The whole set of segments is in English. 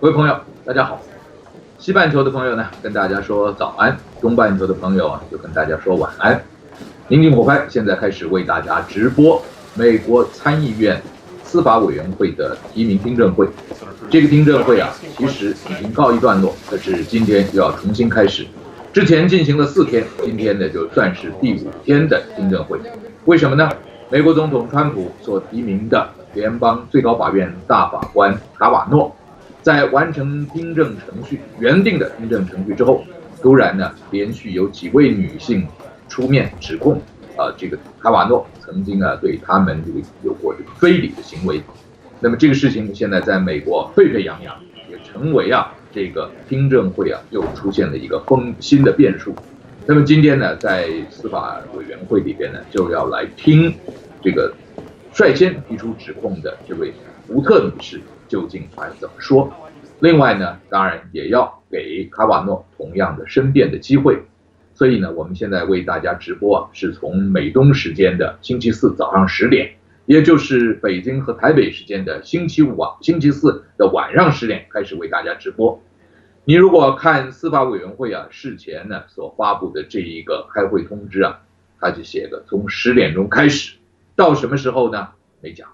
各位朋友，大家好。西半球的朋友呢，跟大家说早安；东半球的朋友就跟大家说晚安。明镜火拍现在开始为大家直播美国参议院司法委员会的提名听证会。这个听证会其实已经告一段落，可是今天又要重新开始。之前进行了4天，今天呢就算是第5天的听证会。为什么呢？美国总统川普所提名的联邦最高法院大法官卡瓦诺，在完成听证程序原定的听证程序之后，突然呢，连续有几位女性出面指控，这个卡瓦诺曾经对他们有过这个非礼的行为。那么这个事情现在在美国沸沸扬扬，也成为这个听证会又出现了一个新的变数。那么今天呢，在司法委员会里边呢，就要来听这个率先提出指控的这位福特女士究竟怎么说。另外呢，当然也要给卡瓦诺同样的申辩的机会。所以呢，我们现在为大家直播是从美东时间的星期4早上10点，也就是北京和台北时间的星期4的晚上10点开始为大家直播。你如果看司法委员会事前呢所发布的这一个开会通知他就写的从10点钟开始到什么时候呢？没讲。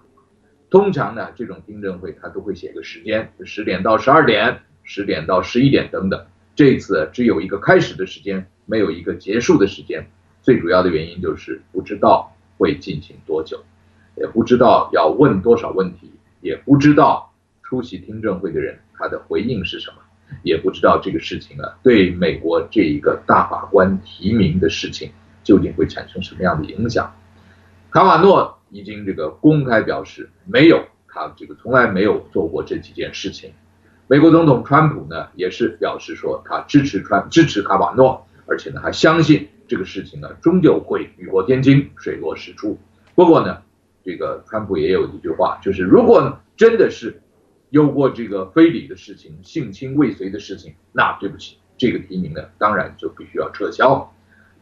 通常呢，这种听证会他都会写个时间，10点到12点，10点到11点等等。这次只有一个开始的时间，没有一个结束的时间。最主要的原因就是不知道会进行多久，也不知道要问多少问题，也不知道出席听证会的人他的回应是什么，也不知道这个事情对美国这一个大法官提名的事情究竟会产生什么样的影响。卡瓦诺已经公开表示没有，他从来没有做过这几件事情。美国总统川普呢也是表示说他支持卡瓦诺，而且呢还相信这个事情终究会雨过天晴，水落石出。不过呢，川普也有一句话，就是如果真的是有过这个非礼的事情、性侵未遂的事情，那对不起，这个提名呢当然就必须要撤销。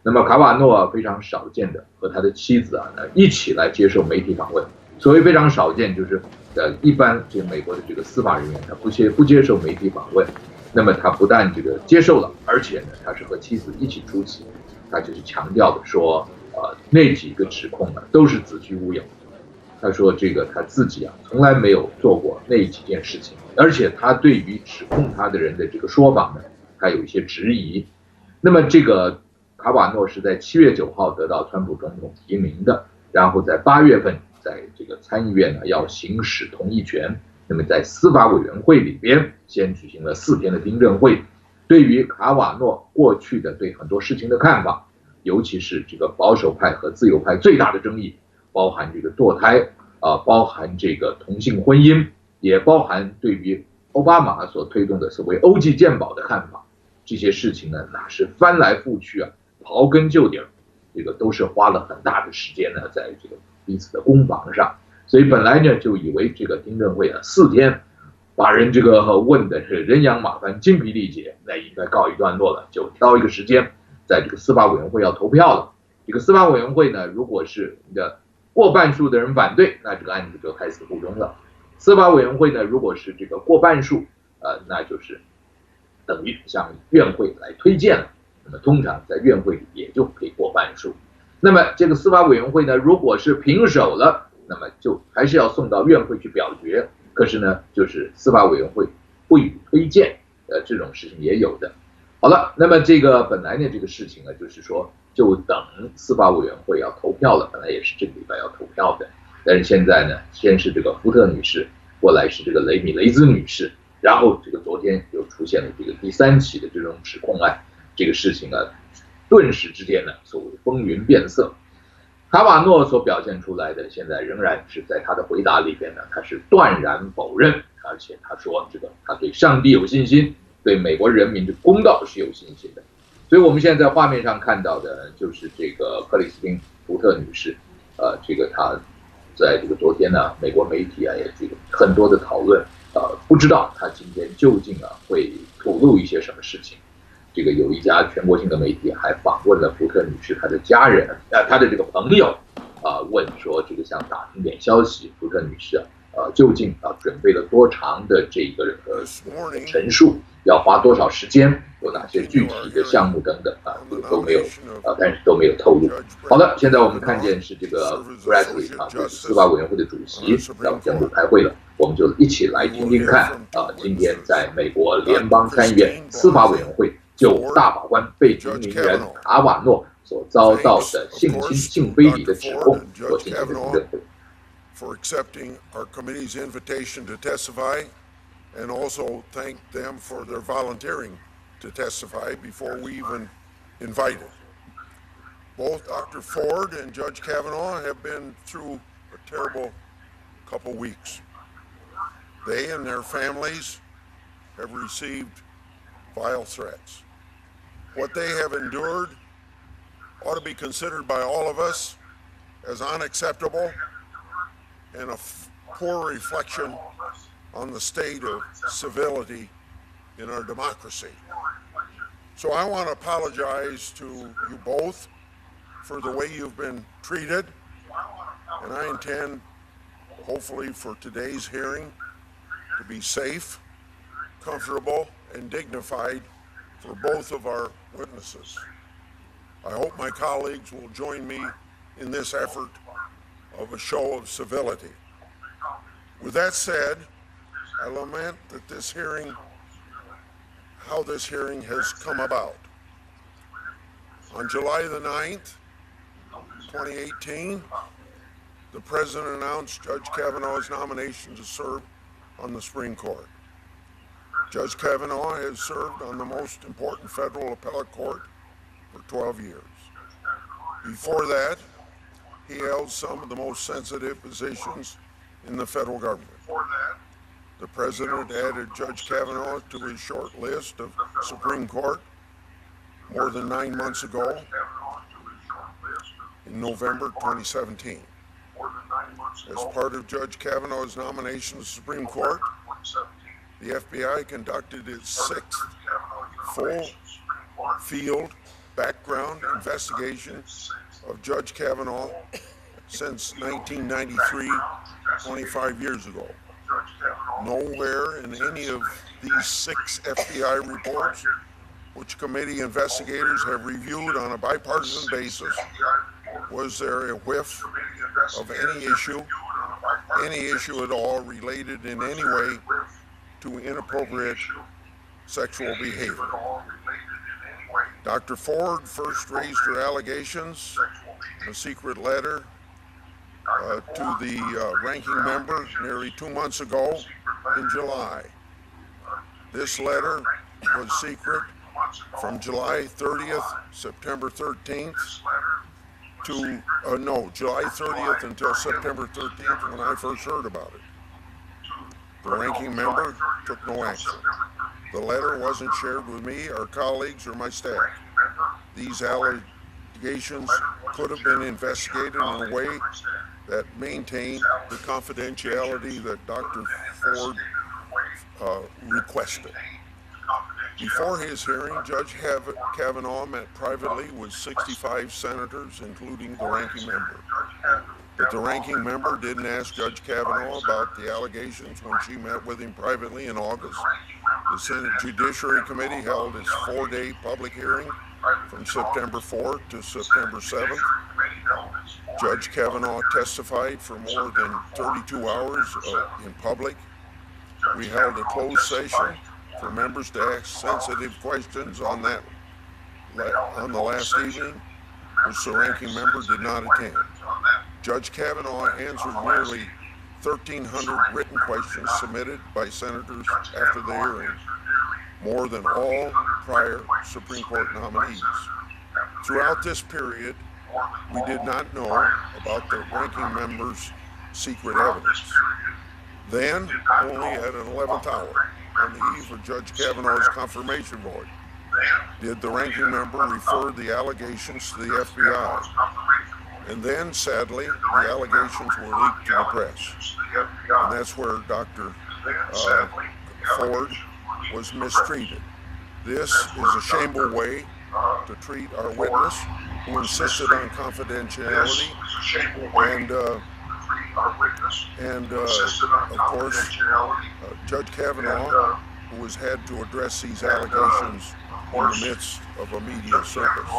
那么卡瓦诺非常少见的和他的妻子一起来接受媒体访问。所谓非常少见，就是一般美国的司法人员他不接受媒体访问。那么他不但接受了，而且呢他是和妻子一起出席。他就是强调的说，那几个指控都是子虚乌有。他说他自己从来没有做过那几件事情，而且他对于指控他的人的说法呢，他有一些质疑。那么卡瓦诺是在7月9号得到川普总统提名的，然后在8月份在参议院要行使同意权。那么在司法委员会里边先举行了4天的听证会，对于卡瓦诺过去的对很多事情的看法，尤其是保守派和自由派最大的争议，包含堕胎包含同性婚姻，也包含对于奥巴马所推动的所谓欧际健保的看法。这些事情呢，哪是翻来覆去刨根究底，都是花了很大的时间呢，在彼此的攻防上。所以本来呢就以为听证会4天把人问的是人仰马翻、精疲力竭，那应该告一段落了，就挑一个时间，在司法委员会要投票了。司法委员会呢，如果是过半数的人反对，那案子就胎死腹中了。司法委员会呢，如果是过半数，那就是等于向院会来推荐了。那么通常在院会里也就可以过半数。那么司法委员会呢，如果是平手了，那么就还是要送到院会去表决。可是呢，就是司法委员会不予推荐，这种事情也有的。好了，那么本来呢这个事情就是说就等司法委员会要投票了，本来也是这个礼拜要投票的。但是现在呢，先是福特女士，过来是雷兹女士，然后昨天又出现了第3起的这种指控案。这个事情顿时之间呢，所谓风云变色。卡瓦诺所表现出来的，现在仍然是在他的回答里边呢，他是断然否认，而且他说他对上帝有信心，对美国人民的公道是有信心的。所以我们现在在画面上看到的就是克里斯汀·福特女士，她在昨天呢，美国媒体也很多的讨论，不知道她今天究竟会吐露一些什么事情。有一家全国性的媒体还访问了福特女士她的家人，她的朋友，问说想打听点消息，福特女士究竟准备了多长的这个陈述，要花多少时间，有哪些具体的项目等等都没有但是都没有透露。好的，现在我们看见是这个 Blasey 就是司法委员会的主席要宣布开会了，我们就一起来听听看今天在美国联邦参议院司法委员会就大法官被提名人卡瓦诺所遭到的性侵、性非礼的指控所进行的听证会。For accepting our committee's invitation to testify, and also thank them for their volunteering to testify before we even invited. Both Dr. Ford and Judge Kavanaugh have been through a terrible couple weeks. They and their families have received vile threats. What they have endured ought to be considered by all of us as unacceptable and a poor reflection on the state of civility in our democracy. So I want to apologize to you both for the way you've been treated, and I intend, hopefully, for today's hearing to be safe, comfortable, and dignified for both of our witnesses. I hope my colleagues will join me in this effort of a show of civility. With that said, I lament that how this hearing has come about. On July the 9th, 2018, the President announced Judge Kavanaugh's nomination to serve on the Supreme Court. Judge Kavanaugh has served on the most important federal appellate court for 12 years. Before that, he held some of the most sensitive positions in the federal government. The President added Judge Kavanaugh to his short list of Supreme Court more than 9 months ago in November 2017. As part of Judge Kavanaugh's nomination to the Supreme Court, the FBI conducted its sixth full field background investigation of Judge Kavanaugh since 1993, 25 years ago. Nowhere in any of these 6 FBI reports, which committee investigators have reviewed on a bipartisan basis, was there a whiff of any issue at all related in any way to inappropriate sexual behavior. Dr. Ford first raised her allegations in a secret letter to the ranking member nearly 2 months ago in July. This letter was secret from July 30th, September 13th to, July 30th until September 13th when I first heard about it. The ranking member took no action. The letter wasn't shared with me, our colleagues, or my staff. These allegations could have been investigated in a way that maintained the confidentiality that Dr. Ford requested. Before his hearing, Judge Kavanaugh met privately with 65 senators, including the ranking member. But the ranking member didn't ask Judge Kavanaugh about the allegations when she met with him privately in August. The Senate Judiciary Committee held its 4-day public hearing from September 4th to September 7th. Judge Kavanaugh testified for more than 32 hours in public. We held a closed session for members to ask sensitive questions on the last evening, which the ranking member did not attend. Judge Kavanaugh answered nearly 1,300 written questions submitted by senators after the hearing, more than all prior Supreme Court nominees. Throughout this period, we did not know about the ranking member's secret evidence. Then, only at an 11th hour, on the eve of Judge Kavanaugh's confirmation vote, did the ranking member refer the allegations to the FBI. And then, sadly, the allegations were leaked to the press. And that's where Dr. Ford was mistreated. This is a shameful way to treat our witness, who insisted on confidentiality and And, of course, Judge Kavanaugh, who has had to address these allegations in the midst of a media circus.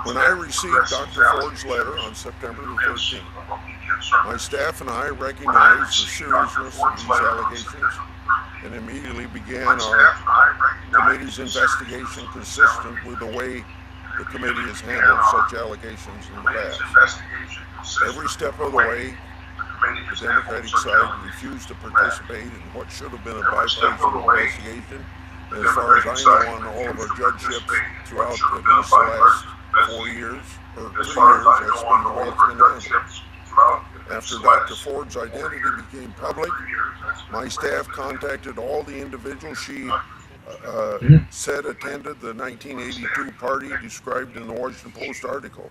When I received Dr. Ford's letter on September the 13th, my staff and I recognized the seriousness of these allegations and immediately began our committee's investigation consistent with the way the committee has handled such allegations in the past. Every step of the way, the Democratic side refused to participate in what should have been a bipartisan investigation. And as far as I know, on all of our judgeships throughout at least the last 4 years, or 3 years, that's been the way it's been handled. After Dr. Ford's identity became public, my staff contacted all the individuals she said attended the 1982 party described in the Washington Post article.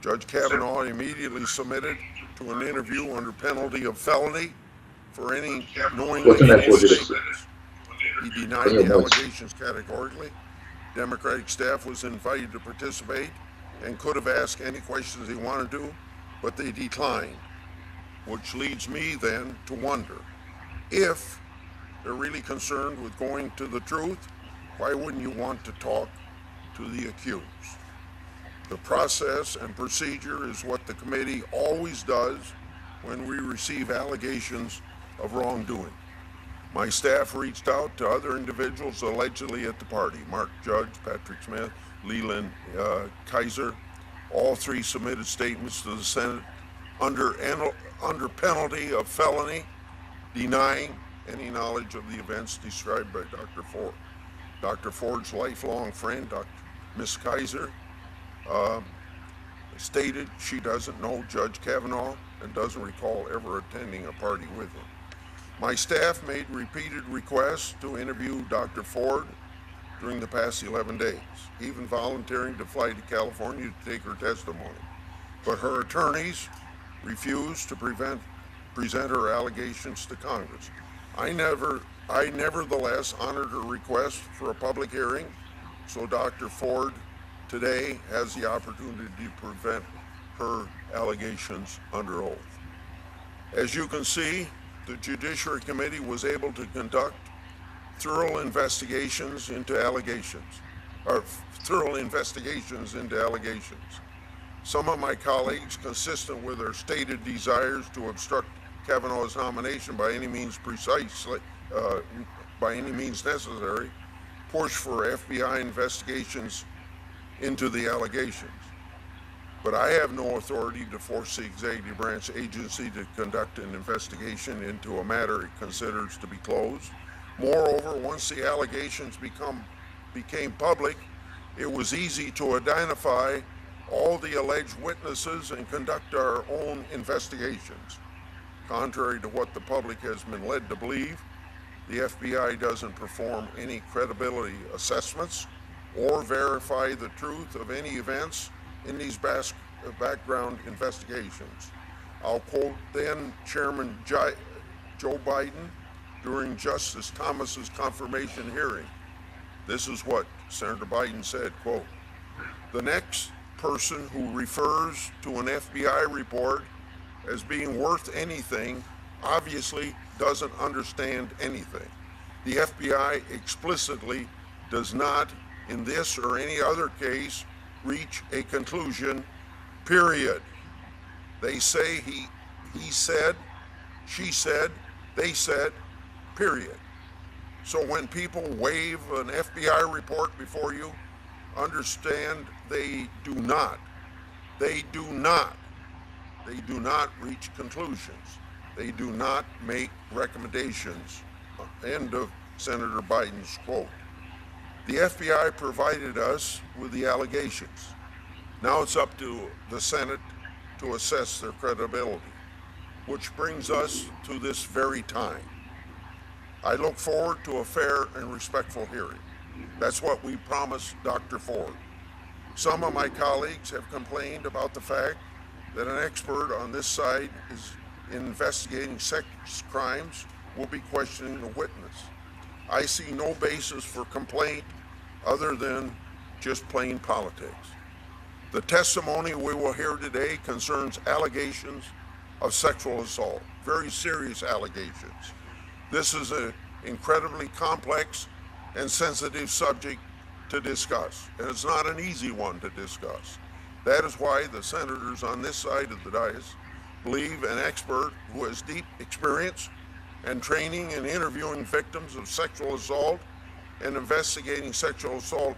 Judge Kavanaugh immediately submitted to an interview under penalty of felony for any knowingly false statements. He denied the allegations categorically. Democratic staff was invited to participate and could have asked any questions they wanted to, but they declined, which leads me then to wonder, if they're really concerned with going to the truth, why wouldn't you want to talk to the accused? The process and procedure is what the committee always does when we receive allegations of wrongdoing. My staff reached out to other individuals allegedly at the party: Mark Judge, Patrick Smith, Leland Kaiser. All three submitted statements to the Senate under penalty of felony, denying any knowledge of the events described by Dr. Ford. Dr. Ford's lifelong friend, Miss Kaiser, stated she doesn't know Judge Kavanaugh and doesn't recall ever attending a party with him. My staff made repeated requests to interview Dr. Ford during the past 11 days, even volunteering to fly to California to take her testimony. But her attorneys refused to present her allegations to Congress. I nevertheless honored her request for a public hearing, so Dr. Ford today has the opportunity to present her allegations under oath. As you can see, the Judiciary Committee was able to conduct thorough investigations into allegations. Some of my colleagues, consistent with their stated desires to obstruct Kavanaugh's nomination by any means necessary, pushed for FBI investigations into the allegations. But I have no authority to force the executive branch agency to conduct an investigation into a matter it considers to be closed. Moreover, once the allegations became public, it was easy to identify all the alleged witnesses and conduct our own investigations. Contrary to what the public has been led to believe, the FBI doesn't perform any credibility assessments or verify the truth of any events in these background investigations. I'll quote then Chairman Joe Biden during Justice Thomas's confirmation hearing. This is what Senator Biden said, quote, "The next person who refers to an FBI report as being worth anything obviously doesn't understand anything. The FBI explicitly does not, in this or any other case, reach a conclusion, period. They say he said, she said, they said, period. So when people wave an FBI report before you, understand they do not reach conclusions. They do not make recommendations." End of Senator Biden's quote. The FBI provided us with the allegations. Now it's up to the Senate to assess their credibility, which brings us to this very time. I look forward to a fair and respectful hearing. That's what we promised Dr. Ford. Some of my colleagues have complained about the fact that an expert on this side is investigating sex crimes will be questioning a witness. I see no basis for complaint other than just plain politics. The testimony we will hear today concerns allegations of sexual assault, very serious allegations. This is an incredibly complex and sensitive subject to discuss, and it's not an easy one to discuss. That is why the senators on this side of the dais believe an expert who has deep experience and training in interviewing victims of sexual assault and investigating sexual assault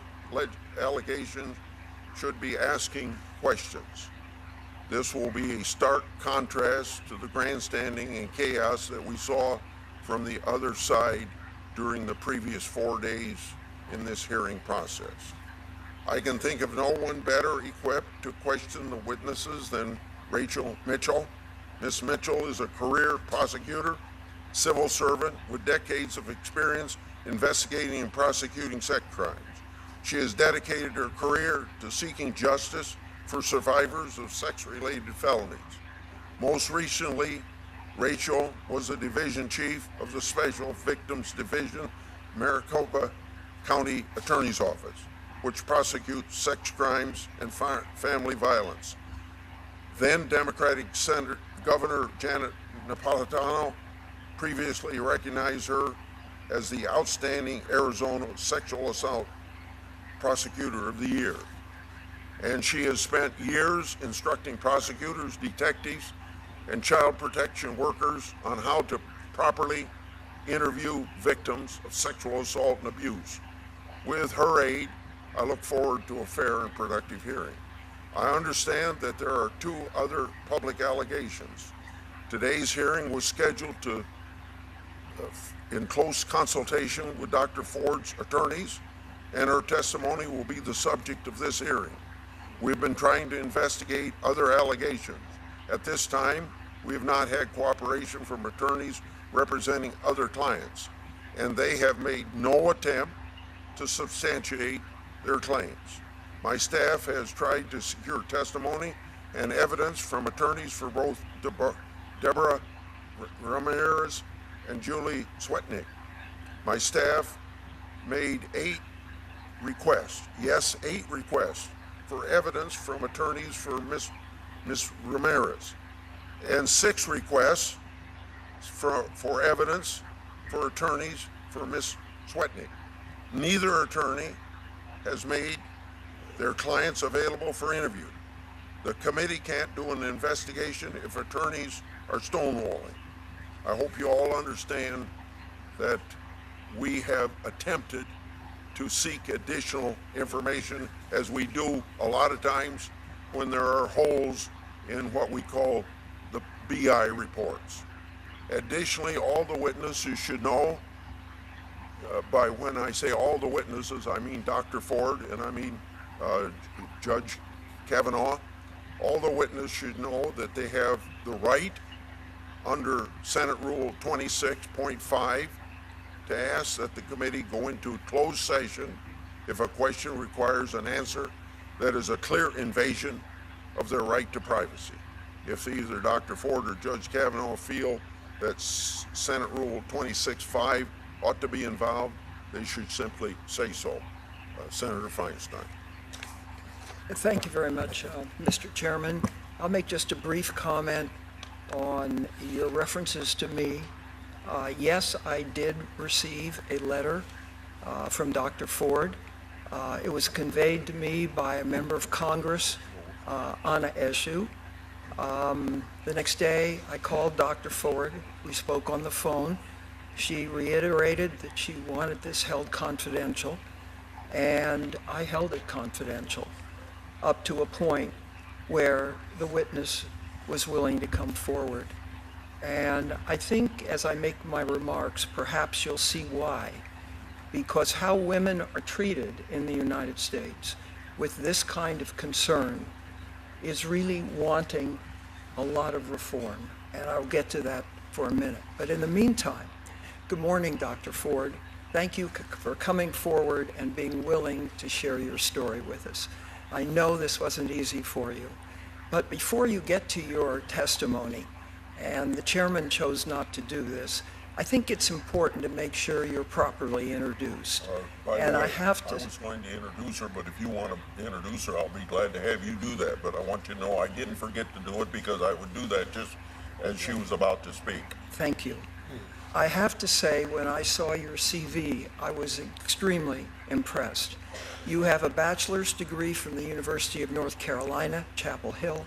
allegations should be asking questions. This will be a stark contrast to the grandstanding and chaos that we saw from the other side during the previous 4 days in this hearing process. I can think of no one better equipped to question the witnesses than Rachel Mitchell. Ms. Mitchell is a career prosecutor, civil servant with decades of experience investigating and prosecuting sex crimes. She has dedicated her career to seeking justice for survivors of sex-related felonies. Most recently, Rachel was a division chief of the Special Victims Division, Maricopa County Attorney's Office, which prosecutes sex crimes and family violence. Then Democratic Senator Governor Janet Napolitano previously recognized her as the outstanding Arizona sexual assault prosecutor of the year. And she has spent years instructing prosecutors, detectives, and child protection workers on how to properly interview victims of sexual assault and abuse. With her aid, I look forward to a fair and productive hearing. I understand that there are 2 other public allegations. Today's hearing was scheduled to, in close consultation with Dr. Ford's attorneys, and her testimony will be the subject of this hearing. We've been trying to investigate other allegations. At this time, we have not had cooperation from attorneys representing other clients, and they have made no attempt to substantiate their claims. My staff has tried to secure testimony and evidence from attorneys for both Deborah Ramirez and Julie Swetnick. My staff made 8 requests, yes, 8 requests for evidence from attorneys for Ms. Ramirez, and 6 requests for evidence for attorneys for Ms. Swetnick. Neither attorney has made their clients available for interview. The committee can't do an investigation if attorneys are stonewalling. I hope you all understand that we have attempted to seek additional information, as we do a lot of times when there are holes in what we call the BI reports. Additionally, all the witnesses should know, by when I say all the witnesses, I mean Dr. Ford and I mean Judge Kavanaugh. All the witnesses should know that they have the right under Senate Rule 26.5 to ask that the committee go into closed session if a question requires an answer that is a clear invasion of their right to privacy. If either Dr. Ford or Judge Kavanaugh feel that Senate Rule 26.5 ought to be involved, they should simply say so. Senator Feinstein. Thank you very much, Mr. Chairman. I'll make just a brief comment on your references to me. Yes, I did receive a letter from Dr. Ford. It was conveyed to me by a member of Congress, Anna Eshoo. The next day, I called Dr. Ford. We spoke on the phone. She reiterated that she wanted this held confidential, and I held it confidential up to a point where the witness was willing to come forward. And I think as I make my remarks, perhaps you'll see why. Because how women are treated in the United States with this kind of concern is really wanting a lot of reform. And I'll get to that for a minute. But in the meantime, good morning, Dr. Ford. Thank you for coming forward and being willing to share your story with us. I know this wasn't easy for you. But before you get to your testimony, and the chairman chose not to do this, I think it's important to make sure you're properly introduced. And I have to. I was going to introduce her, but if you want to introduce her, I'll be glad to have you do that. But I want you to know I didn't forget to do it because I would do that just as she was about to speak. Thank you. I have to say, when I saw your CV, I was extremely impressed. You have a bachelor's degree from the University of North Carolina, Chapel Hill,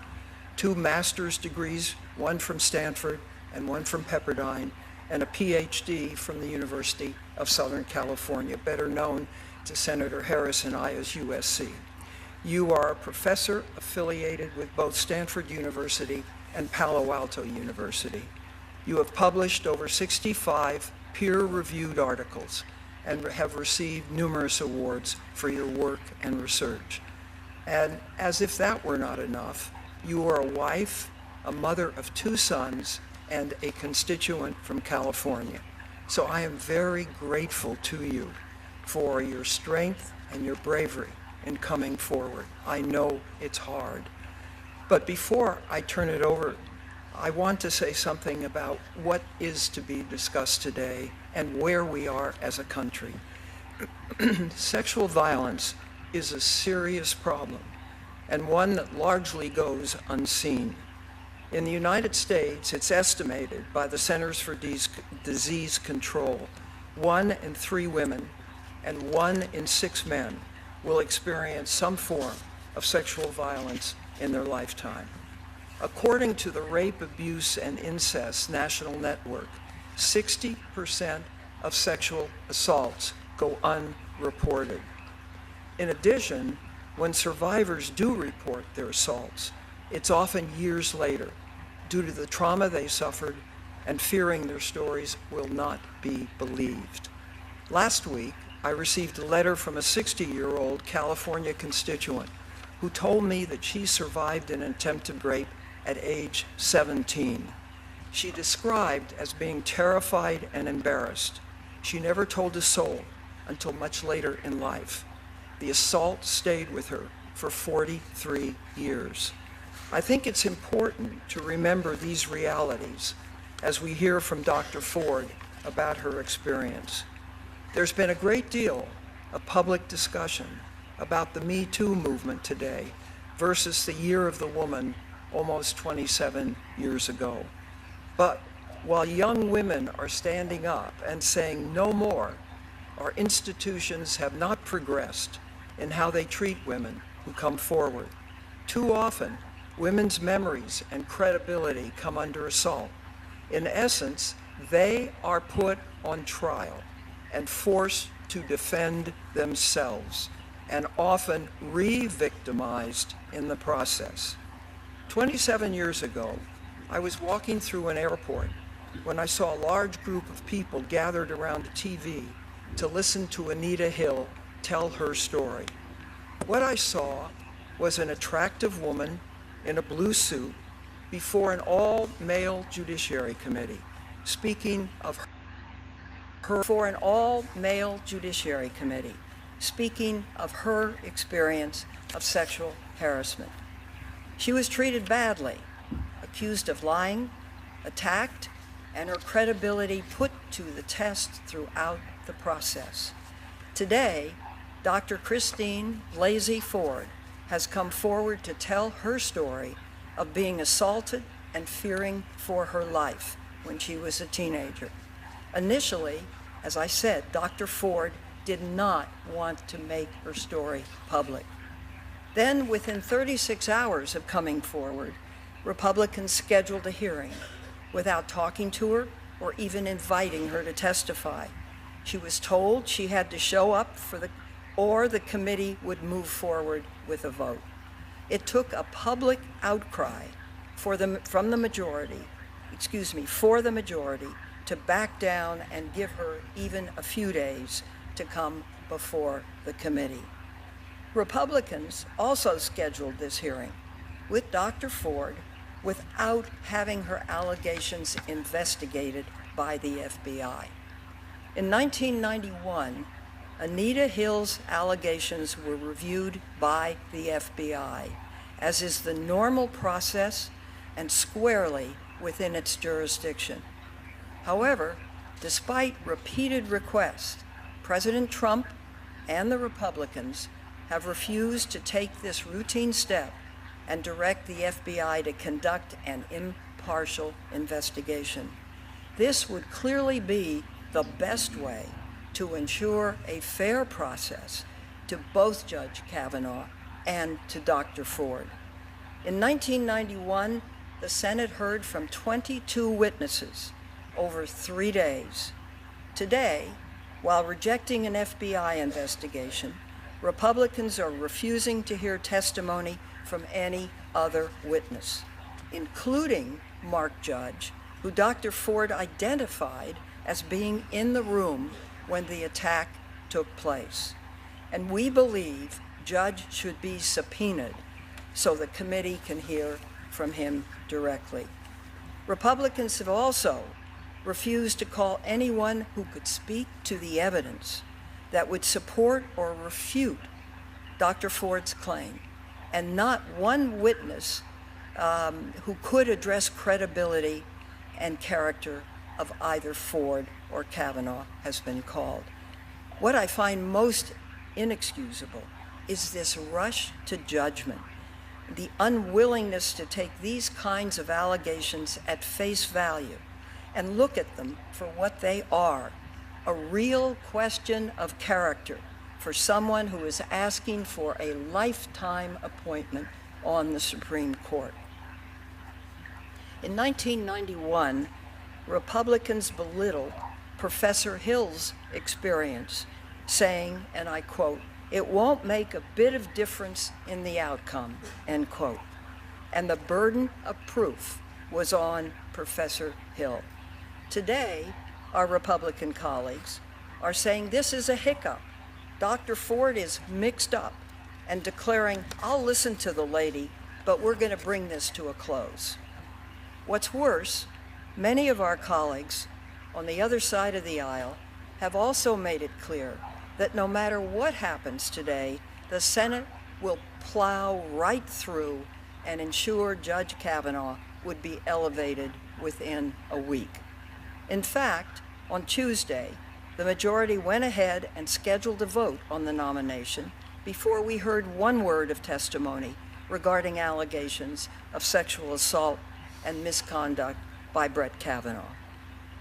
2 master's degrees, one from Stanford and one from Pepperdine, and a PhD from the University of Southern California, better known to Senator Harris and I as USC. You are a professor affiliated with both Stanford University and Palo Alto University. You have published over 65 peer-reviewed articles and have received numerous awards for your work and research. And as if that were not enough, you are a wife, a mother of 2 sons, and a constituent from California. So I am very grateful to you for your strength and your bravery in coming forward. I know it's hard. But before I turn it over, I want to say something about what is to be discussed today and where we are as a country. Sexual violence is a serious problem and one that largely goes unseen. In the United States, it's estimated by the Centers for Disease Control, 1 in 3 women and 1 in 6 men will experience some form of sexual violence in their lifetime. According to the Rape, Abuse, and Incest National Network, 60% of sexual assaults go unreported. In addition, when survivors do report their assaults, it's often years later due to the trauma they suffered and fearing their stories will not be believed. Last week, I received a letter from a 60-year-old California constituent who told me that she survived an attempted rape at age 17. She described as being terrified and embarrassed. She never told a soul until much later in life. The assault stayed with her for 43 years. I think it's important to remember these realities as we hear from Dr. Ford about her experience. There's been a great deal of public discussion about the Me Too movement today versus the Year of the Woman almost 27 years ago. But while young women are standing up and saying no more, our institutions have not progressed in how they treat women who come forward. Too often, women's memories and credibility come under assault. In essence, they are put on trial and forced to defend themselves, and often re-victimized in the process. 27 years ago, I was walking through an airport when I saw a large group of people gathered around a TV to listen to Anita Hill tell her story. What I saw was an attractive woman in a blue suit before an all-male Judiciary Committee, speaking of her experience of sexual harassment. She was treated badly, accused of lying, attacked, and her credibility put to the test throughout the process. Today, Dr. Christine Blasey Ford has come forward to tell her story of being assaulted and fearing for her life when she was a teenager. Initially, as I said, Dr. Ford did not want to make her story public. Then, within 36 hours of coming forward, Republicans scheduled a hearing without talking to her or even inviting her to testify. She was told she had to show up or the committee would move forward with a vote. It took a public outcry for the majority to back down and give her even a few days to come before the committee. Republicans also scheduled this hearing with Dr. Ford without having her allegations investigated by the FBI. In 1991, Anita Hill's allegations were reviewed by the FBI, as is the normal process and squarely within its jurisdiction. However, despite repeated requests, President Trump and the Republicans have refused to take this routine step and direct the FBI to conduct an impartial investigation. This would clearly be the best way to ensure a fair process to both Judge Kavanaugh and to Dr. Ford. In 1991, the Senate heard from 22 witnesses over 3 days. Today, while rejecting an FBI investigation, Republicans are refusing to hear testimony from any other witness, including Mark Judge, who Dr. Ford identified as being in the room when the attack took place. And we believe Judge should be subpoenaed so the committee can hear from him directly. Republicans have also refused to call anyone who could speak to the evidence that would support or refute Dr. Ford's claim, and not one witness who could address credibility and character of either Ford or Kavanaugh has been called. What I find most inexcusable is this rush to judgment, the unwillingness to take these kinds of allegations at face value and look at them for what they are, a real question of character for someone who is asking for a lifetime appointment on the Supreme Court. In 1991, Republicans belittled Professor Hill's experience, saying, and I quote, "It won't make a bit of difference in the outcome," end quote. And the burden of proof was on Professor Hill. Today, our Republican colleagues are saying this is a hiccup. Dr. Ford is mixed up and declaring, "I'll listen to the lady, but we're going to bring this to a close." What's worse, many of our colleagues on the other side of the aisle have also made it clear that no matter what happens today, the Senate will plow right through and ensure Judge Kavanaugh would be elevated within a week. In fact, on Tuesday, the majority went ahead and scheduled a vote on the nomination before we heard one word of testimony regarding allegations of sexual assault and misconduct by Brett Kavanaugh.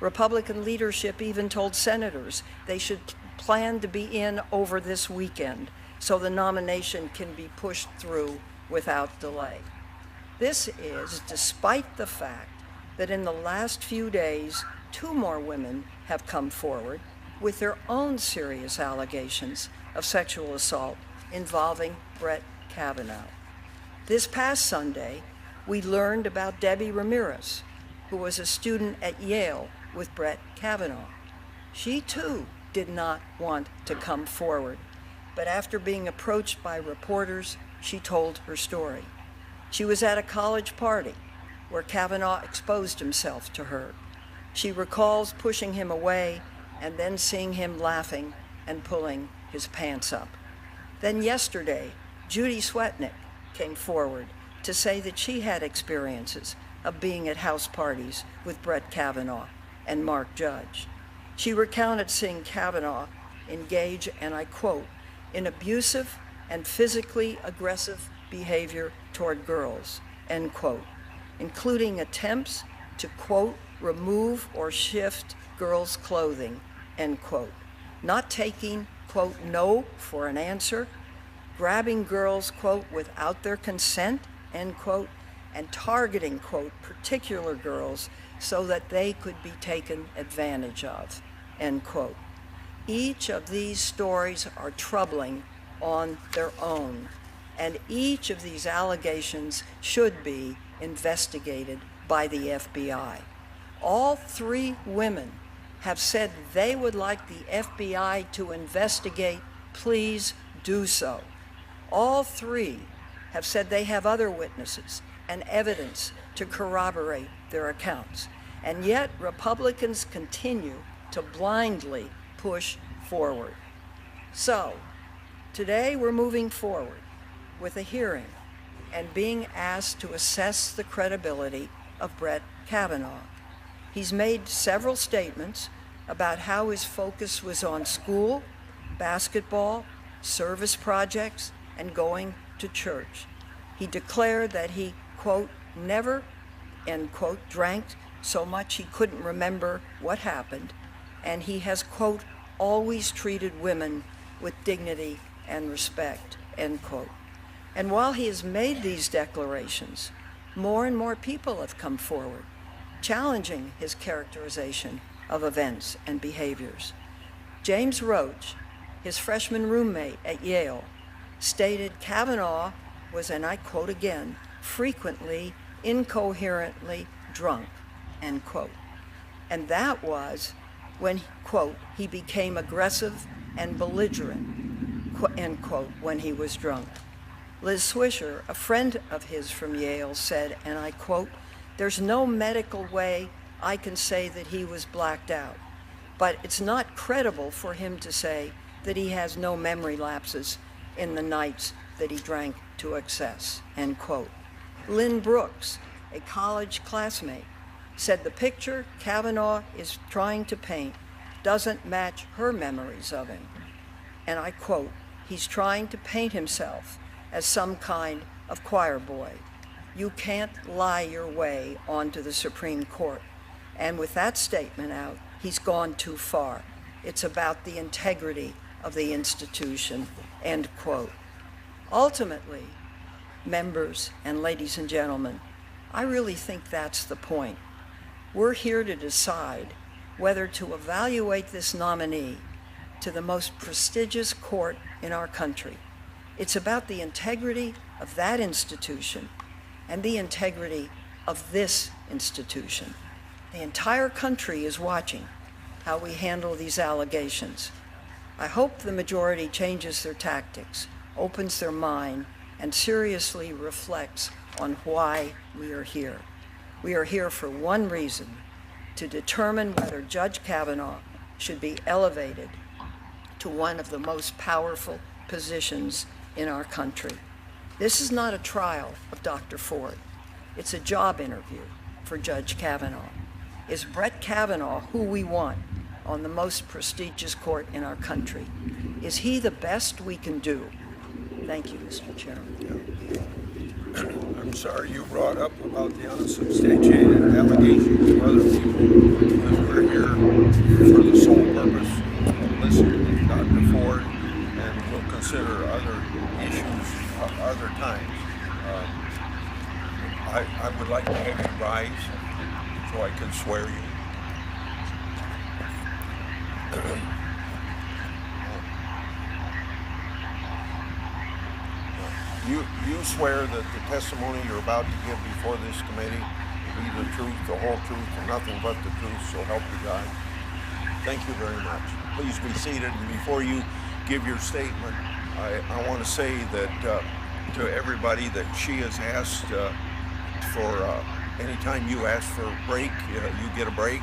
Republican leadership even told senators they should plan to be in over this weekend so the nomination can be pushed through without delay. This is despite the fact that in the last few days, 2 more women have come forward with their own serious allegations of sexual assault involving Brett Kavanaugh. This past Sunday, we learned about Debbie Ramirez, who was a student at Yale with Brett Kavanaugh. She too did not want to come forward, but after being approached by reporters, she told her story. She was at a college party where Kavanaugh exposed himself to her. She recalls pushing him away and then seeing him laughing and pulling his pants up. Then yesterday, Judy Swetnick came forward to say that she had experiences of being at house parties with Brett Kavanaugh and Mark Judge. She recounted seeing Kavanaugh engage, and I quote, in abusive and physically aggressive behavior toward girls, end quote, including attempts to, quote, remove or shift girls' clothing, end quote, not taking, quote, no for an answer, grabbing girls, quote, without their consent, end quote, and targeting, quote, particular girls so that they could be taken advantage of, end quote. Each of these stories are troubling on their own, and each of these allegations should be investigated by the FBI. All 3 women have said they would like the FBI to investigate. Please do so. All 3 have said they have other witnesses and evidence to corroborate their accounts. And yet Republicans continue to blindly push forward. So today we're moving forward with a hearing and being asked to assess the credibility of Brett Kavanaugh. He's made several statements about how his focus was on school, basketball, service projects, and going to church. He declared that he, quote, never end quote, drank so much he couldn't remember what happened, and he has, quote, always treated women with dignity and respect, end quote. And while he has made these declarations, more and more people have come forward, challenging his characterization of events and behaviors. James Roach, his freshman roommate at Yale, stated Kavanaugh was, and I quote again, frequently incoherently drunk, end quote. And that was when, quote, he became aggressive and belligerent, end quote, when he was drunk. Liz Swisher, a friend of his from Yale, said, and I quote, "There's no medical way I can say that he was blacked out, but it's not credible for him to say that he has no memory lapses in the nights that he drank to excess," end quote. Lynn Brooks, a college classmate, said the picture Kavanaugh is trying to paint doesn't match her memories of him. And I quote, "He's trying to paint himself as some kind of choir boy. You can't lie your way onto the Supreme Court." And with that statement out, he's gone too far. It's about the integrity of the institution, end quote. Ultimately, members and ladies and gentlemen, I really think that's the point. We're here to decide whether to evaluate this nominee to the most prestigious court in our country. It's about the integrity of that institution and the integrity of this institution. The entire country is watching how we handle these allegations. I hope the majority changes their tactics, opens their mind, and seriously reflects on why we are here. We are here for one reason: to determine whether Judge Kavanaugh should be elevated to one of the most powerful positions in our country. This is not a trial of Dr. Ford. It's a job interview for Judge Kavanaugh. Is Brett Kavanaugh who we want on the most prestigious court in our country? Is he the best we can do? Thank you, Mr. Chairman. I'm sorry you brought up about the unsubstantiated allegations of other people, because we're here for the sole purpose of listening to Dr. Ford, and we'll consider other issues other times. I would like to have you rise so I can swear you. You swear that the testimony you're about to give before this committee will be the truth, the whole truth, and nothing but the truth, so help you God. Thank you very much. Please be seated, and before you give your statement, I want to say that to everybody that she has asked for anytime you ask for a break, you get a break.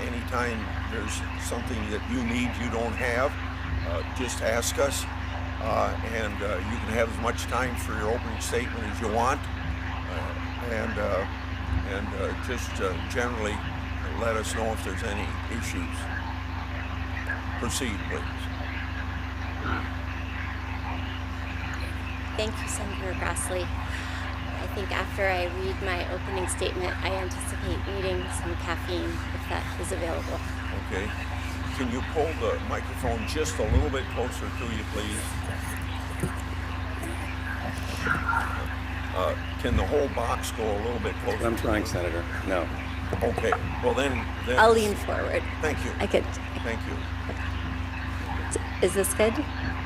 Anytime there's something that you need you don't have, just ask us. And you can have as much time for your opening statement as you want, and just generally let us know if there's any issues. Proceed, please. Thank you, Senator Grassley. I think after I read my opening statement, I anticipate needing some caffeine if that is available. Okay. Can you pull the microphone just a little bit closer to you, please? Can the whole box go a little bit closer? I'm trying, Senator. No. Okay. Well, then I'll lean forward. Thank you. I could. Thank you. Is this good?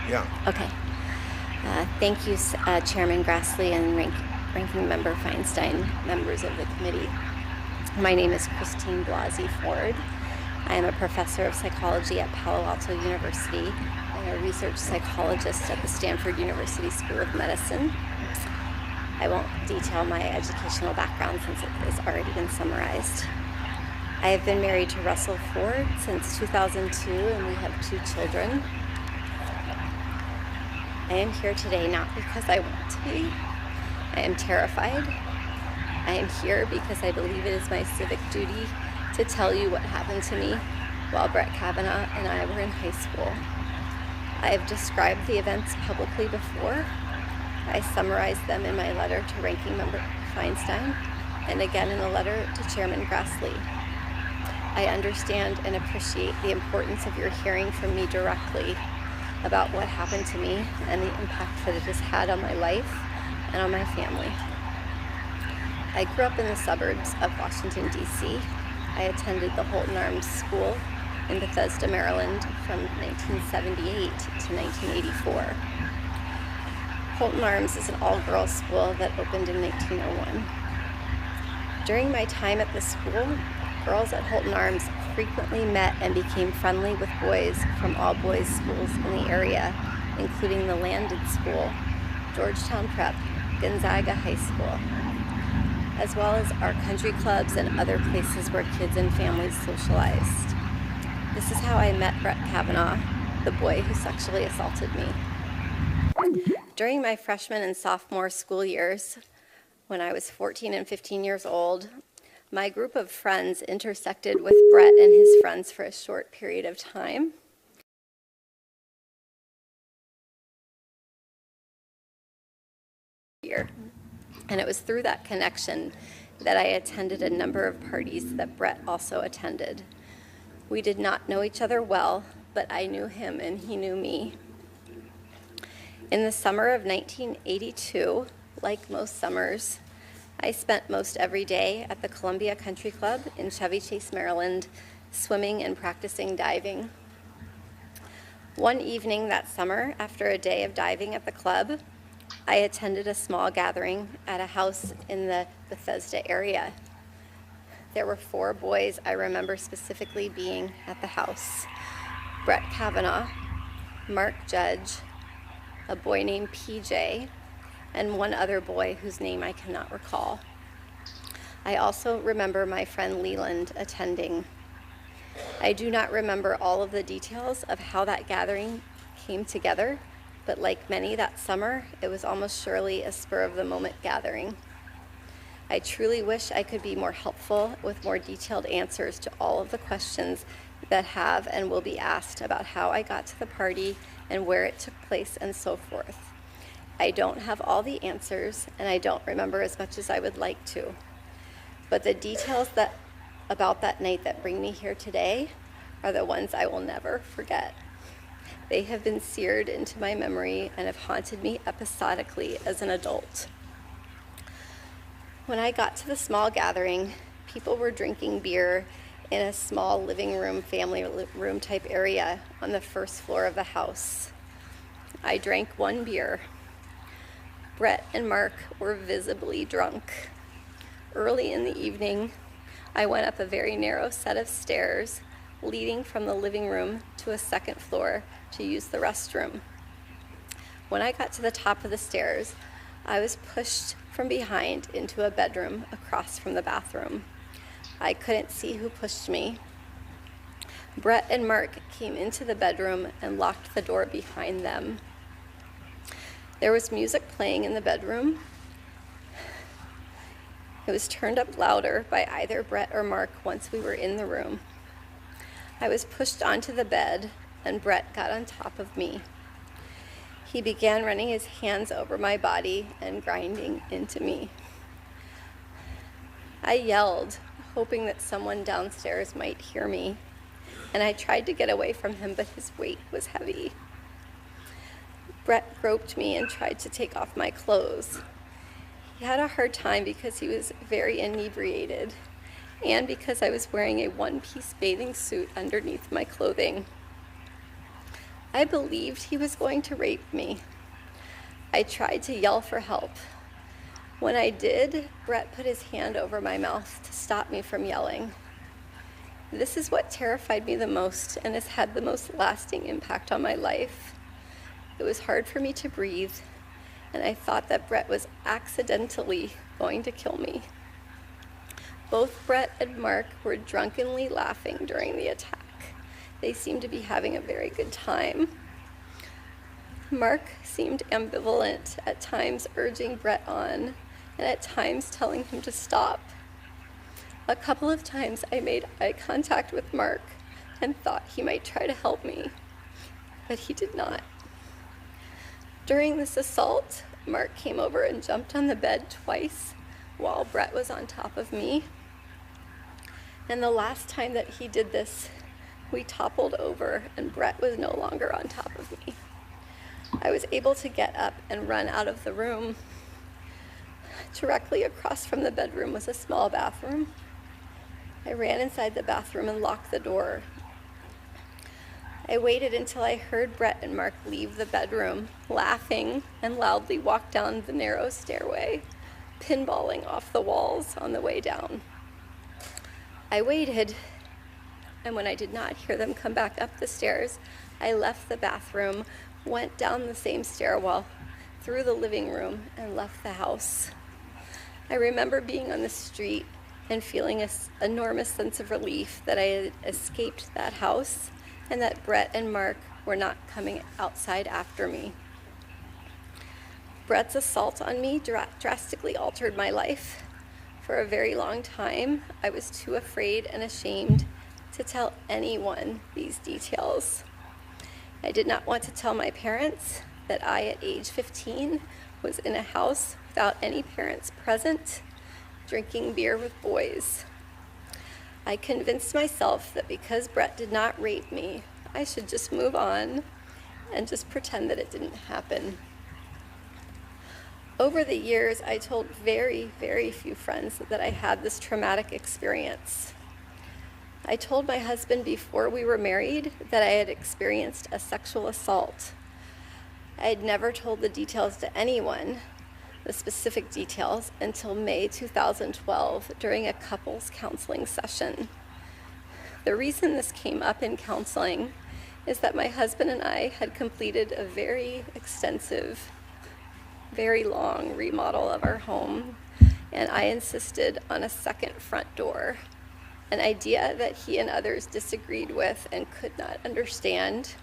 Yeah. Okay. Thank you, Chairman Grassley and Ranking Member Feinstein, members of the committee. My name is Christine Blasey Ford. I am a professor of psychology at Palo Alto University and a research psychologist at the Stanford University School of Medicine. I won't detail my educational background since it has already been summarized. I have been married to Russell Ford since 2002, and we have 2 children. I am here today not because I want to be. I am terrified. I am here because I believe it is my civic duty to tell you what happened to me while Brett Kavanaugh and I were in high school. I have described the events publicly before. I summarized them in my letter to Ranking Member Feinstein. and again in a letter to Chairman Grassley. I understand and appreciate the importance of your hearing from me directly about what happened to me and the impact that it has had on my life and on my family. I grew up in the suburbs of Washington, D.C. I attended the Holton Arms School in Bethesda, Maryland from 1978 to 1984. Holton Arms is an all-girls school that opened in 1901. During my time at the school, girls at Holton Arms frequently met and became friendly with boys from all boys schools in the area, including the Landon School, Georgetown Prep, Gonzaga High School, as well as our country clubs and other places where kids and families socialized. This is how I met Brett Kavanaugh, the boy who sexually assaulted me. During my freshman and sophomore school years, when I was 14 and 15 years old, my group of friends intersected with Brett and his friends for a short period of time. And it was through that connection that I attended a number of parties that Brett also attended. We did not know each other well, but I knew him and he knew me. In the summer of 1982, like most summers, I spent most every day at the Columbia Country Club in Chevy Chase, Maryland, swimming and practicing diving. One evening that summer, after a day of diving at the club, I attended a small gathering at a house in the Bethesda area. There were 4 boys I remember specifically being at the house: Brett Kavanaugh, Mark Judge, a boy named PJ, and one other boy whose name I cannot recall. I also remember my friend Leland attending. I do not remember all of the details of how that gathering came together, but like many that summer, it was almost surely a spur-of-the-moment gathering. I truly wish I could be more helpful with more detailed answers to all of the questions that have and will be asked about how I got to the party and where it took place and so forth. I don't have all the answers, and I don't remember as much as I would like to. But the details about that night that bring me here today are the ones I will never forget. They have been seared into my memory and have haunted me episodically as an adult. When I got to the small gathering, people were drinking beer in a small living room, family room type area on the first floor of the house. I drank 1 beer. Brett and Mark were visibly drunk. Early in the evening, I went up a very narrow set of stairs leading from the living room to a second floor to use the restroom. When I got to the top of the stairs, I was pushed from behind into a bedroom across from the bathroom. I couldn't see who pushed me. Brett and Mark came into the bedroom and locked the door behind them. There was music playing in the bedroom. It was turned up louder by either Brett or Mark once we were in the room. I was pushed onto the bed, and Brett got on top of me. He began running his hands over my body and grinding into me. I yelled, hoping that someone downstairs might hear me, and I tried to get away from him, but his weight was heavy. Brett groped me and tried to take off my clothes. He had a hard time because he was very inebriated, and because I was wearing a one-piece bathing suit underneath my clothing. I believed he was going to rape me. I tried to yell for help. When I did, Brett put his hand over my mouth to stop me from yelling. This is what terrified me the most and has had the most lasting impact on my life. It was hard for me to breathe, and I thought that Brett was accidentally going to kill me. Both Brett and Mark were drunkenly laughing during the attack. They seemed to be having a very good time. Mark seemed ambivalent, at times urging Brett on, and at times telling him to stop. A couple of times I made eye contact with Mark and thought he might try to help me, but he did not. During this assault, Mark came over and jumped on the bed twice, while Brett was on top of me. And the last time that he did this, we toppled over and Brett was no longer on top of me. I was able to get up and run out of the room. Directly across from the bedroom was a small bathroom. I ran inside the bathroom and locked the door. I waited until I heard Brett and Mark leave the bedroom, laughing, and loudly walk down the narrow stairway, pinballing off the walls on the way down. I waited, and when I did not hear them come back up the stairs, I left the bathroom, went down the same stairwell, through the living room, and left the house. I remember being on the street and feeling an enormous sense of relief that I had escaped that house and that Brett and Mark were not coming outside after me. Brett's assault on me drastically altered my life. For a very long time, I was too afraid and ashamed to tell anyone these details. I did not want to tell my parents that I, at age 15, was in a house without any parents present, drinking beer with boys. I convinced myself that because Brett did not rape me, I should just move on and just pretend that it didn't happen. Over the years, I told very, very few friends that I had this traumatic experience. I told my husband before we were married that I had experienced a sexual assault. I had never told the details to anyone, the specific details, until May 2012 during a couples counseling session. The reason this came up in counseling is that my husband and I had completed a very extensive, very long remodel of our home, and I insisted on a second front door, an idea that he and others disagreed with and could not understand.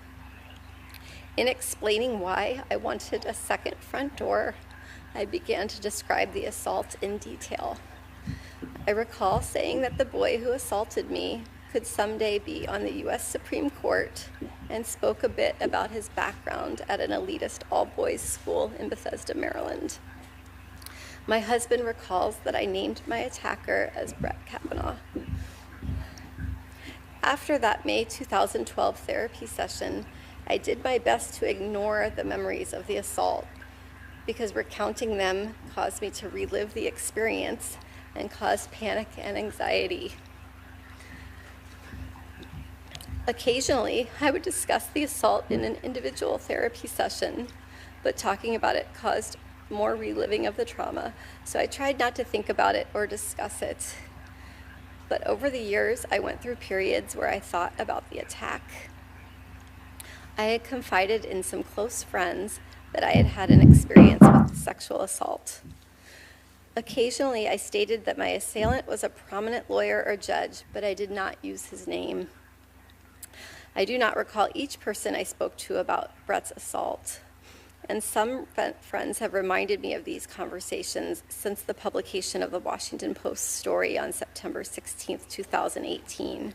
In explaining why I wanted a second front door, I began to describe the assault in detail. I recall saying that the boy who assaulted me could someday be on the U.S. Supreme Court, and spoke a bit about his background at an elitist all-boys school in Bethesda, Maryland. My husband recalls that I named my attacker as Brett Kavanaugh. After that May 2012 therapy session, I did my best to ignore the memories of the assault, because recounting them caused me to relive the experience and caused panic and anxiety. Occasionally, I would discuss the assault in an individual therapy session, but talking about it caused more reliving of the trauma, so I tried not to think about it or discuss it. But over the years, I went through periods where I thought about the attack. I had confided in some close friends that I had had an experience with sexual assault. Occasionally, I stated that my assailant was a prominent lawyer or judge, but I did not use his name. I do not recall each person I spoke to about Brett's assault, and some friends have reminded me of these conversations since the publication of the Washington Post story on September 16, 2018.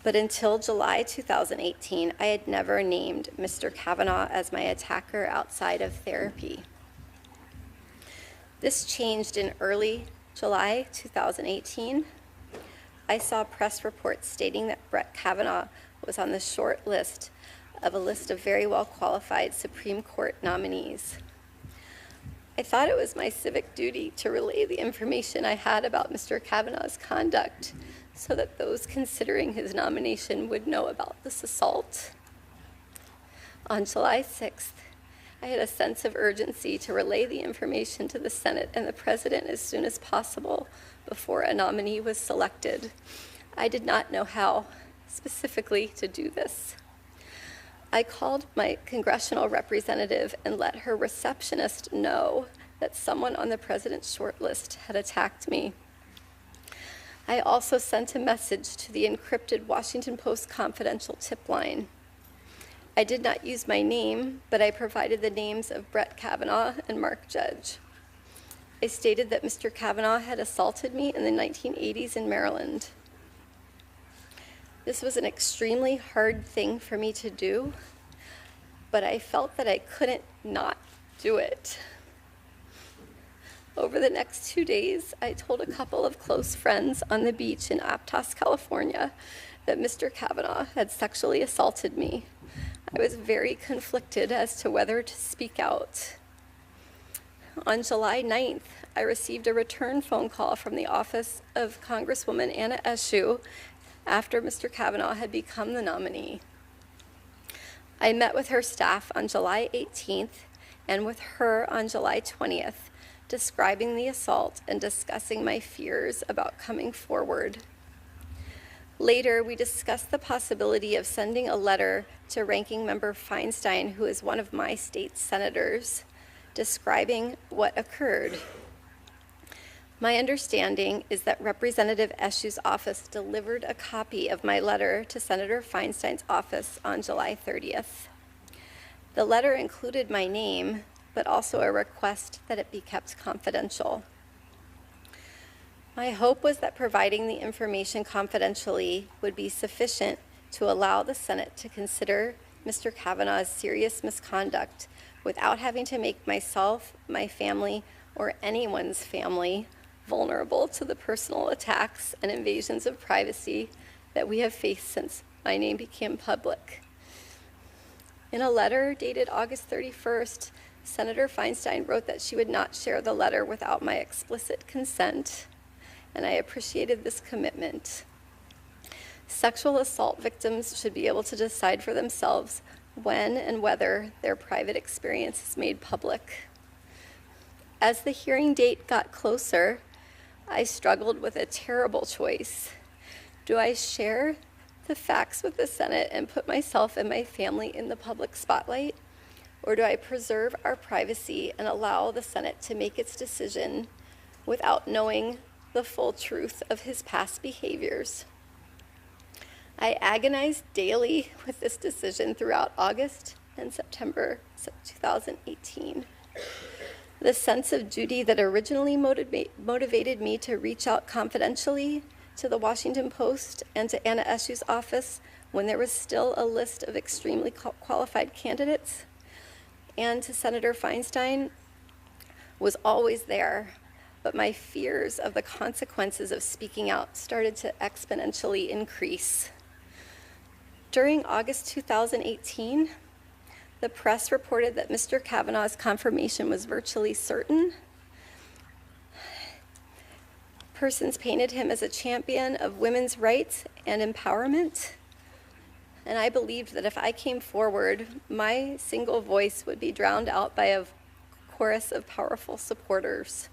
But until July 2018, I had never named Mr. Kavanaugh as my attacker outside of therapy. This changed in early July 2018. I saw press reports stating that Brett Kavanaugh was on the short list of a list of very well-qualified Supreme Court nominees. I thought it was my civic duty to relay the information I had about Mr. Kavanaugh's conduct so that those considering his nomination would know about this assault. On July 6th, I had a sense of urgency to relay the information to the Senate and the President as soon as possible before a nominee was selected. I did not know how specifically to do this. I called my congressional representative and let her receptionist know that someone on the president's shortlist had attacked me. I also sent a message to the encrypted Washington Post confidential tip line. I did not use my name, but I provided the names of Brett Kavanaugh and Mark Judge. I stated that Mr. Kavanaugh had assaulted me in the 1980s in Maryland. This was an extremely hard thing for me to do, but I felt that I couldn't not do it. Over the next 2 days, I told a couple of close friends on the beach in Aptos, California, that Mr. Kavanaugh had sexually assaulted me. I was very conflicted as to whether to speak out. On July 9th, I received a return phone call from the office of Congresswoman Anna Eshoo after Mr. Kavanaugh had become the nominee. I met with her staff on July 18th and with her on July 20th, describing the assault and discussing my fears about coming forward. Later, we discussed the possibility of sending a letter to Ranking Member Feinstein, who is one of my state's senators, describing what occurred. My understanding is that Representative Eshoo's office delivered a copy of my letter to Senator Feinstein's office on July 30th. The letter included my name, but also a request that it be kept confidential. My hope was that providing the information confidentially would be sufficient to allow the Senate to consider Mr. Kavanaugh's serious misconduct without having to make myself, my family, or anyone's family vulnerable to the personal attacks and invasions of privacy that we have faced since my name became public. In a letter dated August 31st, Senator Feinstein wrote that she would not share the letter without my explicit consent, and I appreciated this commitment. Sexual assault victims should be able to decide for themselves when and whether their private experience is made public. As the hearing date got closer, I struggled with a terrible choice. Do I share the facts with the Senate and put myself and my family in the public spotlight? Or do I preserve our privacy and allow the Senate to make its decision without knowing the full truth of his past behaviors? I agonized daily with this decision throughout August and September 2018. The sense of duty that originally motivated me to reach out confidentially to the Washington Post and to Anna Eshoo's office when there was still a list of extremely qualified candidates, and to Senator Feinstein was always there, but my fears of the consequences of speaking out started to exponentially increase. During August 2018, the press reported that Mr. Kavanaugh's confirmation was virtually certain. Persons painted him as a champion of women's rights and empowerment. And I believed that if I came forward, my single voice would be drowned out by a chorus of powerful supporters.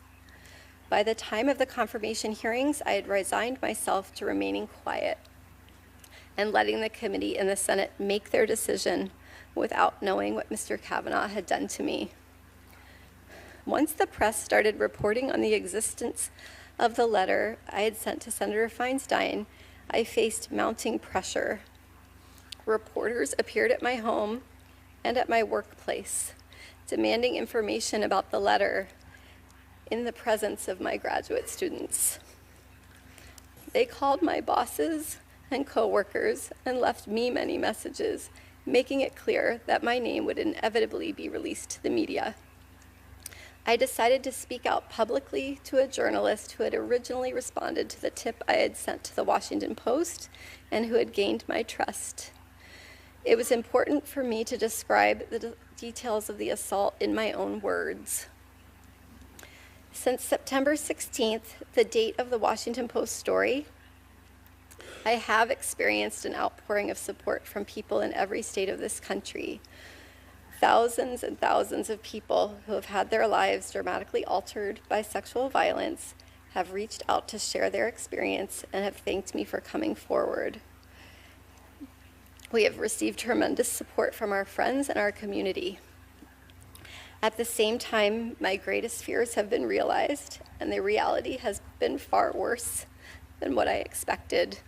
By the time of the confirmation hearings, I had resigned myself to remaining quiet and letting the committee and the Senate make their decision without knowing what Mr. Kavanaugh had done to me. Once the press started reporting on the existence of the letter I had sent to Senator Feinstein, I faced mounting pressure. Reporters appeared at my home and at my workplace, demanding information about the letter in the presence of my graduate students. They called my bosses and coworkers and left me many messages, making it clear that my name would inevitably be released to the media. I decided to speak out publicly to a journalist who had originally responded to the tip I had sent to the Washington Post and who had gained my trust. It was important for me to describe the details of the assault in my own words. Since September 16th, the date of the Washington Post story, I have experienced an outpouring of support from people in every state of this country. Thousands and thousands of people who have had their lives dramatically altered by sexual violence have reached out to share their experience and have thanked me for coming forward. We have received tremendous support from our friends and our community. At the same time, my greatest fears have been realized, and the reality has been far worse than what I expected.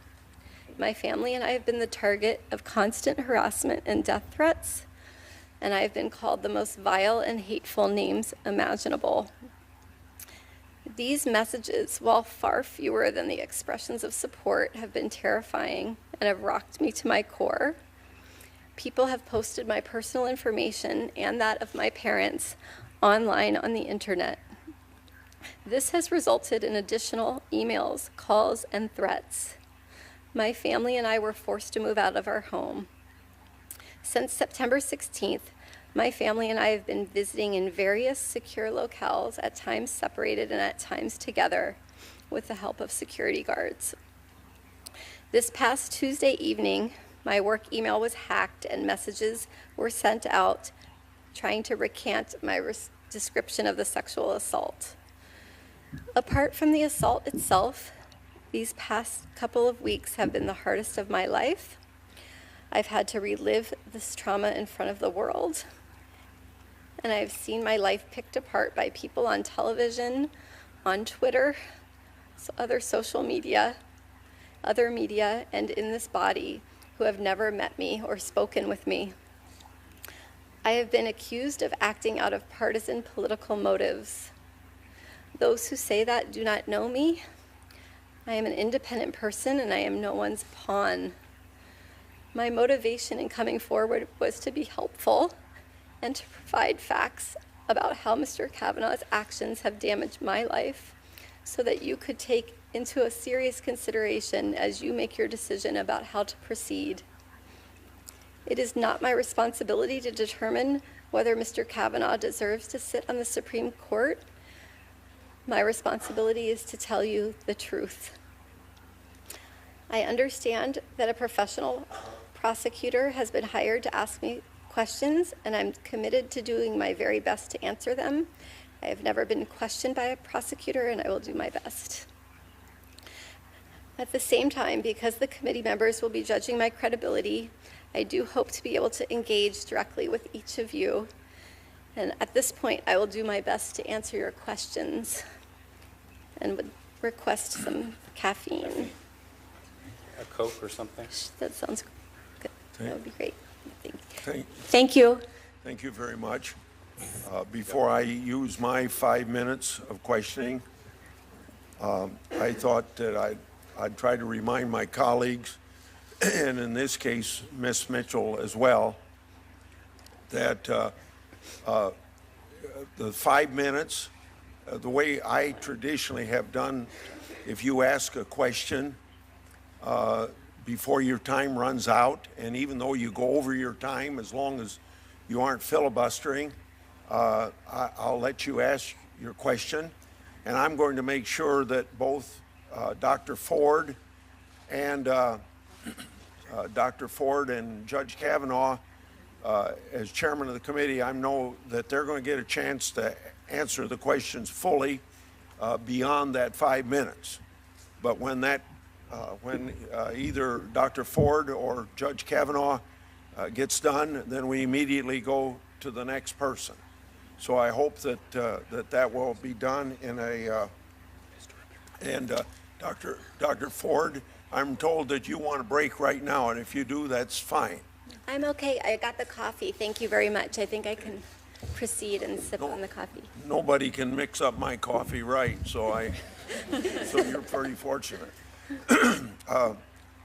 My family and I have been the target of constant harassment and death threats, and I have been called the most vile and hateful names imaginable. These messages, while far fewer than the expressions of support, have been terrifying and have rocked me to my core. People have posted my personal information and that of my parents online on the internet. This has resulted in additional emails, calls, and threats. My family and I were forced to move out of our home. Since September 16th, my family and I have been visiting in various secure locales, at times separated and at times together, with the help of security guards. This past Tuesday evening, my work email was hacked and messages were sent out trying to recant my description of the sexual assault. Apart from the assault itself, these past couple of weeks have been the hardest of my life. I've had to relive this trauma in front of the world, and I've seen my life picked apart by people on television, on Twitter, other social media, other media, and in this body who have never met me or spoken with me. I have been accused of acting out of partisan political motives. Those who say that do not know me. I am an independent person and I am no one's pawn. My motivation in coming forward was to be helpful and to provide facts about how Mr. Kavanaugh's actions have damaged my life so that you could take into a serious consideration as you make your decision about how to proceed. It is not my responsibility to determine whether Mr. Kavanaugh deserves to sit on the Supreme Court. My responsibility is to tell you the truth. I understand that a professional prosecutor has been hired to ask me questions, and I'm committed to doing my very best to answer them. I have never been questioned by a prosecutor, and I will do my best. At the same time, because the committee members will be judging my credibility, I do hope to be able to engage directly with each of you. And at this point, I will do my best to answer your questions and would request some caffeine. A Coke or something? That sounds good. That would be great. Thank Thank you. Thank you very much. Before I use my 5 minutes of questioning, I thought that I'd try to remind my colleagues, and in this case, Ms. Mitchell as well, that the 5 minutes, the way I traditionally have done, if you ask a question before your time runs out, and even though you go over your time, as long as you aren't filibustering, I'll let you ask your question. And I'm going to make sure that both Dr. Ford and Judge Kavanaugh, as chairman of the committee, I know that they're going to get a chance to answer the questions fully beyond that 5 minutes. But when either Dr. Ford or Judge Kavanaugh gets done, then we immediately go to the next person. So I hope that that will be done in a. Dr. Ford, I'm told that you want a break right now, and if you do, that's fine. I'm okay. I got the coffee. Thank you very much. I think I can proceed and sip on the coffee. Nobody can mix up my coffee right, so you're pretty fortunate.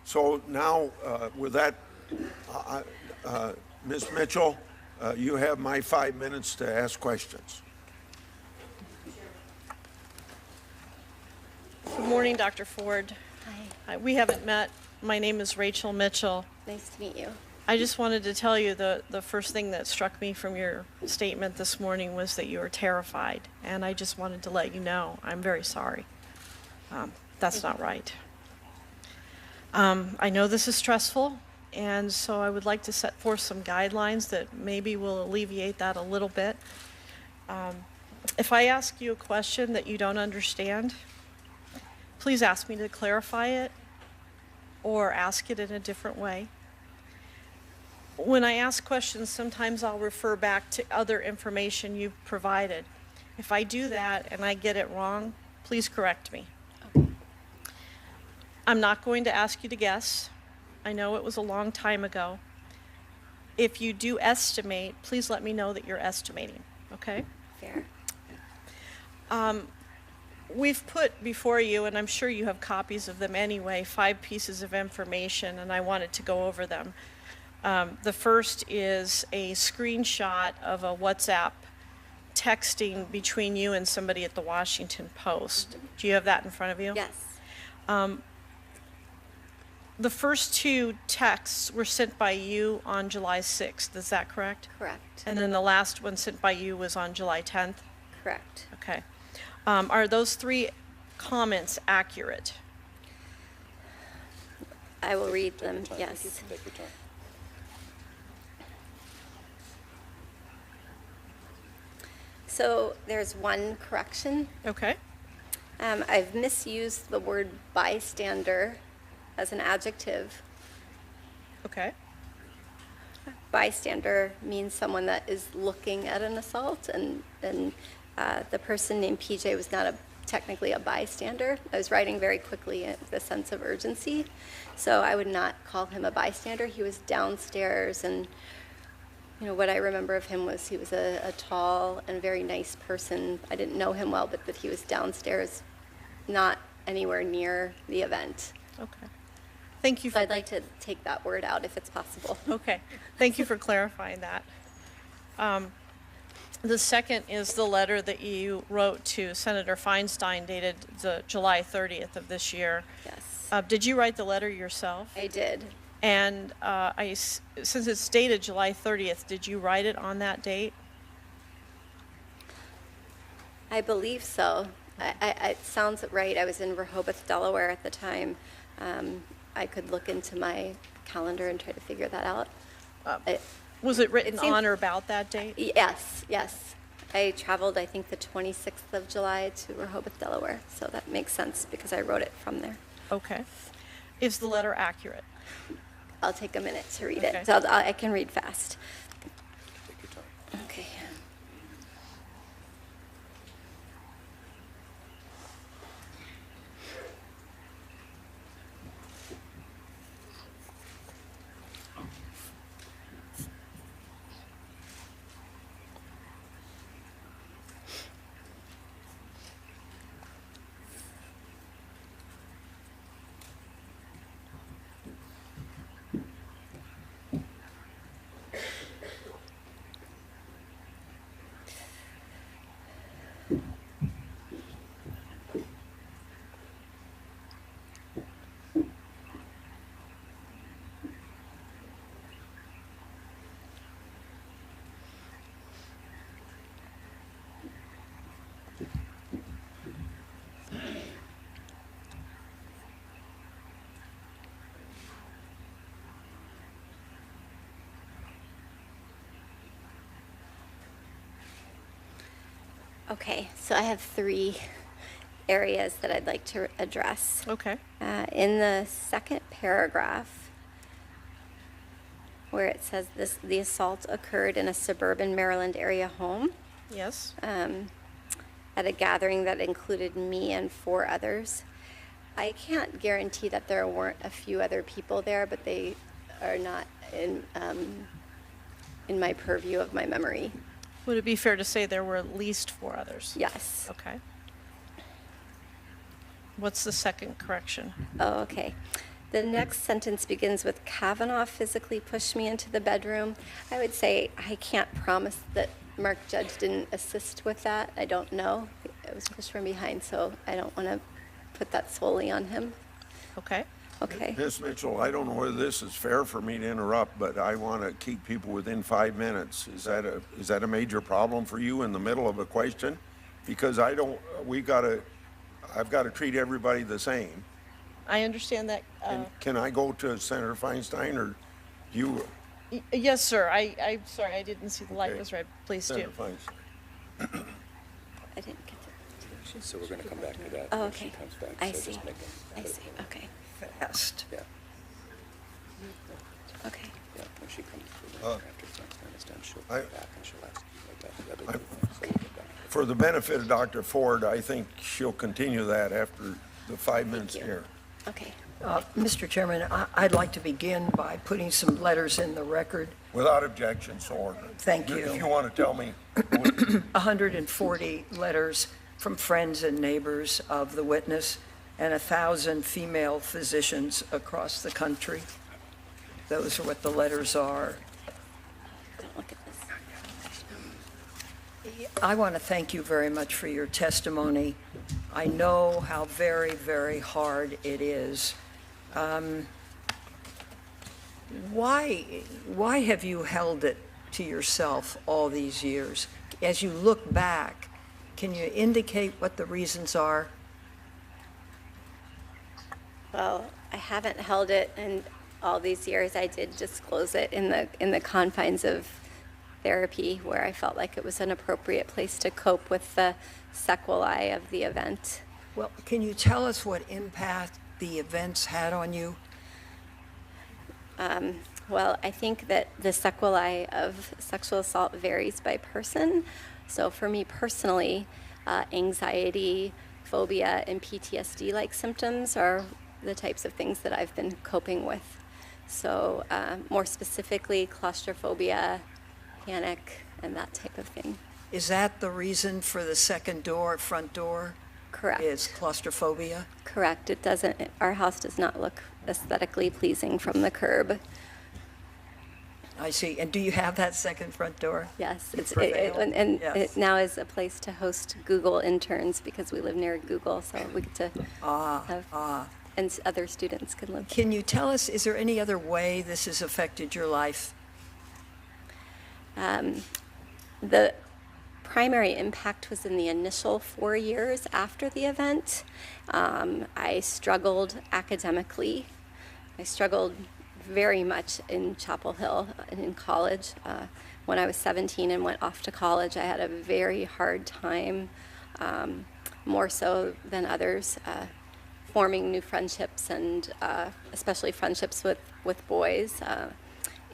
So now, with that, Ms. Mitchell, you have my 5 minutes to ask questions. Good morning, Dr. Ford. Hi. We haven't met. My name is Rachel Mitchell. Nice to meet you. I just wanted to tell you the first thing that struck me from your statement this morning was that you were terrified, and I just wanted to let you know I'm very sorry. That's not right. I know this is stressful, and so I would like to set forth some guidelines that maybe will alleviate that a little bit. If I ask you a question that you don't understand, please ask me to clarify it or ask it in a different way. When I ask questions, sometimes I'll refer back to other information you've provided. If I do that and I get it wrong, please correct me. Okay. I'm not going to ask you to guess. I know it was a long time ago. If you do estimate, please let me know that you're estimating, okay? Fair. We've put before you, and I'm sure you have copies of them anyway, 5 pieces of information, and I wanted to go over them. The first is a screenshot of a WhatsApp texting between you and somebody at the Washington Post. Do you have that in front of you? Yes. The first two texts were sent by you on July 6th, is that correct? Correct. And then the last one sent by you was on July 10th? Correct. Okay. Are those three comments accurate? I will read them, yes. Take your time. So there's one correction. Okay. I've misused the word bystander as an adjective. Okay. Bystander means someone that is looking at an assault, and the person named PJ was not technically a bystander. I was writing very quickly with a sense of urgency, so I would not call him a bystander. He was downstairs, and what I remember of him was he was a tall and very nice person. I didn't know him well, but that he was downstairs, not anywhere near the event. Okay. Thank you. So I'd like to take that word out if it's possible. Okay. Thank you for clarifying that. The second is the letter that you wrote to Senator Feinstein dated the July 30th of this year. Yes, Did you write the letter yourself? I did. And since it's dated July 30th, did you write it on that date? I believe so. It sounds right. I was in Rehoboth, Delaware at the time. I could look into my calendar and try to figure that out. Was it written seemed- on or about that date? Yes, yes. I traveled, I think, the 26th of July to Rehoboth, Delaware. So that makes sense because I wrote it from there. Okay. Is the letter accurate? I'll take a minute to read Okay. it. So I can read fast. Take your time. Okay. Okay, so I have 3 areas that I'd like to address. Okay. In the second paragraph, where it says the assault occurred in a suburban Maryland area home Yes. at a gathering that included me and 4 others. I can't guarantee that there weren't a few other people there, but they are not in my purview of my memory. Would it be fair to say there were at least 4 others? Yes. Okay. What's the second correction? Oh, okay. The next sentence begins with Kavanaugh physically pushed me into the bedroom. I would say I can't promise that Mark Judge didn't assist with that. I don't know. It was pushed from behind, so I don't want to put that solely on him. Okay. Okay. Ms. Mitchell, I don't know whether this is fair for me to interrupt, but I want to keep people within 5 minutes. Is that a major problem for you in the middle of a question? Because I've got to treat everybody the same. I understand that. And can I go to Senator Feinstein, or you? Yes, sir. I'm sorry, I didn't see the light Okay. was red. Please do. Senator Feinstein. I didn't get to. So we're going to come back to that Oh, when she okay. comes back. I So see. just make I see. Okay. Fast. Yeah, Okay. yeah, when she comes through after Feinstein is done, she'll come I- back and she'll ask you about the other things. So we'll get back. For the benefit of Dr. Ford, I think she'll continue that after the 5 minutes you. here. Okay. Mr. Chairman, I'd like to begin by putting some letters in the record. Without objection, so ordered. Thank you. If you want to tell me. 140 letters from friends and neighbors of the witness, and 1,000 female physicians across the country. Those are what the letters are. Don't look at this. I want to thank you very much for your testimony. I know how very, very hard it is. Why have you held it to yourself all these years? As you look back, can you indicate what the reasons are? Well, I haven't held it in all these years. I did disclose it in the confines of therapy, where I felt like it was an appropriate place to cope with the sequelae of the event. Well, can you tell us what impact the events had on you? Well, I think that the sequelae of sexual assault varies by person. So for me personally, anxiety, phobia, and PTSD-like symptoms are the types of things that I've been coping with. So more specifically, claustrophobia, panic, and that type of thing. Is that the reason for the front door? Correct. Is claustrophobia? Correct. It doesn't. Our house does not look aesthetically pleasing from the curb. I see. And do you have that second front door? Yes. Yes. It now is a place to host Google interns because we live near Google, so we get to have, and other students can live. Can you tell us, is there any other way this has affected your life? The primary impact was in the initial 4 years after the event. I struggled academically. I struggled very much in Chapel Hill and in college. When I was 17 and went off to college, I had a very hard time, more so than others, forming new friendships, and especially friendships with boys.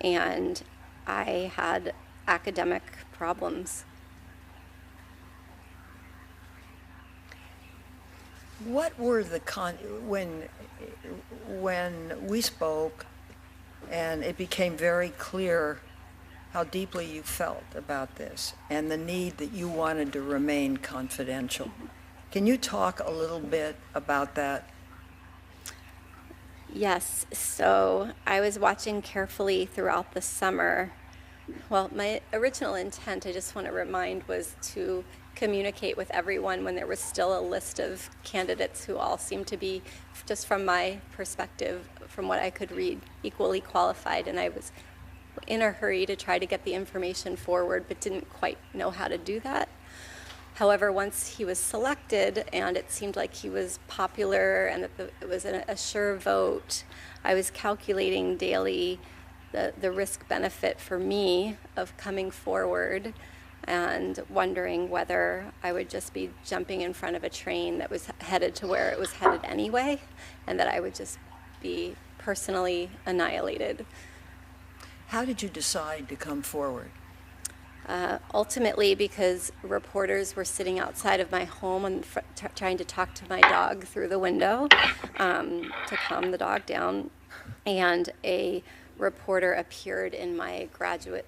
And I had academic problems. What were the when we spoke and it became very clear how deeply you felt about this and the need that you wanted to remain confidential. Can you talk a little bit about that? Yes, so I was watching carefully throughout the summer. Well, my original intent, I just want to remind, was to communicate with everyone when there was still a list of candidates who all seemed to be, just from my perspective, from what I could read, equally qualified. And I was in a hurry to try to get the information forward, but didn't quite know how to do that. However, once he was selected and it seemed like he was popular and that it was a sure vote, I was calculating daily the risk-benefit for me of coming forward and wondering whether I would just be jumping in front of a train that was headed to where it was headed anyway, and that I would just be personally annihilated. How did you decide to come forward? Ultimately, because reporters were sitting outside of my home and trying to talk to my dog through the window to calm the dog down, and a reporter appeared in my graduate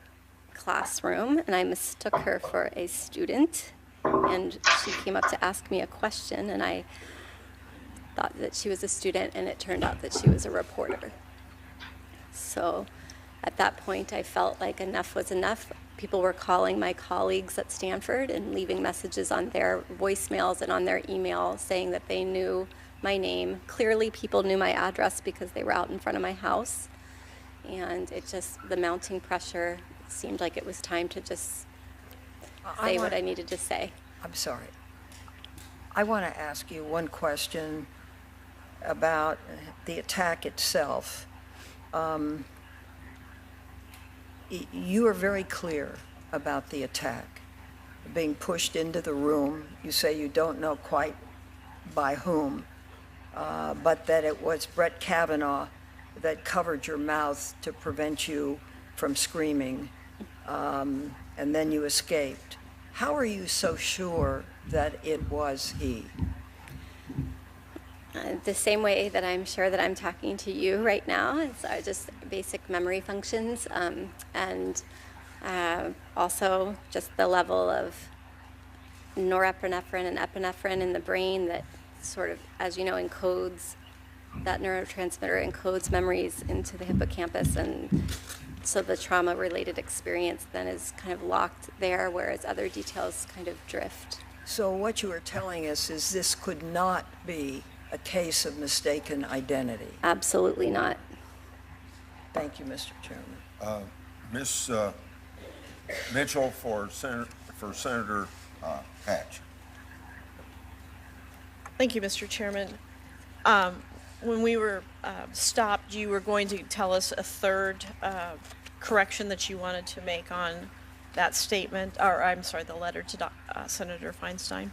classroom, and I mistook her for a student, and she came up to ask me a question, and I thought that she was a student, and it turned out that she was a reporter. So at that point, I felt like enough was enough. People were calling my colleagues at Stanford and leaving messages on their voicemails and on their email saying that they knew my name. Clearly, people knew my address because they were out in front of my house. And it just, the mounting pressure seemed like it was time to just say what I needed to say. I'm sorry. I want to ask you one question about the attack itself. You are very clear about the attack, being pushed into the room. You say you don't know quite by whom, but that it was Brett Kavanaugh that covered your mouth to prevent you from screaming, and then you escaped. How are you so sure that it was he? The same way that I'm sure that I'm talking to you right now. It's just basic memory functions, and also just the level of norepinephrine and epinephrine in the brain that sort of, as you know, encodes, that neurotransmitter encodes memories into the hippocampus and So the trauma-related experience then is kind of locked there, whereas other details kind of drift. So what you are telling us is this could not be a case of mistaken identity. Absolutely not. Thank you, Mr. Chairman. Ms. Mitchell for Senator Hatch. Thank you, Mr. Chairman. When we were stopped, you were going to tell us a third correction that you wanted to make on that statement, or I'm sorry, the letter to Senator Feinstein.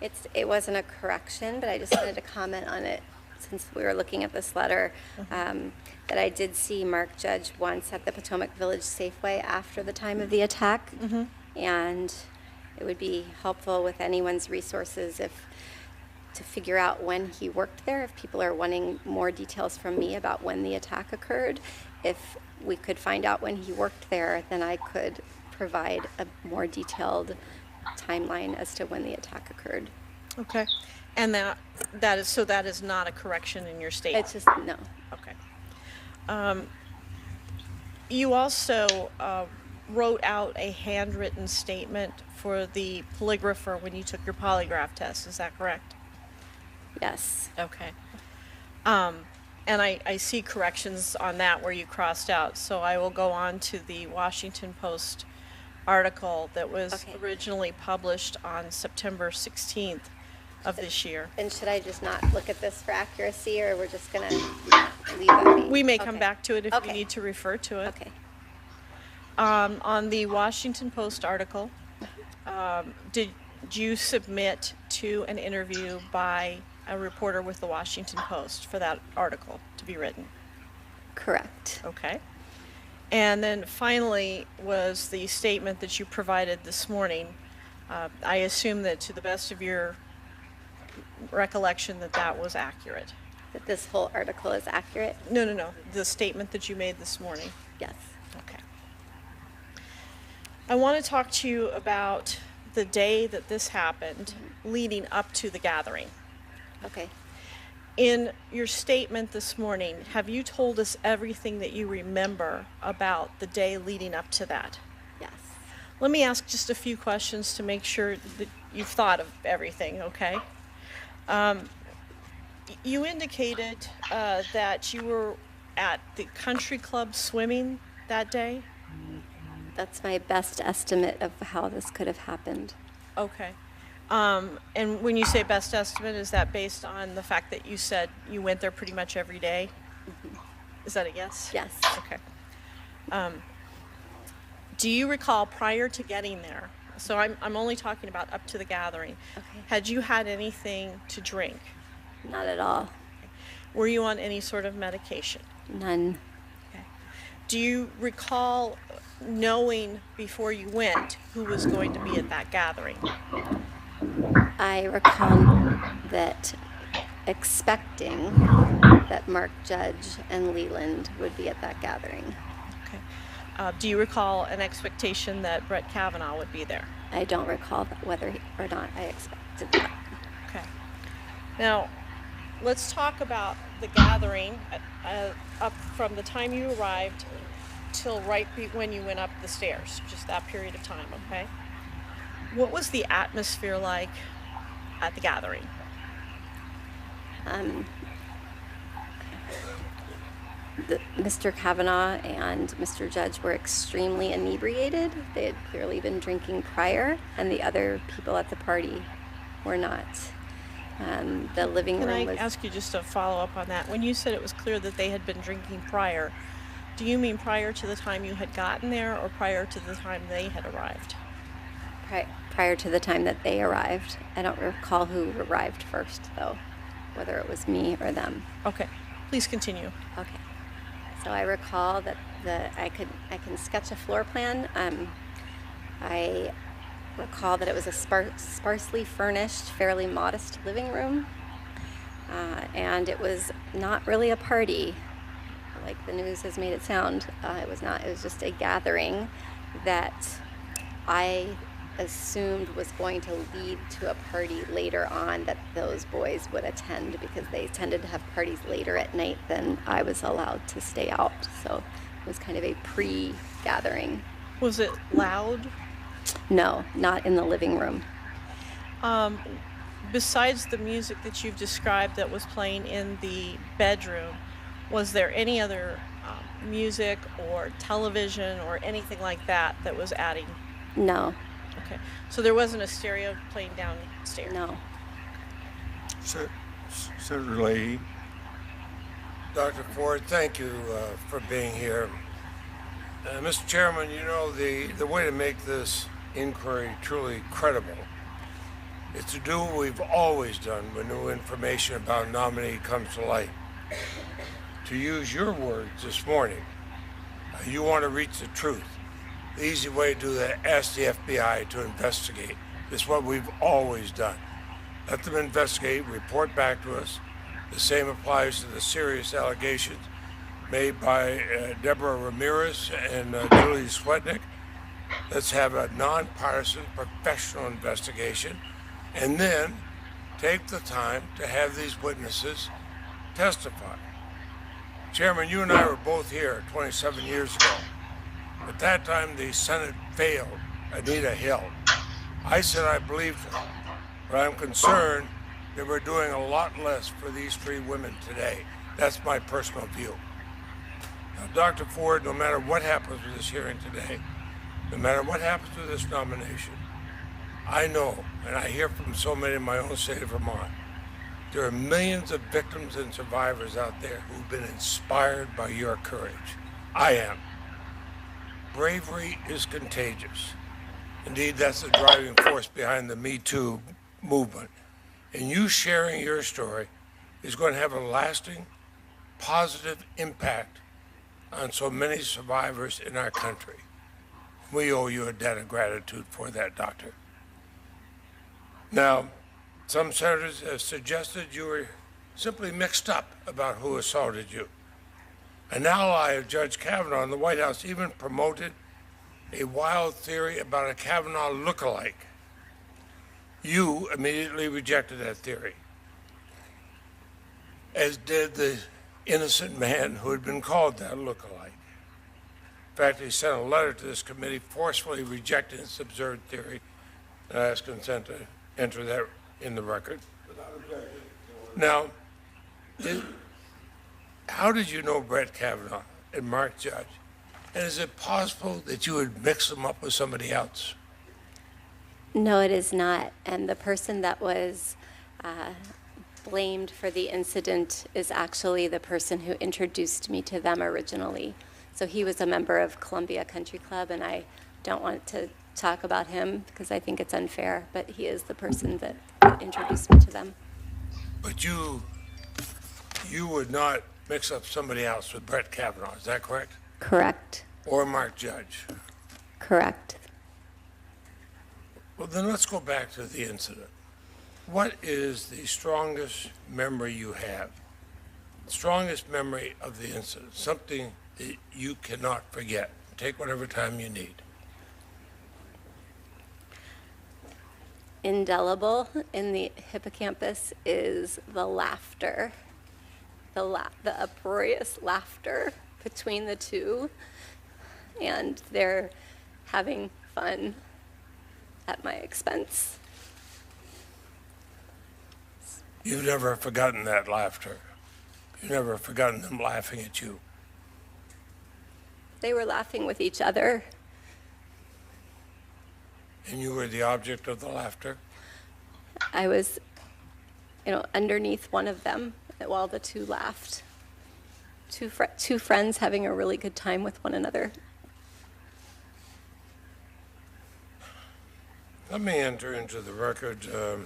It wasn't a correction, but I just wanted to comment on it since we were looking at this letter, that I did see Mark Judge once at the Potomac Village Safeway after the time of the attack, and it would be helpful with anyone's resources to figure out when he worked there. If people are wanting more details from me about when the attack occurred, if we could find out when he worked there, then I could provide a more detailed timeline as to when the attack occurred. Okay. And that is not a correction in your statement? It's just, no. Okay. You also wrote out a handwritten statement for the polygrapher when you took your polygraph test, is that correct? Yes. Okay. And I see corrections on that where you crossed out, so I will go on to the Washington Post article that was originally published on September 16th of this year. And should I just not look at this for accuracy, or we're just going to leave that? We may come back to it if you need to refer to it. Okay. On the Washington Post article, did you submit to an interview by a reporter with the Washington Post for that article to be written? Correct. Okay. And then finally was the statement that you provided this morning. I assume that to the best of your recollection that was accurate. That this whole article is accurate? No. The statement that you made this morning. Yes. Okay. I want to talk to you about the day that this happened, leading up to the gathering. Okay. In your statement this morning, have you told us everything that you remember about the day leading up to that? Yes. Let me ask just a few questions to make sure that you've thought of everything, okay? You indicated that you were at the country club swimming that day? That's my best estimate of how this could have happened. Okay. And when you say best estimate, is that based on the fact that you said you went there pretty much every day? Is that a yes? Yes. Okay. Do you recall prior to getting there, so I'm only talking about up to the gathering, had you had anything to drink? Not at all. Were you on any sort of medication? None. Okay. Do you recall knowing before you went who was going to be at that gathering? I recall that expecting that Mark Judge and Leland would be at that gathering. Okay. Do you recall an expectation that Brett Kavanaugh would be there? I don't recall whether or not I expected that. Okay. Now, let's talk about the gathering up from the time you arrived till right when you went up the stairs, just that period of time, okay? What was the atmosphere like at the gathering? Mr. Kavanaugh and Mr. Judge were extremely inebriated. They had clearly been drinking prior, and the other people at the party were not. The living room was... Can I ask you just to follow up on that? When you said it was clear that they had been drinking prior, do you mean prior to the time you had gotten there, or prior to the time they had arrived? Prior to the time that they arrived. I don't recall who arrived first, though, whether it was me or them. Okay, please continue. Okay, so I recall that I can sketch a floor plan. I recall that it was a sparsely furnished, fairly modest living room, and it was not really a party, like the news has made it sound. It was not. It was just a gathering that I assumed was going to lead to a party later on that those boys would attend, because they tended to have parties later at night than I was allowed to stay out. So It was kind of a pre-gathering. Was it loud? No, not in the living room. Besides the music that you've described that was playing in the bedroom, was there any other music or television or anything like that that was adding? No, Okay, so there wasn't a stereo playing downstairs? no. Senator Leahy. Dr. Ford, thank you for being here. Mr. Chairman, you know, the way to make this inquiry truly credible is to do what we've always done when new information about a nominee comes to light. To use your words this morning, you want to reach the truth. The easy way to do that, ask the FBI to investigate. This is what we've always done. Let them investigate, report back to us. The same applies to the serious allegations made by Deborah Ramirez and Julie Swetnick. Let's have a nonpartisan, professional investigation, and then take the time to have these witnesses testify. Chairman, you and I were both here 27 years ago. At that time, the Senate failed Anita Hill. I said I believed her, but I'm concerned that we're doing a lot less for these three women today. That's my personal view. Now, Dr. Ford, no matter what happens with this hearing today, no matter what happens with this nomination, I know, and I hear from so many in my own state of Vermont, there are millions of victims and survivors out there who've been inspired by your courage. I am. Bravery is contagious. Indeed, that's the driving force behind the Me Too movement. And you sharing your story is going to have a lasting, positive impact on so many survivors in our country. We owe you a debt of gratitude for that, Doctor. Now, some senators have suggested you were simply mixed up about who assaulted you. An ally of Judge Kavanaugh in the White House even promoted a wild theory about a Kavanaugh look-alike. You immediately rejected that theory, as did the innocent man who had been called that look-alike. In fact, he sent a letter to this committee forcefully rejecting this absurd theory, and I ask consent to enter that in the record. Now, how did you know Brett Kavanaugh and Mark Judge? And is it possible that you would mix them up with somebody else? No, it is not. And the person that was blamed for the incident is actually the person who introduced me to them originally. So he was a member of Columbia Country Club, and I don't want to talk about him because I think it's unfair, but he is the person that introduced me to them. But you would not mix up somebody else with Brett Kavanaugh, is that correct? Correct. Or Mark Judge? Correct. Well, then let's go back to the incident. What is the strongest memory you have? Strongest memory of the incident, something that you cannot forget. Take whatever time you need. Indelible in the hippocampus is the laughter, the uproarious laughter between the two, and they're having fun at my expense. You've never forgotten that laughter. You've never forgotten them laughing at you. They were laughing with each other. And you were the object of the laughter? I was, underneath one of them while the two laughed. Two friends having a really good time with one another. Let me enter into the record a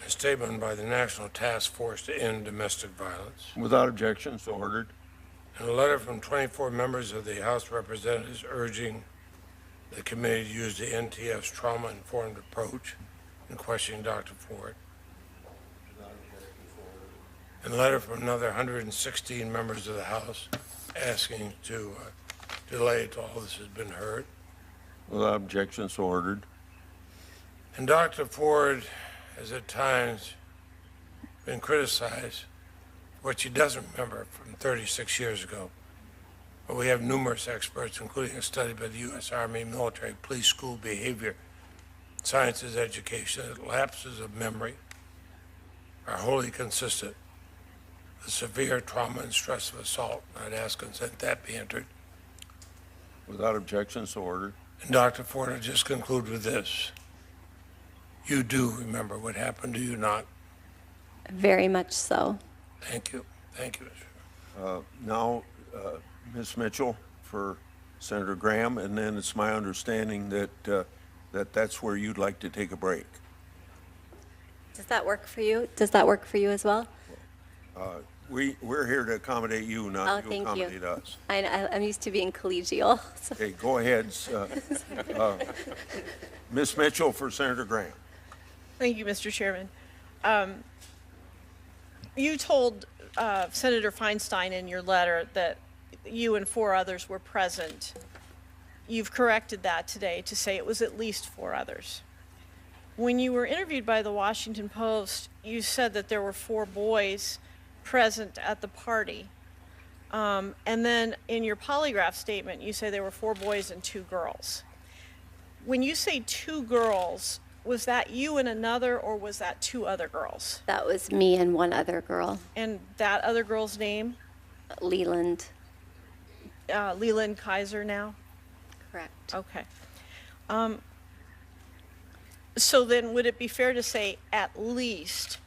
statement by the National Task Force to End Domestic Violence. Without objection, so ordered. And a letter from 24 members of the House of Representatives urging the committee to use the NTF's trauma-informed approach in questioning Dr. Ford. And a letter from another 116 members of the House asking to delay till all this has been heard. Without objection, so ordered. And Dr. Ford has at times been criticized what she doesn't remember from 36 years ago. But we have numerous experts, including a study by the U.S. Army Military Police School Behavior Sciences Education, that lapses of memory are wholly consistent with severe trauma and stress of assault. I'd ask consent that be entered. Without objection, so ordered. And Dr. Ford, I'll just conclude with this. You do remember what happened, do you not? Very much so. Thank you. Thank you, Mr. Now, Ms. Mitchell for Senator Graham, and then it's my understanding that that's where you'd like to take a break. Does that work for you? Does that work for you as well? We're here to accommodate you, not you thank accommodate you. us. I'm used to being collegial. So. Okay, go ahead. Ms. Mitchell for Senator Graham. Thank you, Mr. Chairman. You told Senator Feinstein in your letter that you and 4 others were present. You've corrected that today to say it was at least 4 others. When you were interviewed by the Washington Post, you said that there were 4 boys present at the party. And then in your polygraph statement, you say there were 4 boys and 2 girls. When you say 2 girls, was that you and another, or was that 2 other girls? That was me and 1 other girl. And that other girl's name? Leland. Leland Kaiser now? Correct. Okay. So then would it be fair to say at least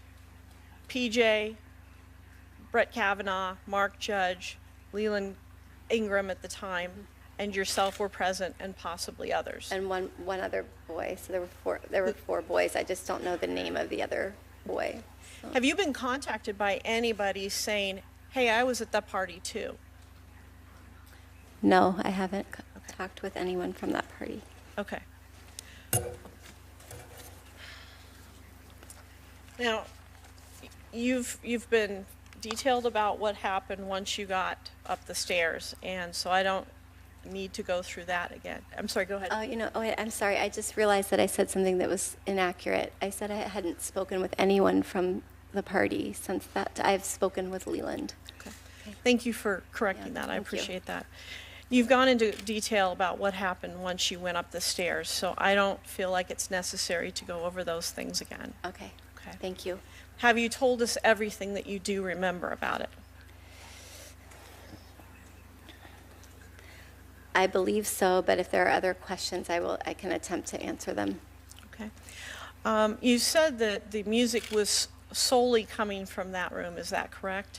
PJ, Brett Kavanaugh, Mark Judge, Leland Ingram at the time, and yourself were present, and possibly others? And one other boy. So there were 4 boys. I just don't know the name of the other boy. So. Have you been contacted by anybody saying, hey, I was at that party too? No, I haven't talked with anyone from that party. Okay. Now, you've been detailed about what happened once you got up the stairs, and so I don't need to go through that again. I'm sorry, go ahead. I'm sorry. I just realized that I said something that was inaccurate. I said I hadn't spoken with anyone from the party since that. I've spoken with Leland. Okay. Thank you for correcting that. I thank you. appreciate that. You've gone into detail about what happened once you went up the stairs, so I don't feel like it's necessary to go over those things again. Okay. Okay. Thank you. Have you told us everything that you do remember about it? I believe so, but if there are other questions, I can attempt to answer them. Okay. You said that the music was solely coming from that room. Is that correct?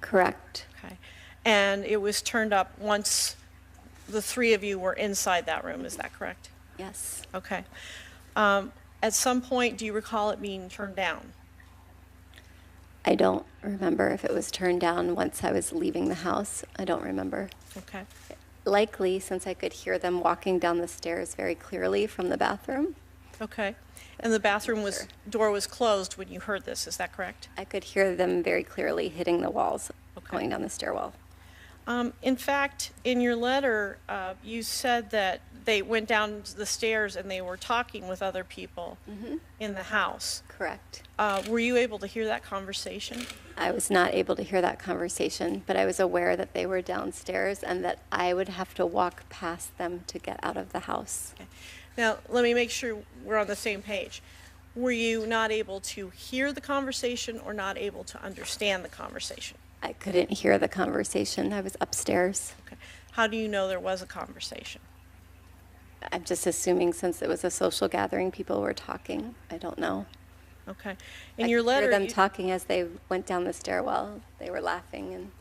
Correct. Okay. And it was turned up once the 3 of you were inside that room. Is that correct? Yes. Okay. At some point, do you recall it being turned down? I don't remember if it was turned down once I was leaving the house. I don't remember. Okay. Likely, since I could hear them walking down the stairs very clearly from the bathroom. Okay. And the bathroom door was closed when you heard this. Is that correct? I could hear them very clearly hitting the walls, going down the stairwell. In fact, in your letter, you said that they went down the stairs and they were talking with other people in the house. Correct. Were you able to hear that conversation? I was not able to hear that conversation, but I was aware that they were downstairs and that I would have to walk past them to get out of the house. Okay. Now, let me make sure we're on the same page. Were you not able to hear the conversation or not able to understand the conversation? I couldn't hear the conversation. I was upstairs. Okay. How do you know there was a conversation? I'm just assuming since it was a social gathering, people were talking. I don't know. Okay. In your letter, I could hear them talking as they went down the stairwell. They were laughing and.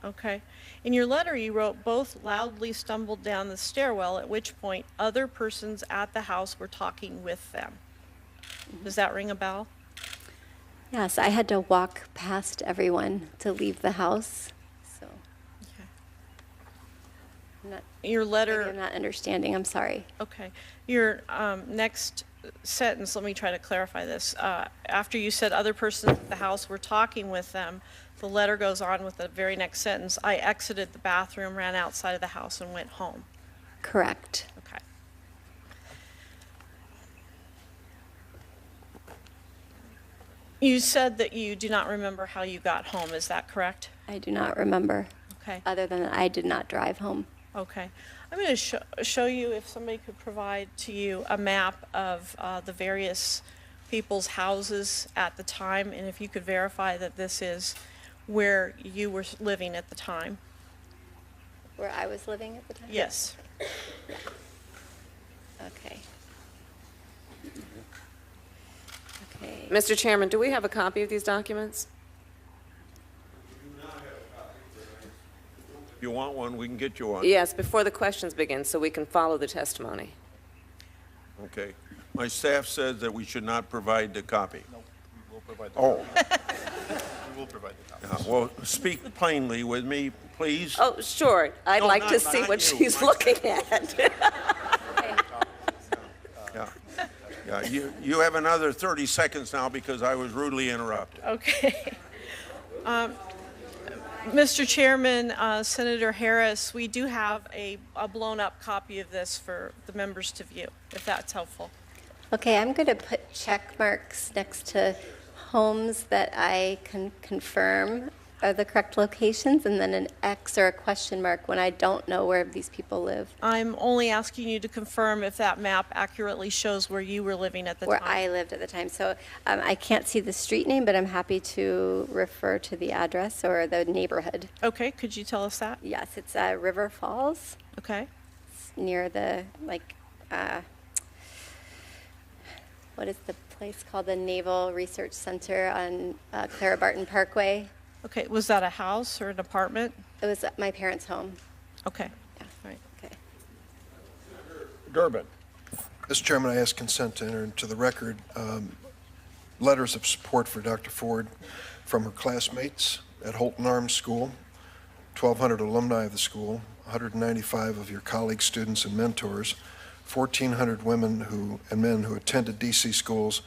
Okay. In your letter, you wrote, both loudly stumbled down the stairwell, at which point other persons at the house were talking with them. Does that ring a bell? Yes, I had to walk past everyone to leave the house. So. Okay. I'm not, Your letter. maybe I'm not understanding. I'm sorry. Okay. Your next sentence, let me try to clarify this. After you said other persons at the house were talking with them, the letter goes on with the very next sentence. I exited the bathroom, ran outside of the house, and went home. Correct. Okay. You said that you do not remember how you got home. Is that correct? I do not remember, Okay. other than I did not drive home. Okay. I'm going to show you, if somebody could provide to you a map of the various people's houses at the time, and if you could verify that this is where you were living at the time. Where I was living at the time? Yes. Okay. Okay. Mr. Chairman, do we have a copy of these documents? If you want one, we can get you one. Yes, before the questions begin, so we can follow the testimony. Okay. My staff says that we should not provide the copy. No, we will provide the Oh, We will provide the copy. well, speak plainly with me, please. Oh, sure. I'd No, like not- to see not what you. she's looking at. Yeah. Yeah, you have another 30 seconds now because I was rudely interrupted. Okay. Mr. Chairman, Senator Harris, we do have a blown-up copy of this for the members to view, if that's helpful. Okay, I'm going to put check marks next to homes that I can confirm are the correct locations, and then an X or a question mark when I don't know where these people live. I'm only asking you to confirm if that map accurately shows where you were living at the Where time. I lived at the time. So I can't see the street name, but I'm happy to refer to the address or the neighborhood. Okay, could you tell us that? Yes, it's River Falls, Okay. near the, what is the place called? The Naval Research Center on Clara Barton Parkway. Okay, was that a house or an apartment? It was my parents' home. Okay. Yeah. All right. Okay. Durbin. Mr. Chairman, I ask consent to enter into the record letters of support for Dr. Ford from her classmates at Holton Arms School, 1,200 alumni of the school, 195 of your colleagues, students, and mentors, 1,400 women and men who attended DC schools,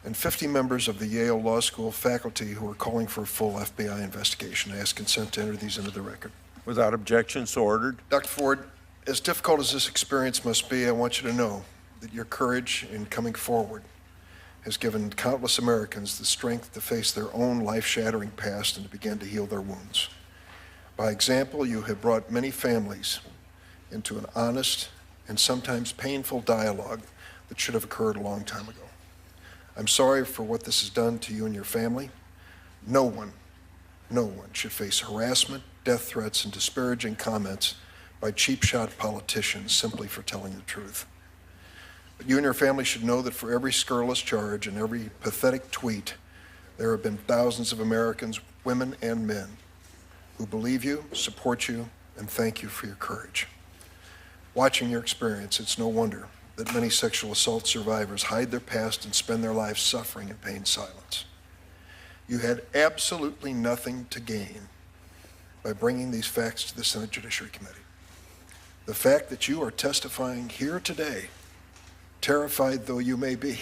and 50 members of the Yale Law School faculty who are calling for a full FBI investigation. I ask consent to enter these into the record. Without objection, so ordered. Dr. Ford, as difficult as this experience must be, I want you to know that your courage in coming forward has given countless Americans the strength to face their own life-shattering past and to begin to heal their wounds. By example, you have brought many families into an honest and sometimes painful dialogue that should have occurred a long time ago. I'm sorry for what this has done to you and your family. No one should face harassment, death threats, and disparaging comments by cheap-shot politicians simply for telling the truth. But you and your family should know that for every scurrilous charge and every pathetic tweet, there have been thousands of Americans, women and men, who believe you, support you, and thank you for your courage. Watching your experience, it's no wonder that many sexual assault survivors hide their past and spend their lives suffering in pain silence. You had absolutely nothing to gain by bringing these facts to the Senate Judiciary Committee. The fact that you are testifying here today, terrified though you may be,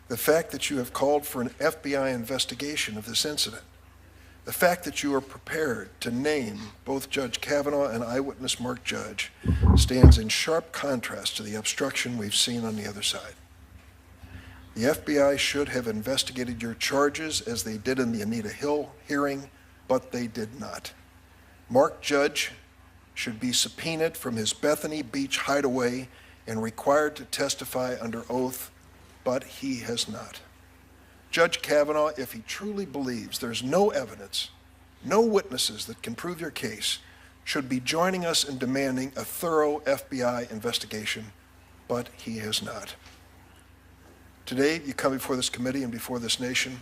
the fact that you have called for an FBI investigation of this incident, the fact that you are prepared to name both Judge Kavanaugh and eyewitness Mark Judge stands in sharp contrast to the obstruction we've seen on the other side. The FBI should have investigated your charges as they did in the Anita Hill hearing, but they did not. Mark Judge should be subpoenaed from his Bethany Beach hideaway and required to testify under oath, but he has not. Judge Kavanaugh, if he truly believes there's no evidence, no witnesses that can prove your case, should be joining us in demanding a thorough FBI investigation, but he has not. Today, you come before this committee and before this nation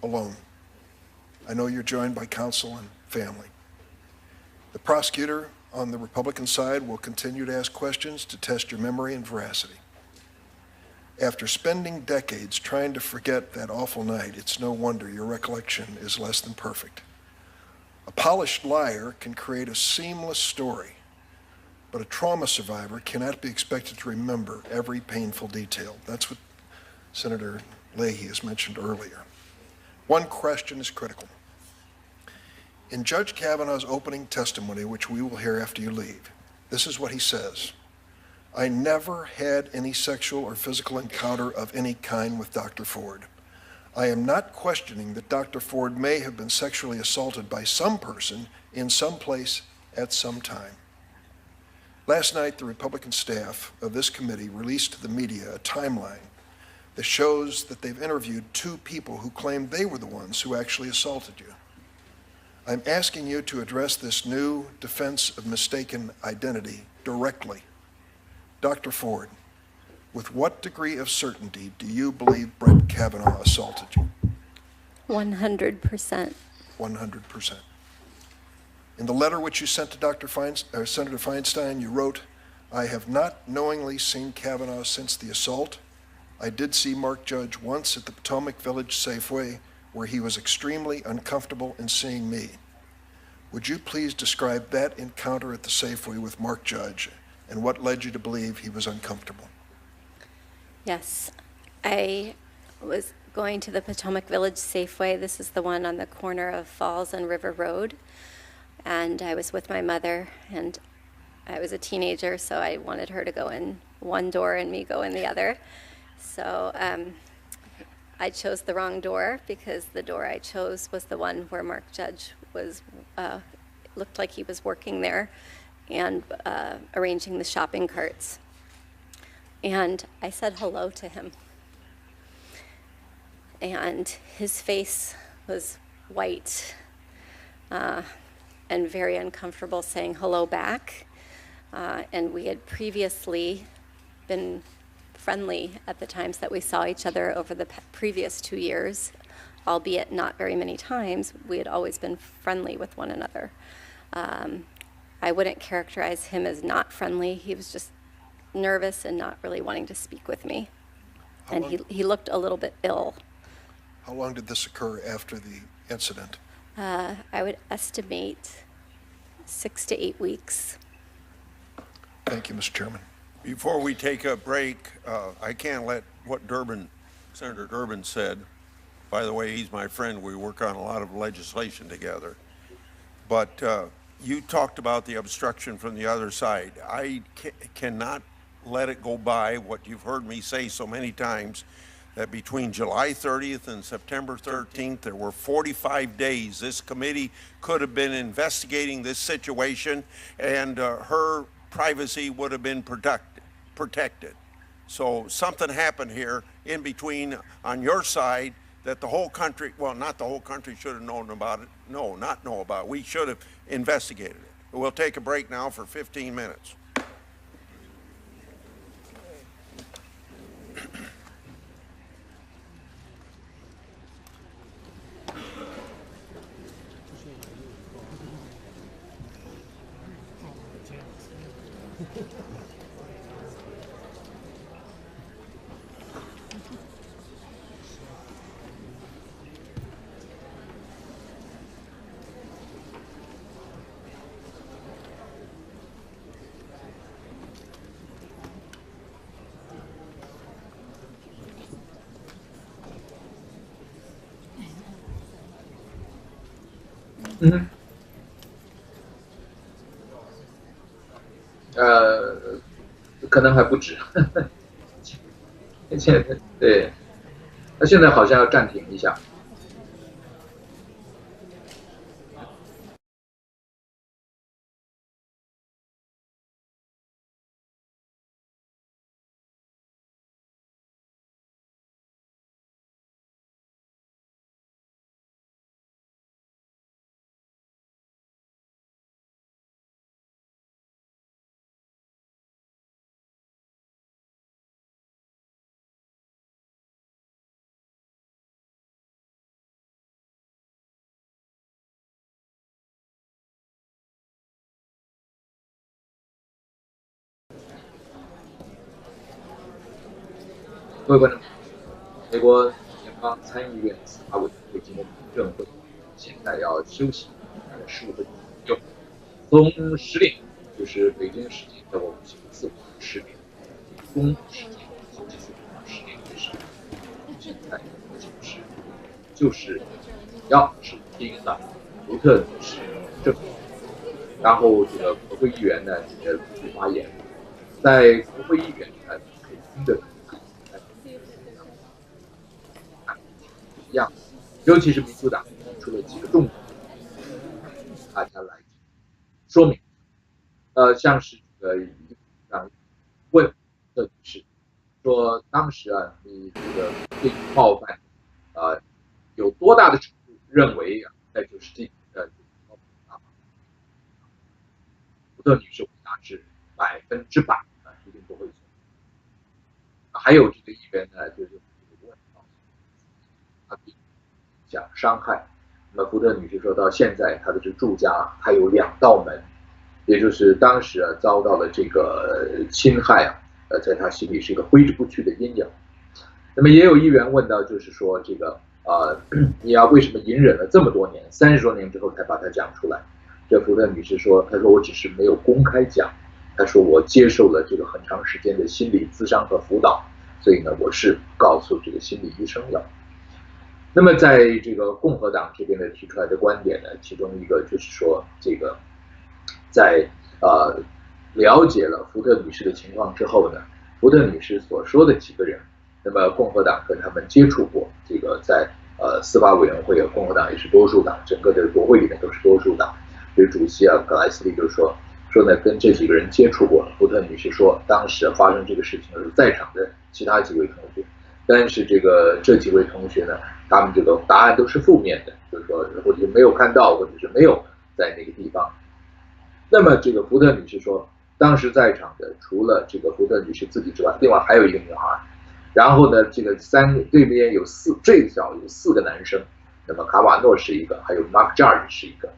alone. I know you're joined by counsel and family. The prosecutor on the Republican side will continue to ask questions to test your memory and veracity. After spending decades trying to forget that awful night, it's no wonder your recollection is less than perfect. A polished liar can create a seamless story, but a trauma survivor cannot be expected to remember every painful detail. That's what Senator Leahy has mentioned earlier. One question is critical. In Judge Kavanaugh's opening testimony, which we will hear after you leave, this is what he says. I never had any sexual or physical encounter of any kind with Dr. Ford. I am not questioning that Dr. Ford may have been sexually assaulted by some person in some place at some time. Last night, the Republican staff of this committee released to the media a timeline that shows that they've interviewed 2 people who claimed they were the ones who actually assaulted you. I'm asking you to address this new defense of mistaken identity directly. Dr. Ford, with what degree of certainty do you believe Brett Kavanaugh assaulted you? 100%. 100%. In the letter which you sent to Senator Feinstein, you wrote, I have not knowingly seen Kavanaugh since the assault. I did see Mark Judge once at the Potomac Village Safeway, where he was extremely uncomfortable in seeing me. Would you please describe that encounter at the Safeway with Mark Judge and what led you to believe he was uncomfortable? Yes. I was going to the Potomac Village Safeway. This is the one on the corner of Falls and River Road. And I was with my mother, and I was a teenager, so I wanted her to go in one door and me go in the other. So I chose the wrong door because the door I chose was the one where Mark Judge was, looked like he was working there and arranging the shopping carts. And I said hello to him. And his face was white and very uncomfortable saying hello back. And we had previously been friendly at the times that we saw each other over the previous 2 years, albeit not very many times. We had always been friendly with one another. I wouldn't characterize him as not friendly. He was just nervous and not really wanting to speak with me. And he looked a little bit ill. How long did this occur after the incident? I would estimate 6 to 8 weeks. Thank you, Mr. Chairman. Before we take a break, I can't let what Senator Durbin said. By the way, he's my friend. We work on a lot of legislation together. But you talked about the obstruction from the other side. I cannot let it go by what you've heard me say so many times, that between July 30th and September 13th, there were 45 days. This committee could have been investigating this situation, and her privacy would have been protected. So something happened here in between on your side that the whole country, well, not the whole country should have known about it. No, not know about it. We should have investigated it. We'll take a break now for 15 minutes.可能还不止。对，他现在好像要暂停一下。各位观众，美国联邦参议院司法委员会今天听证会现在要休息大概15分钟左右，从10点，就是北京时间到星期四10点，中时间星期四10点开始。现在就是要是听了福特女士证，然后这个国会议员呢也陆续发言，在国会议员可以听的。样，尤其是民主党提出了几个重点，大家来说明。像是问这女士说，当时啊，你这个对冒犯有多大的程度认为那就是这福特女士回答是100%一定不会错。还有这个议员呢，就是问他想伤害。那么福特女士说到现在，她的这个住家还有2道门，也就是当时遭到了这个侵害在她心里是一个挥之不去的阴影。那么也有议员问到，就是说这个你要为什么隐忍了这么多年，30多年之后才把它讲出来？这福特女士说，她说我只是没有公开讲，她说我接受了这个很长时间的心理咨商和辅导，所以呢，我是告诉这个心理医生了。那么在这个共和党这边呢提出来的观点呢，其中一个就是说，这个在了解了福特女士的情况之后呢，福特女士所说的几个人，那么共和党跟他们接触过，这个在司法委员会共和党也是多数党，整个的国会里面都是多数党。所以主席格莱斯利就说呢，跟这几个人接触过。福特女士说，当时发生这个事情的时候，在场的其他几位同学，但是这几位同学呢，他们这个答案都是负面的，就是说或者是没有看到，或者是没有在那个地方。那么这个福特女士说，当时在场的除了这个福特女士自己之外，另外还有一个女孩。然后呢，这个对面最少有4个男生，那么卡瓦诺是一个，还有 Mark Judge 是一个。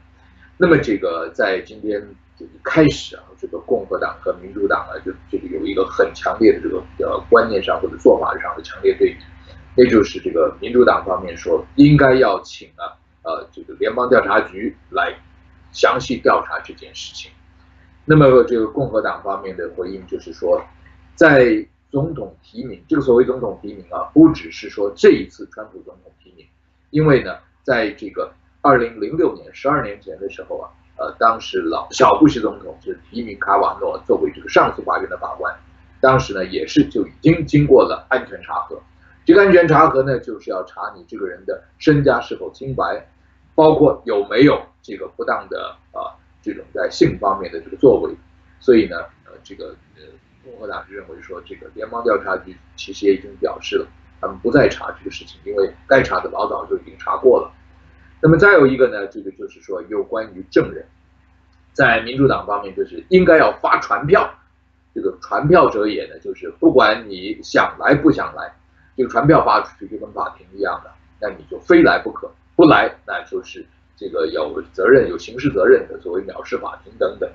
那么这个在今天一开始这个共和党和民主党就这个有一个很强烈的这个观念上或者做法上的强烈对比，也就是这个民主党方面说应该要请这个联邦调查局来详细调查这件事情。那么这个共和党方面的回应就是说，在总统提名，这个所谓总统提名不只是说这一次川普总统提名，因为呢，在这个2006年12年前的时候当时小布什总统就是提名卡瓦诺作为这个上诉法院的法官，当时呢也是就已经经过了安全查核。这个安全查核呢，就是要查你这个人的身家是否清白，包括有没有这个不当的这种在性方面的这个作为。所以呢，这个共和党认为说，这个联邦调查局其实也已经表示了，他们不再查这个事情，因为该查的老早就已经查过了。那么再有一个呢，这个就是说有关于证人，在民主党方面就是应该要发传票，这个传票者也呢，就是不管你想来不想来，这个传票发出去就跟法庭一样的，那你就非来不可，不来那就是这个有责任有刑事责任的，所谓藐视法庭等等。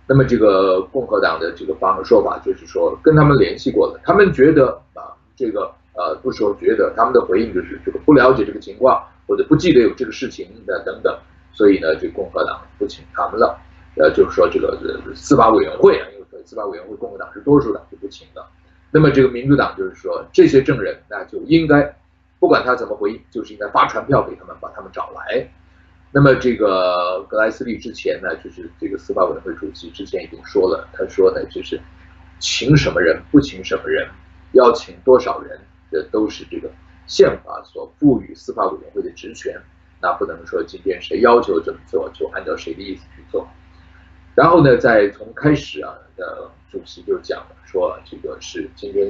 那么这个共和党的这个说法就是说，跟他们联系过了，他们觉得这个不说觉得，他们的回应就是这个不了解这个情况，或者不记得有这个事情的等等，所以呢，这共和党不请他们了。就是说这个司法委员会因为司法委员会共和党是多数党就不请了。那么这个民主党就是说，这些证人那就应该不管他怎么回应，就是应该发传票给他们，把他们找来。那么这个格莱斯利之前呢，就是这个司法委员会主席之前已经说了，他说呢，就是请什么人不请什么人，要请多少人，这都是这个宪法所赋予司法委员会的职权，那不能说今天谁要求这么做就按照谁的意思去做。然后呢，从开始主席就讲了，说这个是今天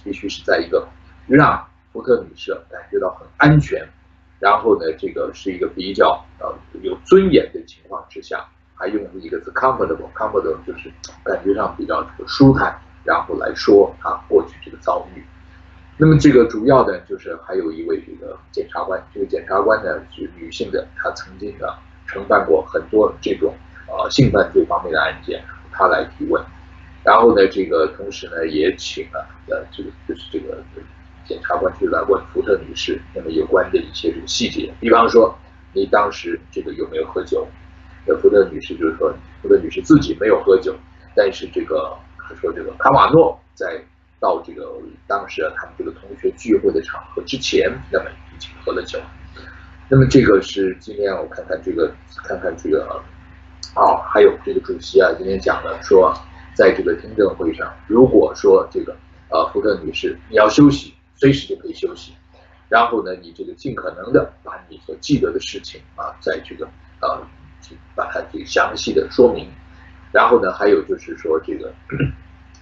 必须是在一个让福特女士感觉到很安全，然后呢，这个是一个比较有尊严的情况之下，还用了一个字 comfortable 就是感觉上比较舒坦，然后来说他过去这个遭遇。那么这个主要的就是还有一位这个检察官，这个检察官呢是女性的，她曾经承办过很多这种性犯罪方面的案件，她来提问。然后呢，这个同时呢也请了就是这个检察官去来问福特女士那么有关的一些这个细节，比方说你当时这个有没有喝酒？福特女士就是说，福特女士自己没有喝酒，但是这个她说这个卡瓦诺到这个当时他们这个同学聚会的场合之前，那么已经喝了酒。那么这个是今天我看看这个还有这个主席今天讲了说，在这个听证会上，如果说这个福特女士你要休息，随时就可以休息。然后呢，你这个尽可能的把你所记得的事情啊，在这个把它这个详细的说明。然后呢，还有就是说这个，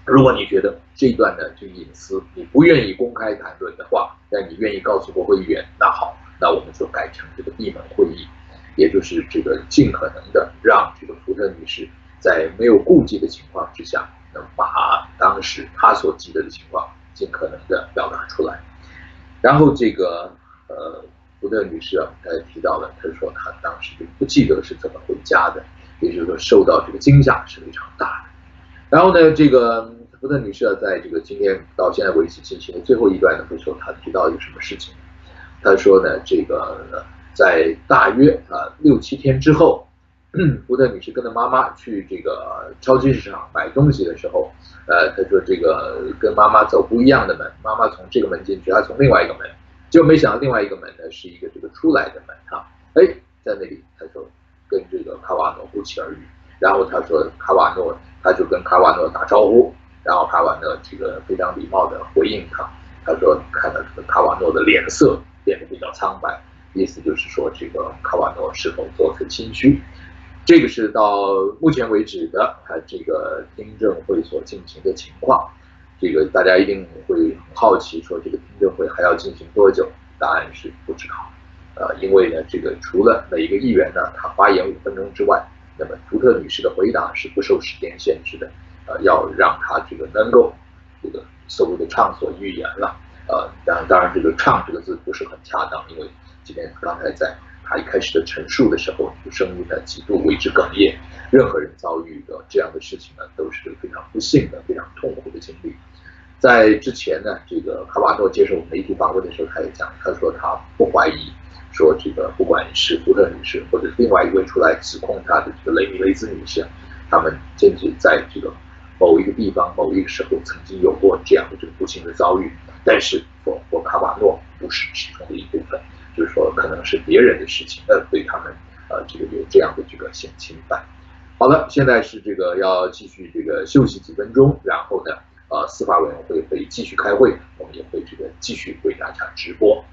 如果你觉得这一段的这个隐私你不愿意公开谈论的话，但你愿意告诉国会议员，那好，那我们就改成这个闭门会议，也就是这个尽可能的让这个福特女士在没有顾忌的情况之下，能把当时她所记得的情况尽可能的表达出来。然后这个福特女士啊，她也提到了，她说她当时就不记得是怎么回家的，也就是说受到这个惊吓是非常大的。然后呢，这个福特女士啊，在这个今天到现在为止进行的最后一段的时候，她提到一个什么事情？她说呢，这个在大约6-7天之后，福特女士跟着妈妈去这个超级市场买东西的时候，她说这个跟妈妈走不一样的门，妈妈从这个门进去，她从另外一个门，结果没想到另外一个门呢是一个这个出来的门哈，在那里她说跟这个卡瓦诺不期而遇，然后她说卡瓦诺，她就跟卡瓦诺打招呼，然后卡瓦诺这个非常礼貌的回应她，她说看到这个卡瓦诺的脸色变得比较苍白，意思就是说这个卡瓦诺是否做出心虚。这个是到目前为止的这个听证会所进行的情况。这个大家一定会很好奇，说这个听证会还要进行多久？答案是不知道。因为呢，这个除了每一个议员呢，他发言5分钟之外，那么福特女士的回答是不受时间限制的。要让他这个能够这个所谓的畅所欲言了。当然这个畅这个字不是很恰当，因为今天刚才在他一开始的陈述的时候，声音呢几度为之哽咽。任何人遭遇的这样的事情呢，都是非常不幸的、非常痛苦的经历。在之前呢，这个卡瓦诺接受媒体访问的时候，他也讲，他说他不怀疑，说这个不管是福特女士或者另外一位出来指控他的这个雷米雷兹女士，他们甚至在这个某一个地方、某一个时候曾经有过这样的这个不幸的遭遇，但是我卡瓦诺不是其中的一部分，就是说可能是别人的事情，对他们这个有这样的这个性侵犯。好了，现在是这个要继续这个休息几分钟，然后呢，司法委员会会继续开会，我们也会这个继续为大家直播。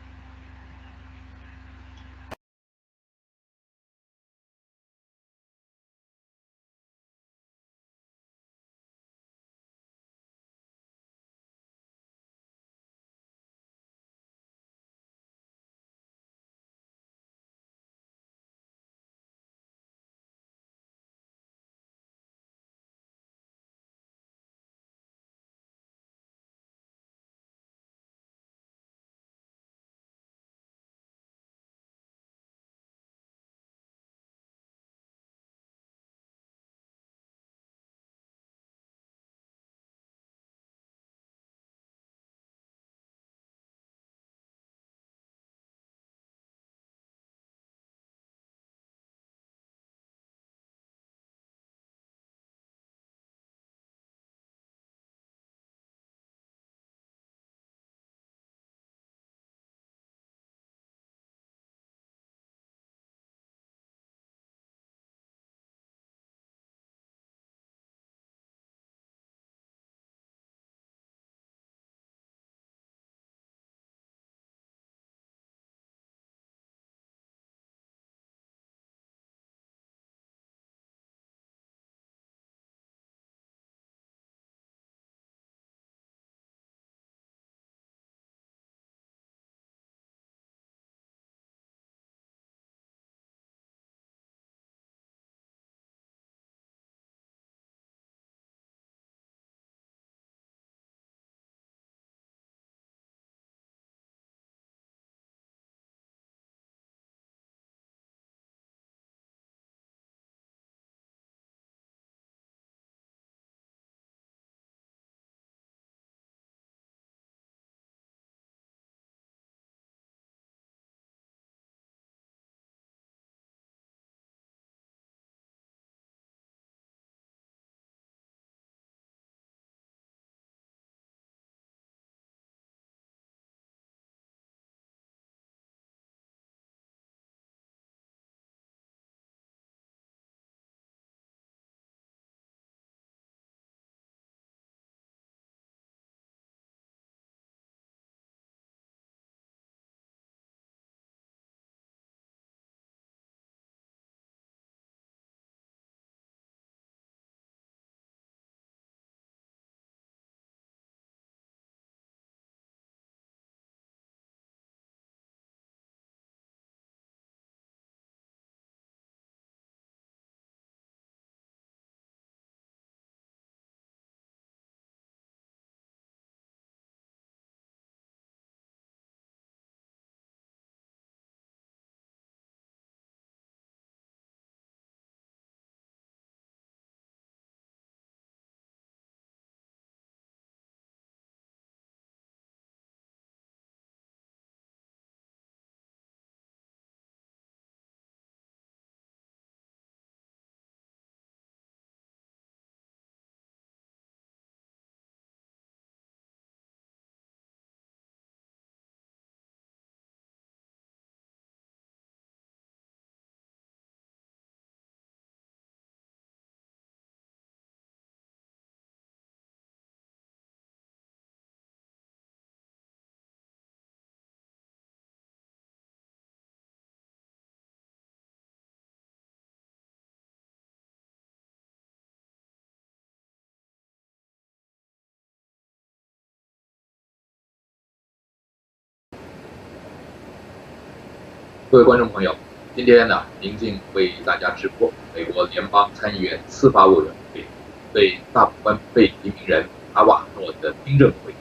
各位观众朋友，今天呢，明镜为大家直播美国联邦参议院司法委员会对大法官被提名人卡瓦诺的听证会。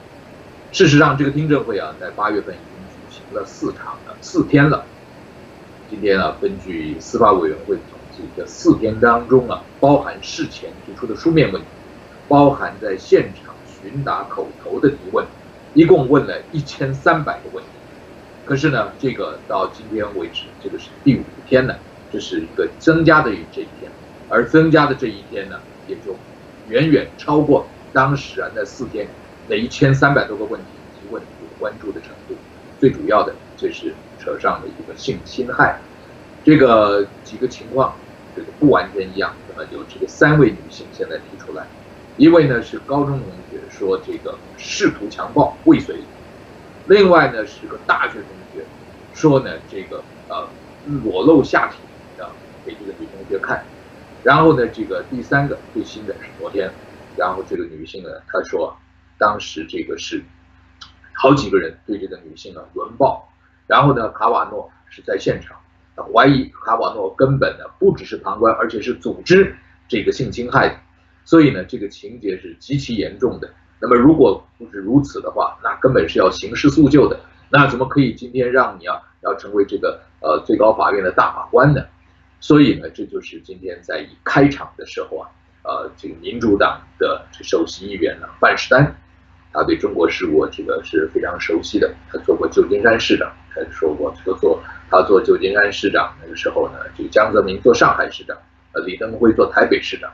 事实上，这个听证会啊，在8月份已经举行了4天了。今天啊，根据司法委员会统计，这4天当中啊，包含事前提出的书面问题，包含在现场询答口头的提问，一共问了1300个问题。可是呢，这个到今天为止，这个是第5天呢，这是一个增加的这一天，而增加的这一天呢，也就远远超过当时啊那4天那1300多个问题提问关注的程度。最主要的就是扯上了一个性侵害，这个几个情况，这个不完全一样。那么有这个3位女性现在提出来，一位呢是高中同学说这个试图强暴未遂。另外呢是个大学同学说呢这个裸露下体给这个女同学看，然后呢这个第3个最新的是昨天，然后这个女性呢她说当时这个是好几个人对这个女性轮暴，然后呢卡瓦诺是在现场，怀疑卡瓦诺根本呢不只是旁观，而且是组织这个性侵害的，所以呢这个情节是极其严重的。那么如果不是如此的话，那根本是要刑事诉救的。那怎么可以今天让你要成为这个最高法院的大法官呢？所以呢，这就是今天在一开场的时候这个民主党的首席议员范士丹，他对中国事务这个是非常熟悉的，他做过旧金山市长，他说过他做旧金山市长那个时候呢，这个江泽民做上海市长，李登辉做台北市长。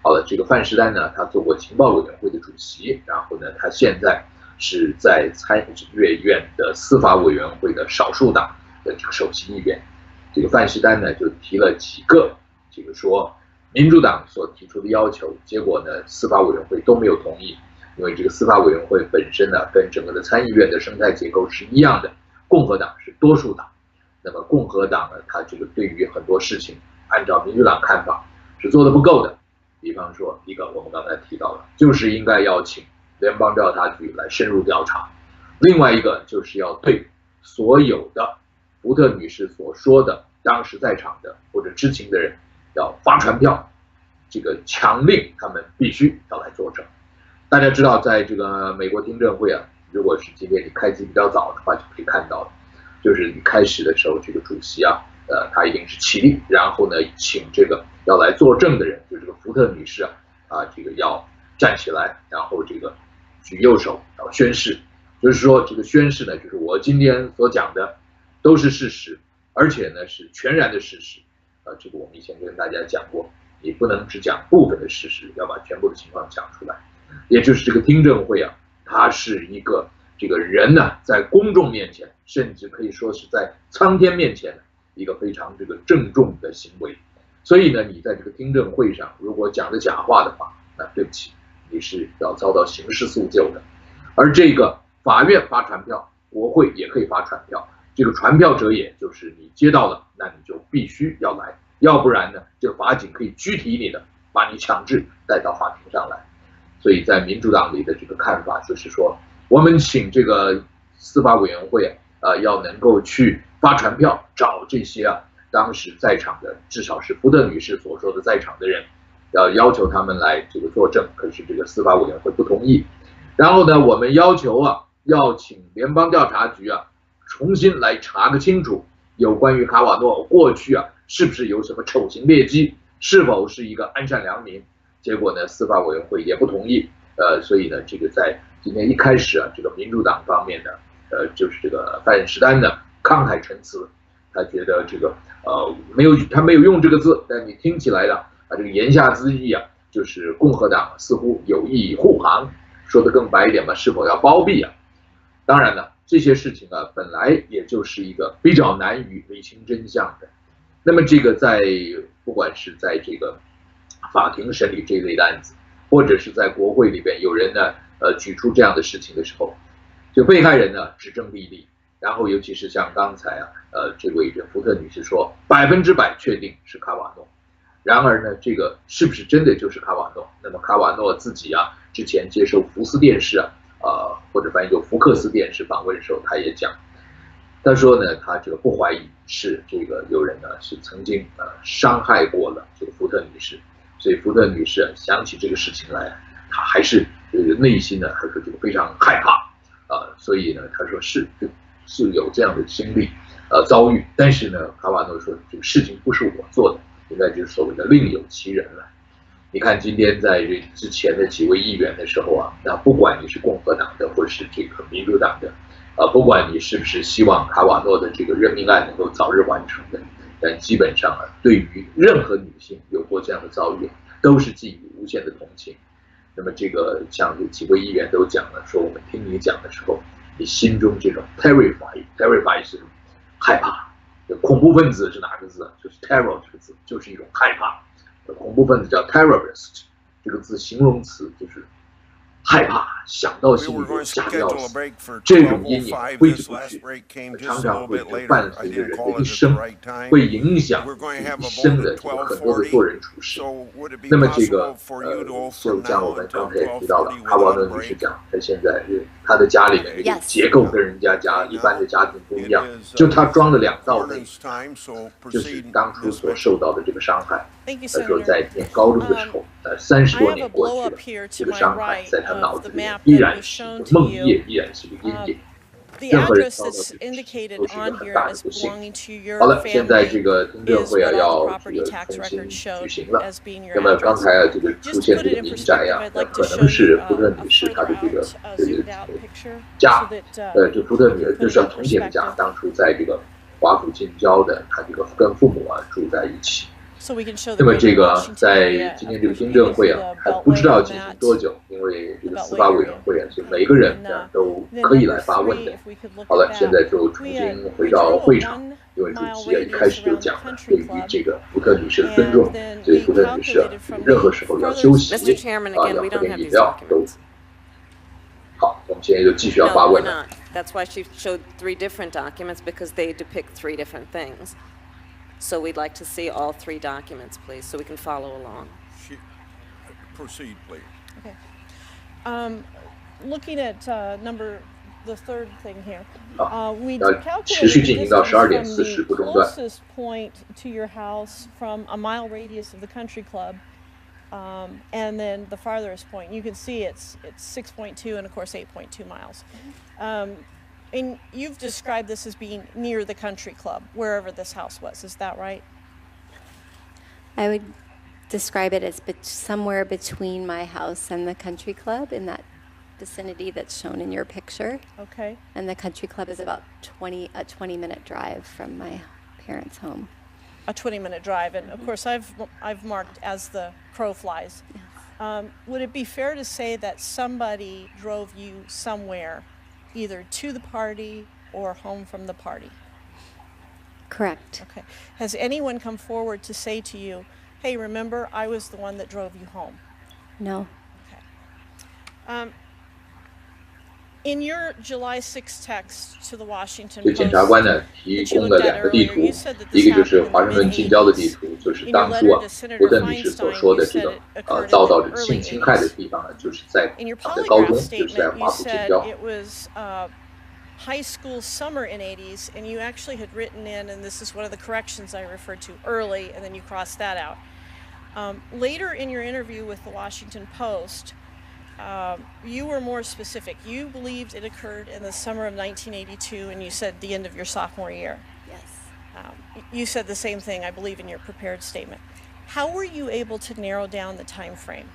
好了，这个范士丹呢，他做过情报委员会的主席，然后呢，他现在是在参议院的司法委员会的少数党的这个首席议员。这个范士丹呢，就提了几个这个说民主党所提出的要求，结果呢，司法委员会都没有同意，因为这个司法委员会本身呢，跟整个的参议院的生态结构是一样的，共和党是多数党，那么共和党呢，他这个对于很多事情，按照民主党看法是做得不够的。比方说，一个我们刚才提到了，就是应该要请联邦调查局来深入调查；另外一个就是要对所有的福特女士所说的当时在场的或者知情的人要发传票，这个强令他们必须要来作证。大家知道，在这个美国听证会如果是今天你开机比较早的话，就可以看到，就是你开始的时候，这个主席他一定是起立，然后呢，请这个要来作证的人，就这个福特女士这个要站起来，然后这个举右手要宣誓，就是说这个宣誓呢，就是我今天所讲的都是事实，而且呢是全然的事实。这个我们以前跟大家讲过，你不能只讲部分的事实，要把全部的情况讲出来。也就是这个听证会它是一个这个人呢在公众面前，甚至可以说是在苍天面前一个非常这个郑重的行为。所以呢，你在这个听证会上如果讲的假话的话，那对不起，你是要遭到刑事诉救的。而这个法院发传票，国会也可以发传票，这个传票者也就是你接到了，那你就必须要来，要不然呢，这个法警可以拘提你的，把你强制带到法庭上来。所以在民主党里的这个看法就是说，我们请这个司法委员会要能够去发传票找这些当时在场的，至少是福特女士所说的在场的人，要求他们来这个作证，可是这个司法委员会不同意。然后呢，我们要求要请联邦调查局重新来查个清楚，有关于卡瓦诺过去是不是有什么丑行劣迹，是否是一个安善良民。结果呢，司法委员会也不同意。所以呢，这个在今天一开始这个民主党方面呢，就是这个范士丹呢慷慨陈词，他觉得这个他没有用这个字，但你听起来这个言下之意就是共和党似乎有意护航，说的更白一点是否要包庇当然了，这些事情本来也就是一个比较难以理清真相的。那么这个不管是在这个法庭审理这类的案子，或者是在国会里边有人呢举出这样的事情的时候，就被害人呢指证莉莉，然后尤其是像刚才这位福特女士说100%确定是卡瓦诺。然而呢，这个是不是真的就是卡瓦诺？那么卡瓦诺自己之前接受福斯电视或者翻译作福克斯电视访问的时候，他也讲，他说呢，他这个不怀疑是这个有人呢是曾经伤害过了这个福特女士，所以福特女士想起这个事情来，她还是内心呢还是这个非常害怕所以呢他说是有这样的经历遭遇，但是呢卡瓦诺说这个事情不是我做的，应该就是所谓的另有其人了。你看今天在这之前的几位议员的时候那不管你是共和党的或是这个民主党的不管你是不是希望卡瓦诺的这个任命案能够早日完成的，但基本上对于任何女性有过这样的遭遇，都是寄予无限的同情。那么这个像这几位议员都讲了，说我们听你讲的时候，你心中这种 terrify 是害怕，恐怖分子是哪个字？就是 terror 这个字，就是一种害怕。恐怖分子叫 terrorist， 这个字形容词就是害怕，想到心里想要死，这种阴影挥之不去，常常会伴随着人的一生，会影响一生的这个很多的做人处事。那么这个就像我们刚才也提到了，卡瓦诺女士讲，她现在她的家里面的结构跟人家家一般的家庭不一样，就她装了2道门，就是当初所受到的这个伤害。她说在念高中的时候，30多年过去了，这个伤害在她脑子里面依然是一个梦魇，依然是一个阴影。任何人遭到这个事情都是一个很大的不幸。好了，现在这个听证会要这个重新举行了。那么刚才这个出现这个民宅那可能是福特女士她的这个家，这福特女儿就是要从前的家，当初在这个华府近郊的，她这个跟父母住在一起。那么这个在今天这个听证会还不知道进行多久，因为这个司法委员会所以每个人都可以来发问的。好了，现在就重新回到会场，因为主席一开始就讲了，对于这个福特女士的尊重，所以福特女士任何时候要休息要喝点饮料都。好，我们现在就继续要发问了。That's why she showed 3 different documents because they depict 3 different things. So we'd like to see all 3 documents, please, so we can follow along. Proceed, please. Okay. Looking at the third thing here, we 持续进行到 calculated 12 the 点 distance 40不 from 中 the 断。 closest point to your house from a mile radius of the country club, and then the farthest point. You can see it's 6.2 and of course 8.2 miles. And you've described this as being near the country club, wherever this house was. Is that right? I would describe it as somewhere between my house and the country club, in that vicinity that's shown in your picture. Okay. And the country club is about a 20-minute drive from my parents' home. A 20-minute drive, and of course I've marked as the crow flies. Yes. Would it be fair to say that somebody drove you somewhere, either to the party or home from the party? Correct. Okay. Has anyone come forward to say to you, hey, remember, I was the one that drove you home? No. Okay. In your July 6 text to the Washington 这 Post, 检察官呢提供了2个地图，一个就是华盛顿近郊的地图，就是当初福特女士所说的这个遭到这性侵害的地方就是在她的高中，就是在华府近郊。It was high school summer in 80s, and you actually had written in, and this is one of the corrections I referred to early, and then you crossed that out. Later in your interview with the Washington Post, you were more specific. You believed it occurred in the summer of 1982, and you said the end of your sophomore year. Yes. You said the same thing, I believe, in your prepared statement. How were you able to narrow down the time frame?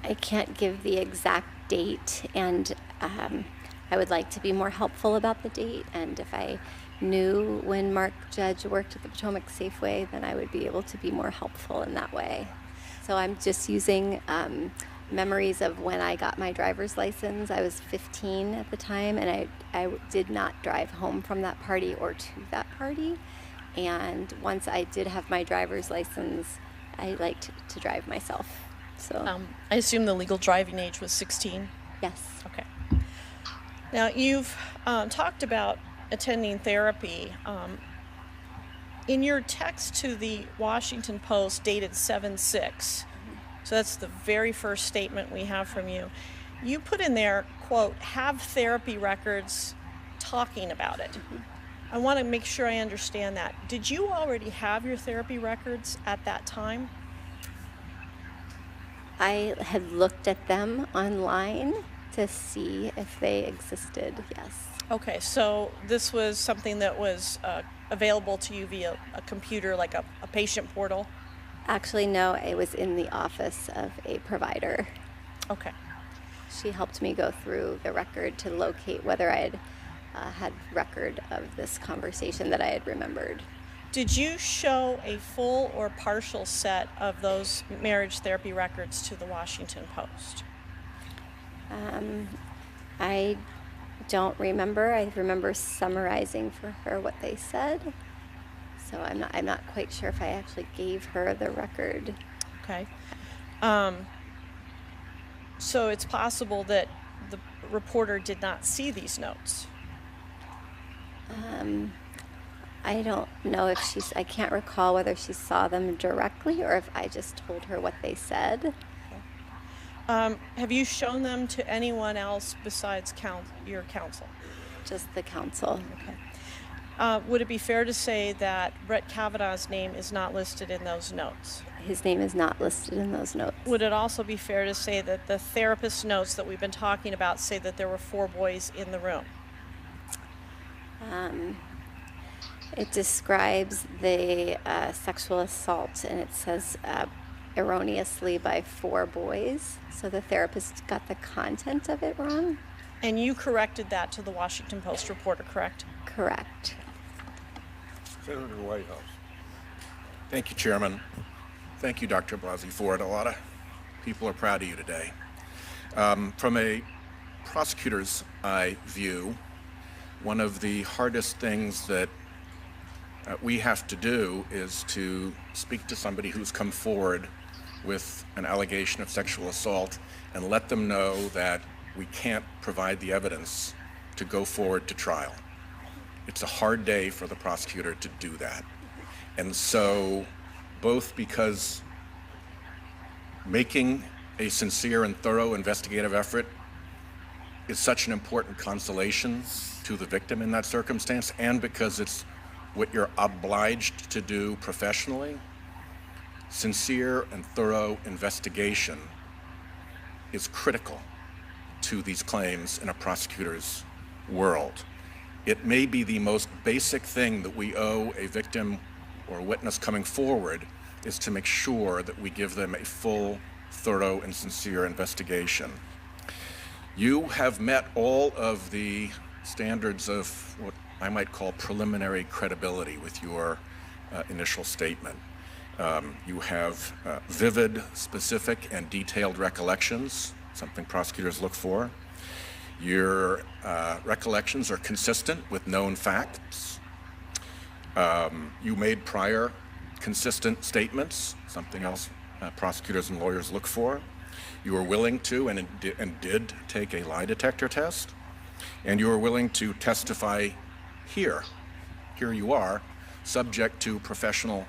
I can't give the exact date, and I would like to be more helpful about the date, and if I knew when Mark Judge worked at the Potomac Safeway, then I would be able to be more helpful in that way. So I'm just using memories of when I got my driver's license. I was 15 at the time, and I did not drive home from that party or to that party. And once I did have my driver's license, I liked to drive myself. So I assume the legal driving age was 16? Yes. Okay. Now, you've talked about attending therapy. In your text to the Washington Post dated 7/6, so that's the very first statement we have from you, you put in there, quote, have therapy records talking about it. I want to make sure I understand that. Did you already have your therapy records at that time? I had looked at them online to see if they existed, yes. Okay, so this was something that was available to you via a computer, like a patient portal? Actually, no, it was in the office of a provider. Okay. She helped me go through the record to locate whether I had record of this conversation that I had remembered. Did you show a full or partial set of those marriage therapy records to the Washington Post? I don't remember. I remember summarizing for her what they said. So I'm not quite sure if I actually gave her the record. Okay. So it's possible that the reporter did not see these notes. I don't know if I can't recall whether she saw them directly or if I just told her what they said. Have you shown them to anyone else besides your counsel? Just the counsel. Okay. Would it be fair to say that Brett Kavanaugh's name is not listed in those notes? His name is not listed in those notes. Would it also be fair to say that the therapist's notes that we've been talking about say that there were 4 boys in the room? It describes the sexual assault, and it says erroneously by 4 boys. So the therapist got the content of it wrong. And you corrected that to the Washington Post reporter, correct? Correct. Senator Whitehouse. Thank you, Chairman. Thank you, Dr. Blasey Ford. A lot of people are proud of you today. From a prosecutor's eye view, one of the hardest things that we have to do is to speak to somebody who's come forward with an allegation of sexual assault and let them know that we can't provide the evidence to go forward to trial. It's a hard day for the prosecutor to do that. And so, both because making a sincere and thorough investigative effort is such an important consolation to the victim in that circumstance, and because it's what you're obliged to do professionally, sincere and thorough investigation is critical to these claims in a prosecutor's world. It may be the most basic thing that we owe a victim or a witness coming forward, is to make sure that we give them a full, thorough, and sincere investigation. You have met all of the standards of what I might call preliminary credibility with your initial statement. You have vivid, specific, and detailed recollections, something prosecutors look for. Your recollections are consistent with known facts. You made prior consistent statements, something else prosecutors and lawyers look for. You were willing to and did take a lie detector test, and you were willing to testify here. Here you are, subject to professional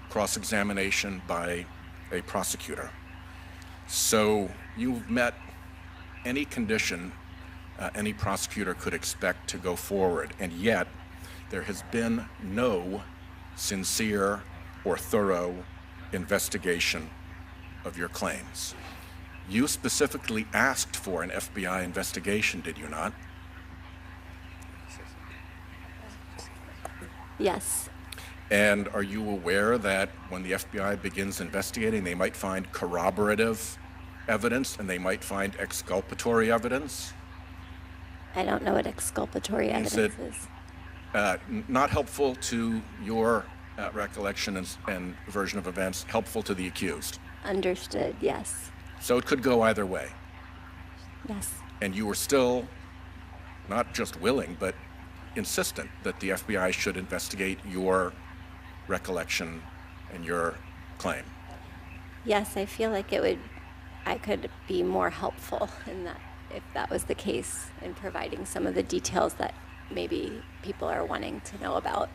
cross-examination by a prosecutor. So you've met any condition any prosecutor could expect to go forward, and yet there has been no sincere or thorough investigation of your claims. You specifically asked for an FBI investigation, did you not? Yes. And are you aware that when the FBI begins investigating, they might find corroborative evidence and they might find exculpatory evidence? I don't know what exculpatory evidence is. Not helpful to your recollection and version of events, helpful to the accused. Understood, yes. So it could go either way. Yes. And you were still not just willing, but insistent that the FBI should investigate your recollection and your claim. Yes, I feel like I could be more helpful in that, if that was the case, in providing some of the details that maybe people are wanting to know about.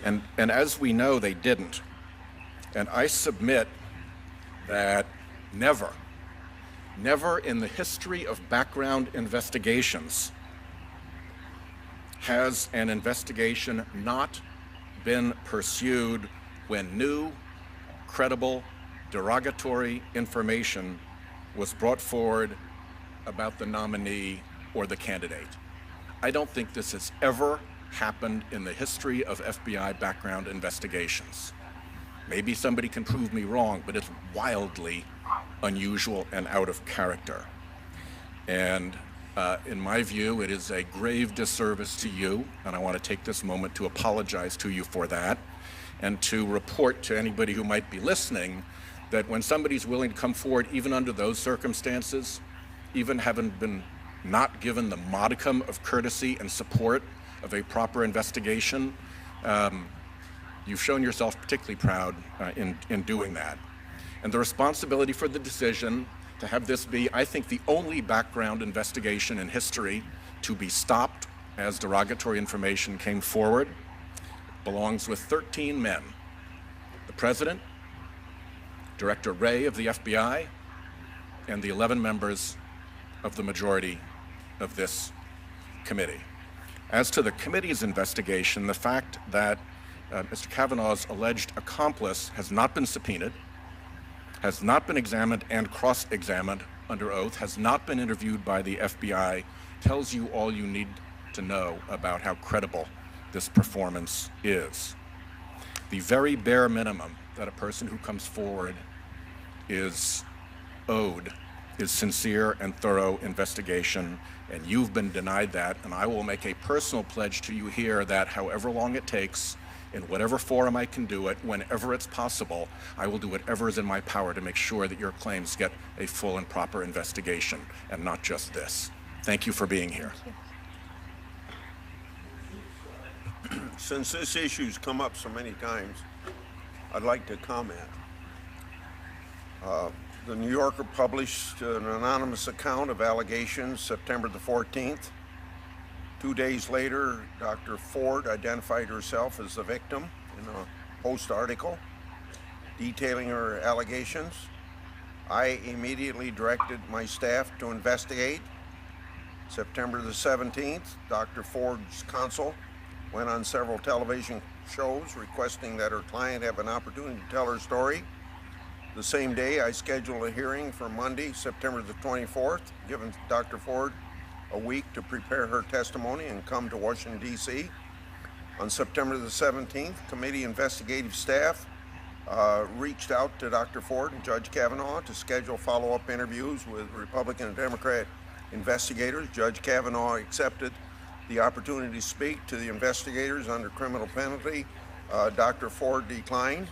And as we know, they didn't. And I submit that never in the history of background investigations has an investigation not been pursued when new, credible, derogatory information was brought forward about the nominee or the candidate? I don't think this has ever happened in the history of FBI background investigations. Maybe somebody can prove me wrong, but it's wildly unusual and out of character. And in my view, it is a grave disservice to you, and I want to take this moment to apologize to you for that, and to report to anybody who might be listening that when somebody's willing to come forward, even under those circumstances, even having been not given the modicum of courtesy and support of a proper investigation, you've shown yourself particularly proud in doing that. And the responsibility for the decision to have this be, I think, the only background investigation in history to be stopped as derogatory information came forward belongs with 13 men: the President, Director Wray of the FBI, and the 11 members of the majority of this committee. As to the committee's investigation, the fact that Mr. Kavanaugh's alleged accomplice has not been subpoenaed, has not been examined and cross-examined under oath, has not been interviewed by the FBI, tells you all you need to know about how credible this performance is. The very bare minimum that a person who comes forward is owed is sincere and thorough investigation, and you've been denied that, and I will make a personal pledge to you here that however long it takes, in whatever forum I can do it, whenever it's possible, I will do whatever is in my power to make sure that your claims get a full and proper investigation, and not just this. Thank you for being here. Since this issue's come up so many times, I'd like to comment. The New Yorker published an anonymous account of allegations September the 14th. 2 days later, Dr. Ford identified herself as the victim in a Post article detailing her allegations. I immediately directed my staff to investigate. September the 17th, Dr. Ford's counsel went on several television shows requesting that her client have an opportunity to tell her story. The same day, I scheduled a hearing for Monday, September the 24th, giving Dr. Ford a week to prepare her testimony and come to Washington, D.C. On September the 17th, committee investigative staff reached out to Dr. Ford and Judge Kavanaugh to schedule follow-up interviews with Republican and Democrat investigators. Judge Kavanaugh accepted the opportunity to speak to the investigators under criminal penalty. Dr. Ford declined.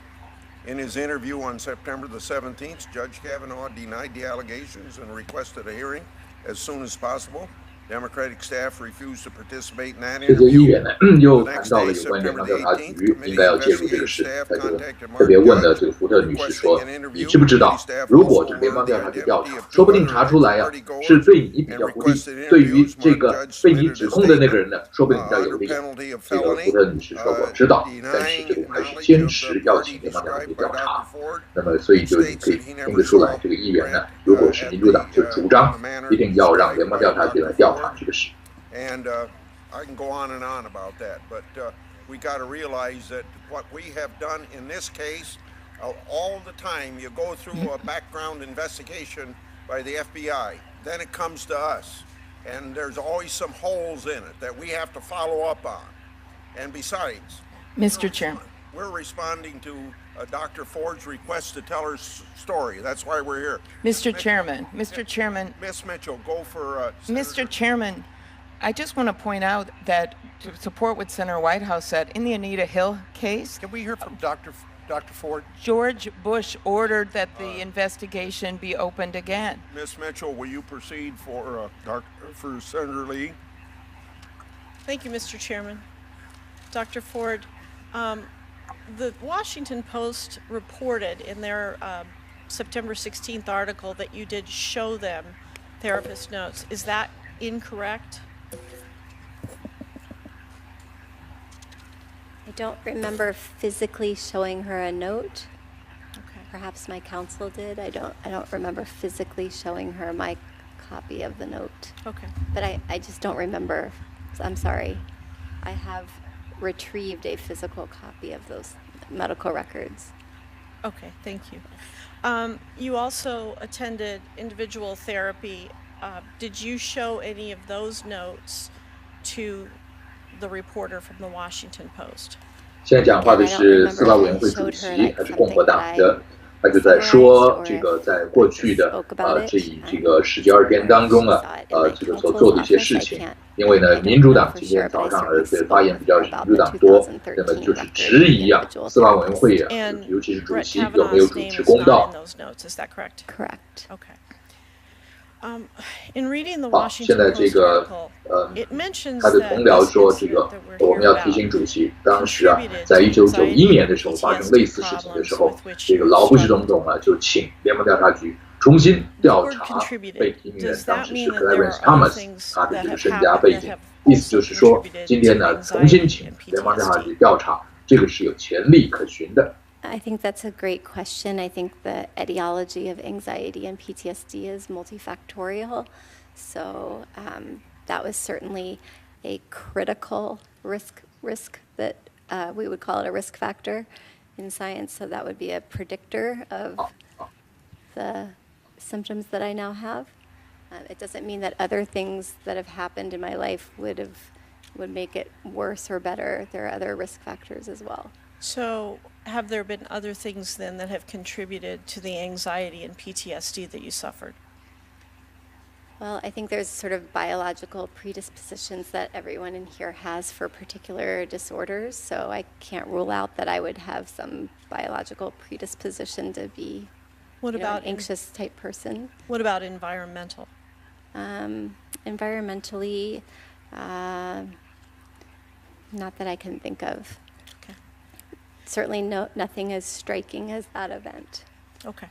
In his interview on September the 17th, Judge Kavanaugh denied the allegations and requested a hearing as soon as possible. Democratic staff refused to participate in that 这个议 interview. 员呢，又谈到了有关联邦调查局应该要介入这个事，在这个特别问的这个福特女士说：“你知不知道，如果这个联邦调查局调查，说不定查出来呀，是对你比较不利，对于这个被你指控的那个人呢，说不定比较有利。”这个福特女士说：“我知道，但是这个还是坚持要请联邦调查局调查。”那么，所以就你可以听得出来，这个议员呢，如果是民主党，就主张一定要让联邦调查局来调查这个事。 And I can go on and on about that, but we got to realize that what we have done in this case, all the time you go through a background investigation by the FBI, then it comes to us, and there's always some holes in it that we have to follow up on. And besides, Mr. Chairman, we're responding to Dr. Ford's request to tell her story. That's why we're here. Mr. Chairman, Miss Mitchell, go for Mr. Chairman, I just want to point out that to support what Senator Whitehouse said, in the Anita Hill case, Can we hear from Dr. Ford? George Bush ordered that the investigation be opened again. Miss Mitchell, will you proceed for Senator Lee? Thank you, Mr. Chairman. Dr. Ford, the Washington Post reported in their September 16th article that you did show them therapist notes. Is that incorrect? I don't remember physically showing her a note. Okay. Perhaps my counsel did. I don't remember physically showing her my copy of the note. Okay. But I just don't remember. I'm sorry. I have retrieved a physical copy of those medical records. Okay, thank you. You also attended individual therapy. Did you show any of those notes to the reporter from the Washington Post? 现在讲话的是司法委员会主席，还是共和党的？他就在说，这个在过去的这个12天当中啊，这个所做的一些事情，因为呢，民主党今天早上对发言比较是民主党多，那么就是质疑啊，司法委员会啊，尤其是主席有没有主持公道。Correct. Okay. In reading the 好，现 Washington 在这 Post 个 article, it mentions 他的 that 同僚 this 说，这 incident 个 that we're 我们 here 要提醒 about 主席，当时啊，在1991年的时候发生类似事情的时候，这个老布希总统啊就请联邦调查局重新调查被提名人当时是 Clarence Thomas 他的这个身家背景，意思就是说，今天呢重新请联邦调查局调查，这个是有前例可循的。I think that's a great question. I think the etiology of anxiety and PTSD is multifactorial. So that was certainly a critical risk that we would call it a risk factor in science. So that would be a predictor of the symptoms that I now have. It doesn't mean that other things that have happened in my life would make it worse or better. There are other risk factors as well. So have there been other things then that have contributed to the anxiety and PTSD that you suffered? Well, I think there's sort of biological predispositions that everyone in here has for particular disorders. So I can't rule out that I would have some biological predisposition to be What about an anxious type person. What about environmental? Environmentally, not that I can think of. Okay. Certainly nothing as striking as that event. Okay.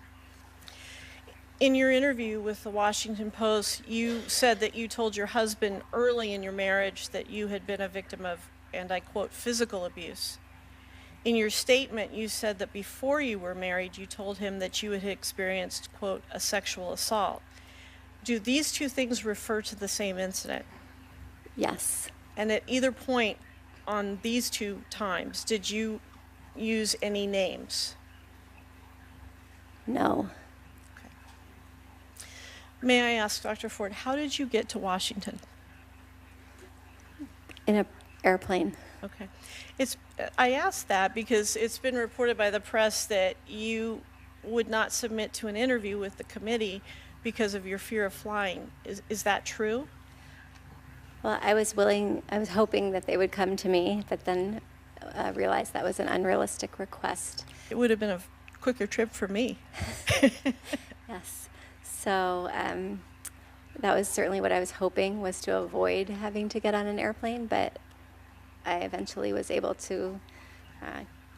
In your interview with the Washington Post, you said that you told your husband early in your marriage that you had been a victim of, and I quote, physical abuse. In your statement, you said that before you were married, you told him that you had experienced, quote, a sexual assault. Do these two things refer to the same incident? Yes. And at either point on these two times, did you use any names? No. May I ask, Dr. Ford, how did you get to Washington? In an airplane. Okay. I asked that because it's been reported by the press that you would not submit to an interview with the committee because of your fear of flying. Is that true? Well, I was hoping that they would come to me, but then realized that was an unrealistic request. It would have been a quicker trip for me. Yes. So that was certainly what I was hoping, was to avoid having to get on an airplane, but I eventually was able to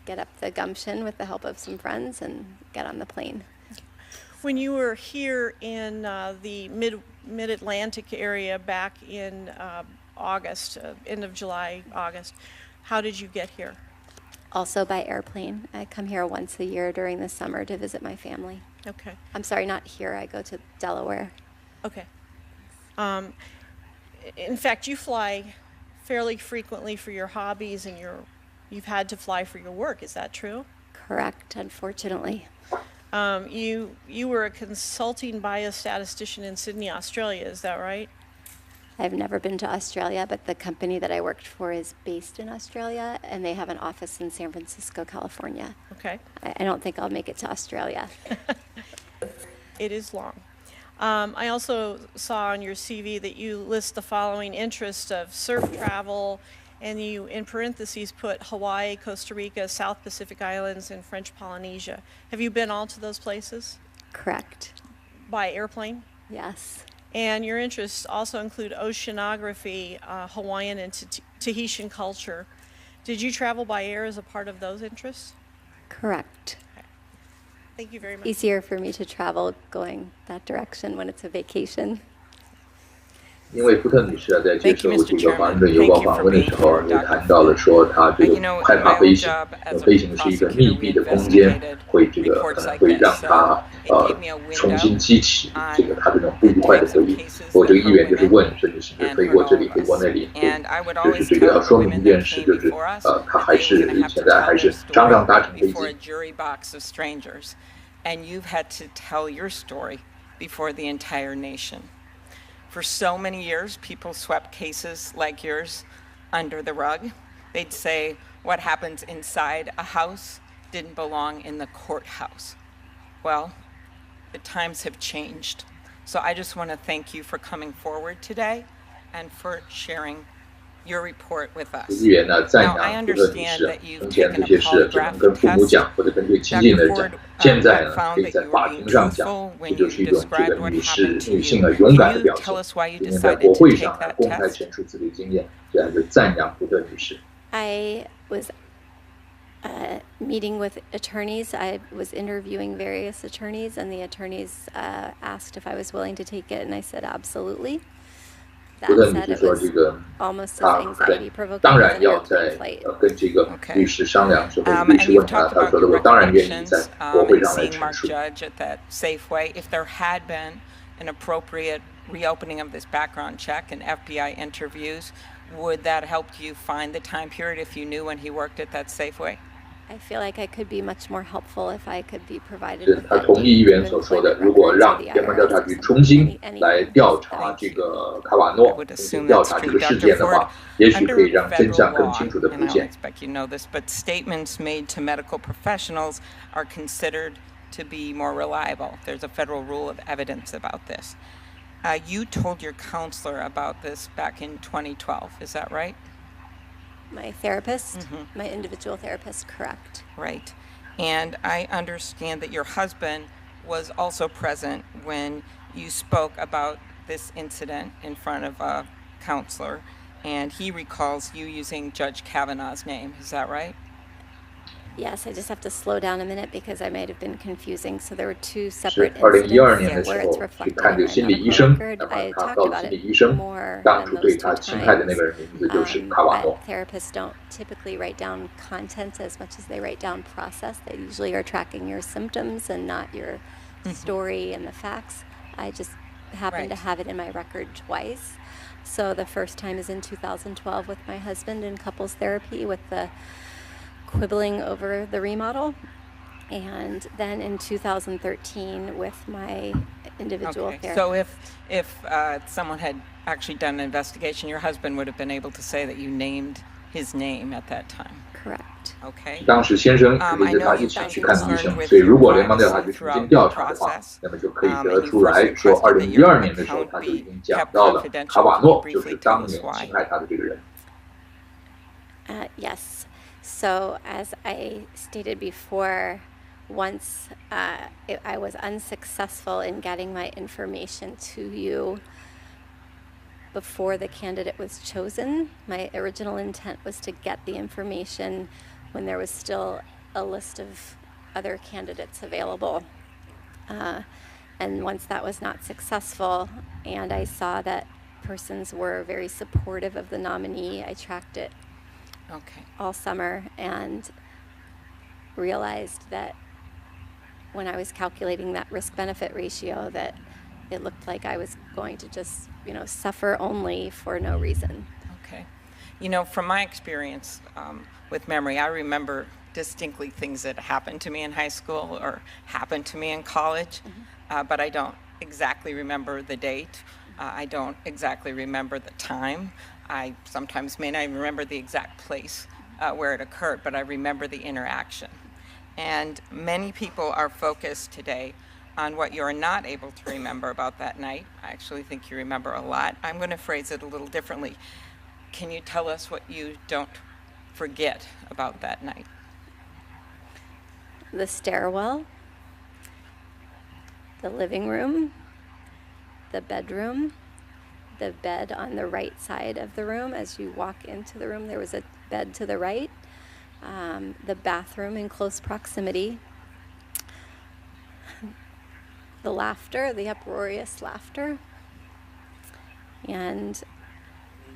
get up the gumption with the help of some friends and get on the plane. When you were here in the mid-Atlantic area back in August, end of July, August, how did you get here? Also by airplane. I come here once a year during the summer to visit my family. Okay. I'm sorry, not here. I go to Delaware. Okay. In fact, you fly fairly frequently for your hobbies, and you've had to fly for your work. Is that true? Correct, unfortunately. You were a consulting biostatistician in Sydney, Australia. Is that right? I've never been to Australia, but the company that I worked for is based in Australia, and they have an office in San Francisco, California. Okay. I don't think I'll make it to Australia. It is long. I also saw on your CV that you list the following interests of surf travel, and you, in parentheses, put Hawaii, Costa Rica, South Pacific Islands, and French Polynesia. Have you been all to those places? Correct. By airplane? Yes. And your interests also include oceanography, Hawaiian and Tahitian culture. Did you travel by air as a part of those interests? Correct. Okay. Thank you very much. Easier for me to travel going that direction when it's a vacation. 因为福特女士在接受这个华盛顿邮报访问的时候，也谈到了说她这个害怕飞行，飞行是一个密闭的空间，会这个可能会让她重新激起这个她这种不愉快的回忆。我这个议员就是问说你是不是飞过这里，飞过那里？就是这个要说明一件事，就是她还是现在还是常常搭乘飞机。And you've had to tell your story before the entire nation. For so many years, people swept cases like yours under the rug. They'd say what happens inside a house didn't belong in the courthouse. Well, the times have changed. So I just want to thank you for coming forward today and for sharing your report with us. Now, I understand that you've taken a polygraph test. Dr. Ford found that you were being truthful when you described what happened to you. Can you tell us why you decided to take that test? I was meeting with attorneys. I was interviewing various attorneys, and the attorneys asked if I was willing to take it, and I said absolutely. That said, it was almost as anxiety-provoking as an airplane flight. Okay. And you've talked about your recollections and seeing Mark Judge at that Safeway. If there had been an appropriate reopening of this background check and FBI interviews, would that help you find the time period if you knew when he worked at that Safeway? I feel like I could be much more helpful if I could be provided with 他同意议员所说的，如果让联邦调查局重新来调查这个卡瓦诺，调查这个事件的话，也许可以让真相更清楚地浮现。I don't expect you know this, but statements made to medical professionals are considered to be more reliable. There's a federal rule of evidence about this. You told your counselor about this back in 2012. Is that right? My therapist, my individual therapist, correct. Right. And I understand that your husband was also present when you spoke about this incident in front of a counselor, and he recalls you using Judge Kavanaugh's name. Is that right? Yes, I just have to slow down a minute because I might have been confusing. So there were two separate incidents where it's reflected in my medical record. I talked about it more than those 2 times. But therapists don't typically write down content as much as they write down process. They usually are tracking your symptoms and not your story and the facts. I just happened to have it in my record twice. So the first time is in 2012 with my husband in couples therapy with the quibbling over the remodel, and then in 2013 with my individual therapist. So if someone had actually done an investigation, your husband would have been able to say that you named his name at that time. Correct. Okay. 当时先生可以跟他一起去看医生，所以如果联邦调查局重新调查的话，那么就可以得出来说，2012年的时候他就已经讲到了卡瓦诺就是当年侵害他的这个人。Yes. So as I stated before, once I was unsuccessful in getting my information to you before the candidate was chosen. My original intent was to get the information when there was still a list of other candidates available. And once that was not successful, and I saw that persons were very supportive of the nominee, I tracked it all summer and realized that when I was calculating that risk-benefit ratio that it looked like I was going to just, suffer only for no reason. Okay. From my experience with memory, I remember distinctly things that happened to me in high school or happened to me in college, but I don't exactly remember the date. I don't exactly remember the time. I sometimes may not even remember the exact place where it occurred, but I remember the interaction. And many people are focused today on what you're not able to remember about that night. I actually think you remember a lot. I'm going to phrase it a little differently. Can you tell us what you don't forget about that night? The stairwell, the living room, the bedroom, the bed on the right side of the room. As you walk into the room, there was a bed to the right. The bathroom in close proximity. The laughter, the uproarious laughter. and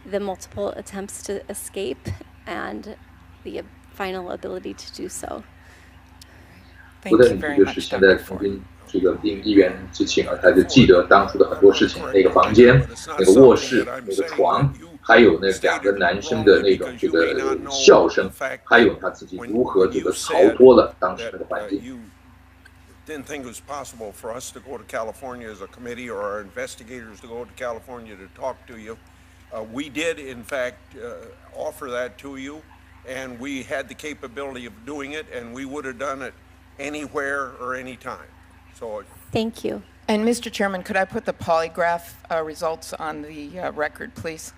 the multiple attempts to escape and the final ability to do so. 福特女士就是现在曾经这个应议员之请啊，她就记得当初的很多事情，那个房间、那个卧室、那个床，还有那两个男生的那种这个笑声，还有她自己如何这个逃脱了当时那个环境。Didn't think it was possible for us to go to California as a committee or our investigators to go to California to talk to you. We did, in fact, offer that to you, and we had the capability of doing it, and we would have done it anywhere or anytime. So, Thank you. And Mr. Chairman, could I put the polygraph results on the record, please?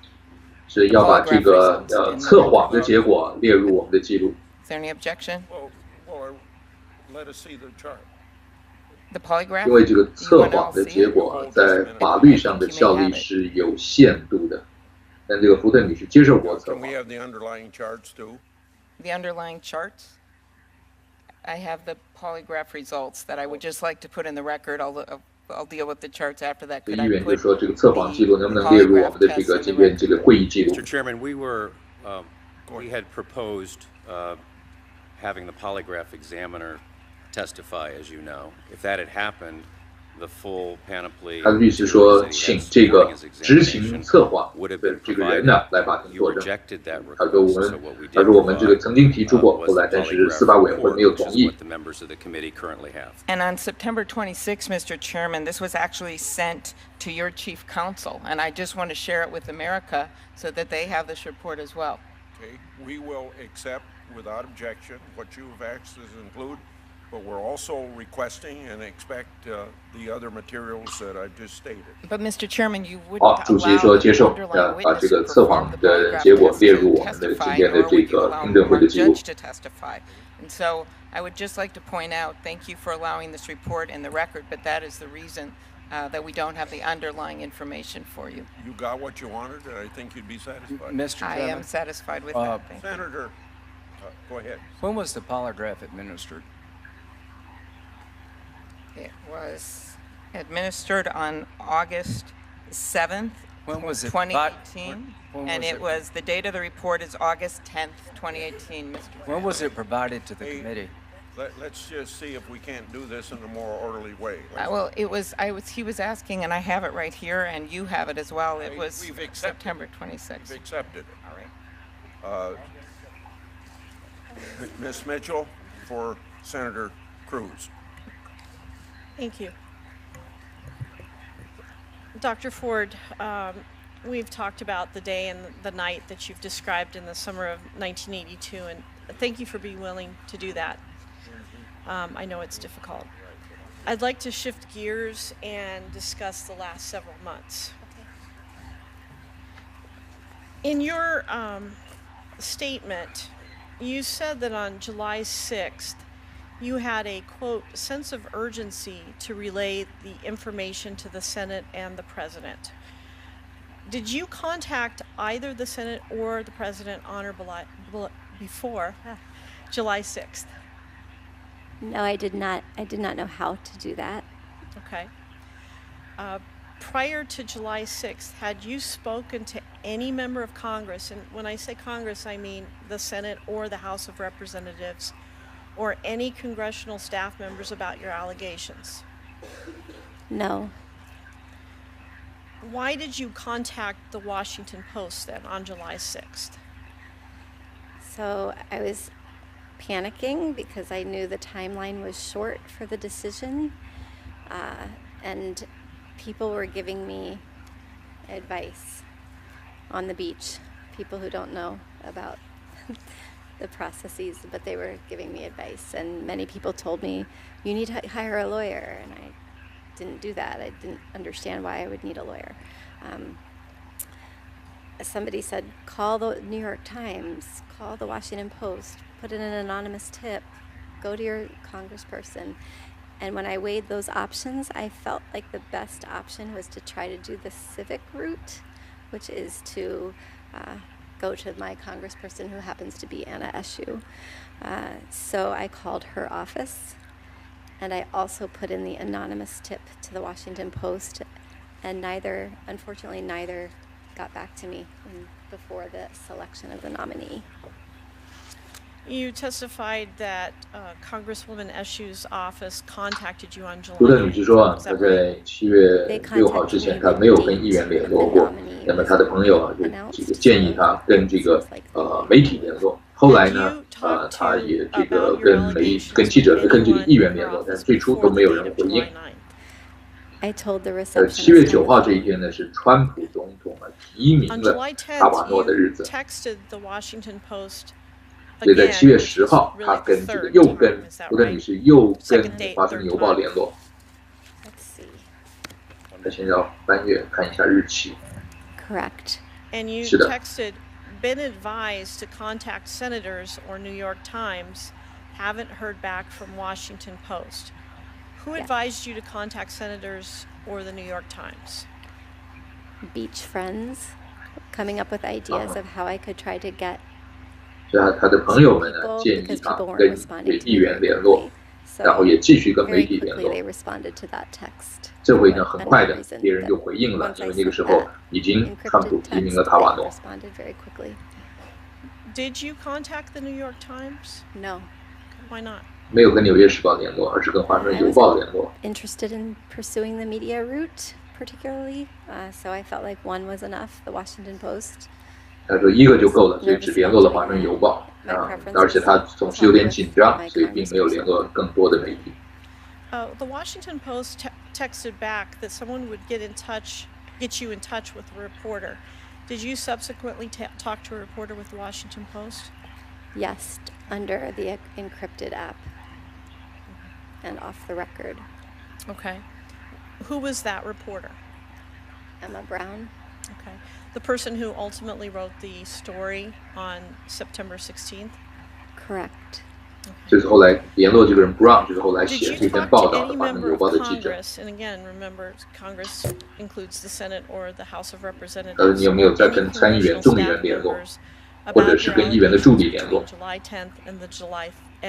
是要把这个测谎的结果列入我们的记录。Is there any objection? well, let us see the chart. The polygraph? 因为这个测谎的结果在法律上的效力是有限度的，但这个福特女士接受过测 Can 谎。 we have the underlying charts too? The underlying charts? I have the polygraph results that I would just like to put in the record. I'll deal with the charts after that. 议 Could I 员就 put 说这个测谎记录能不能列入我们的这个今天这个会议记录？ Mr. Chairman, we had proposed having the polygraph examiner testify, as you know. If that had happened, the full panoply. 他的律师说，请这个执行测谎的这个人呢来法庭作证。他说我们这个曾经提出过，后来但是司法委员会没有同意。 And on September 26, Mr. Chairman, this was actually sent to your chief counsel, and I just want to share it with America so that they have this report as well. Okay, we will accept without objection what you have asked us to include, but we're also requesting and expect the other materials that I've just stated. But Mr. Chairman, you wouldn't 好，主席说接受，把这个测谎的结果列入我们的今天的这个听证会的记录。 And so I would just like to point out, thank you for allowing this report in the record, but that is the reason that we don't have the underlying information for you. You got what you wanted, and I think you'd be satisfied. Mr. Chairman, I am satisfied with that. Thank you. Senator, go ahead. when was the polygraph administered? It was administered on August 7th, When was it 2018, when and was it it- was, the date of the report is August 10th, 2018, Mr. When was it provided to the Hey, committee? Let's just see if we can't do this in a more orderly way. Well, he was asking, and I have it right here, and you have it as well. It was We've accepted September it. 26th. We've accepted it. All right. Ms. Mitchell for Senator Cruz. Thank you. Dr. Ford, we've talked about the day and the night that you've described in the summer of 1982, and thank you for being willing to do that. I know it's difficult. I'd like to shift gears and discuss the last several months. In your statement, you said that on July 6th, you had a, quote, sense of urgency to relay the information to the Senate and the President. Did you contact either the Senate or the President on or before July 6th? No, I did not. I did not know how to do that. Okay. Prior to July 6th, had you spoken to any member of Congress, and when I say Congress, I mean the Senate or the House of Representatives, or any congressional staff members about your allegations? No. Why did you contact the Washington Post then on July 6th? So I was panicking because I knew the timeline was short for the decision, and people were giving me advice on the beach, people who don't know about the processes, but they were giving me advice, and many people told me, you need to hire a lawyer, and I didn't do that. I didn't understand why I would need a lawyer. Somebody said, call the New York Times, call the Washington Post, put in an anonymous tip, go to your congressperson. And when I weighed those options, I felt like the best option was to try to do the civic route, which is to go to my congressperson, who happens to be Anna Eshoo. So I called her office, and I also put in the anonymous tip to the Washington Post, and unfortunately, neither got back to me before the selection of the nominee. You testified that Congresswoman Eshu's office contacted you on July 福特女士说 9th. 她在7月6号之前，她没有跟议员联络过。那么她的朋友就建议她跟媒体联络。后来呢，她也跟记者跟这个议员联络，但是最初都没有人回应。7月9号这一天呢，是川普总统提名了卡瓦诺的日子。所以在7月10号，他跟福特女士又跟《华盛顿邮报》联络。我们先要翻阅看一下日期。Correct. And you 是的。 texted, been advised to contact senators or New York Times, haven't heard back from Washington Post. Who advised you to contact senators or the New York Times? Beach friends, coming up with ideas of how I could try to get 所以他的朋友们呢建议他跟议员联络，然后也继续跟媒体联络。这回呢，很快的，别人就回应了，因为那个时候已经川普提名了卡瓦诺。Did you contact the New York Times? No. Why not? 没有跟《纽约时报》联络，而是跟《华盛顿邮报》联络。Interested in pursuing the media route, particularly, so I felt like one was enough. The Washington Post. 他说一个就够了，所以只联络了《华盛顿邮报》而且他总是有点紧张，所以并没有联络更多的媒体。The Washington Post texted back that someone would get you in touch with a reporter. Did you subsequently talk to a reporter with the Washington Post? Yes, under the encrypted app and off the record. Okay. Who was that reporter? Emma Brown. Okay. The person who ultimately wrote the story on September 16th? Correct. 就是后来联络这个人 Brown， 就是后来写这篇报道的《华盛顿邮报》的记者。And again, remember, Congress includes the Senate or the House of Representatives. 但是你有没有在跟参议员、众议员联络，或者是跟议员的助理联络？ July 10th and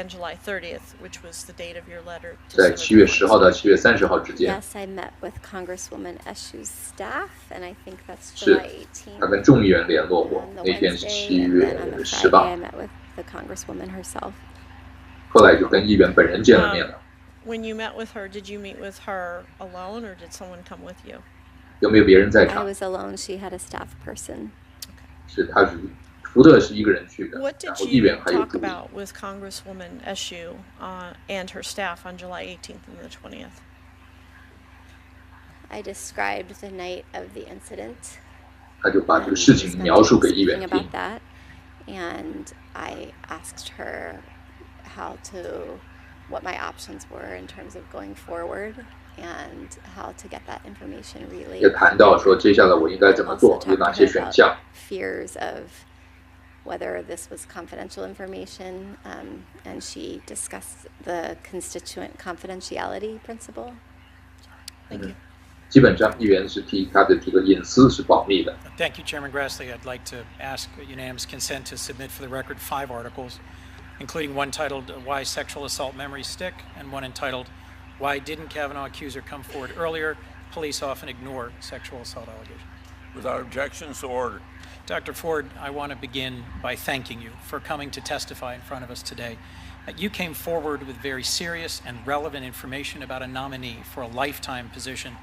July 30th, which was the date of your letter. 在7月10号到7月30号之间。 Yes, I met with Congresswoman Eshu's staff, and I think that's 是 July 18th. 他跟众议员联络过，那天是7月18。 I met with the Congresswoman herself. 后来就跟议员本人见了面了。When you met with her, did you meet with her alone, or did someone come with you? 有没有别人在 I 场？ was alone. She had a staff person. 是，福特是一个人去的， What 然 did 后议员 you 还有 talk 助理。 about with Congresswoman Eshu and her staff on July 18th and the 20th? I described the night of the incident. 他就把这个事情描述给议员 Thinking 听 about。that, and I asked her what my options were in terms of going forward, and how to get that information 也 relayed. 谈到说接下来我应该怎么 Also 做， talked 有哪 to 些 her 选 about 项。 fears of whether this was confidential information, and she discussed the constituent confidentiality principle. Thank you. 基本上议员是替他的这个隐私是保密的。 Thank you, Chairman Grassley. I'd like to ask unanimous consent to submit for the record 5 articles, including one titled Why Sexual Assault Memories Stick, and one entitled Why Didn't Kavanaugh Accuser Come Forward Earlier? Police Often Ignore Sexual Assault Allegations. Without objection, so ordered. Dr. Ford, I want to begin by thanking you for coming to testify in front of us today. You came forward with very serious and relevant information about a nominee for a lifetime position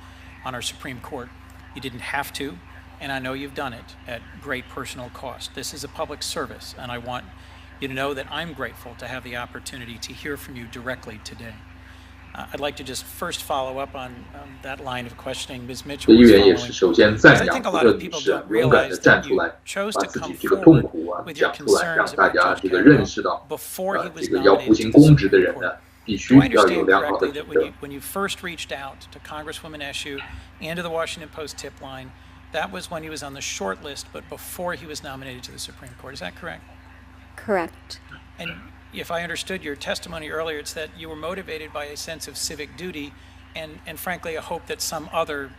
on our Supreme Court. You didn't have to, and I know you've done it at great personal cost. This is a public service, and I want you to know that I'm grateful to have the opportunity to hear from you directly today. I'd like to just first follow up on that line of questioning Ms. Mitchell 议 was 员也是 following. 首先赞 I 扬 think a 福 lot 特 of 女 people 士 don't 勇敢的 realize 站 that 出 you 来， chose 把 to 自己 come 这个痛 forward 苦 with your 讲出来，让 concerns 大 about 家 Judge 这个认 Kavanaugh 识到， before he 这 was 个要服 nominated 行 to the 公职的 Supreme 人 Court. 呢，必须 Do I 要有 understand 良好的 correctly 品 that 德。 when you first reached out to Congresswoman Eshu and to the Washington Post tip line, that was when he was on the short list, but before he was nominated to the Supreme Court? Is that correct? Correct. And if I understood your testimony earlier, it's that you were motivated by a sense of civic duty and frankly, a hope that some other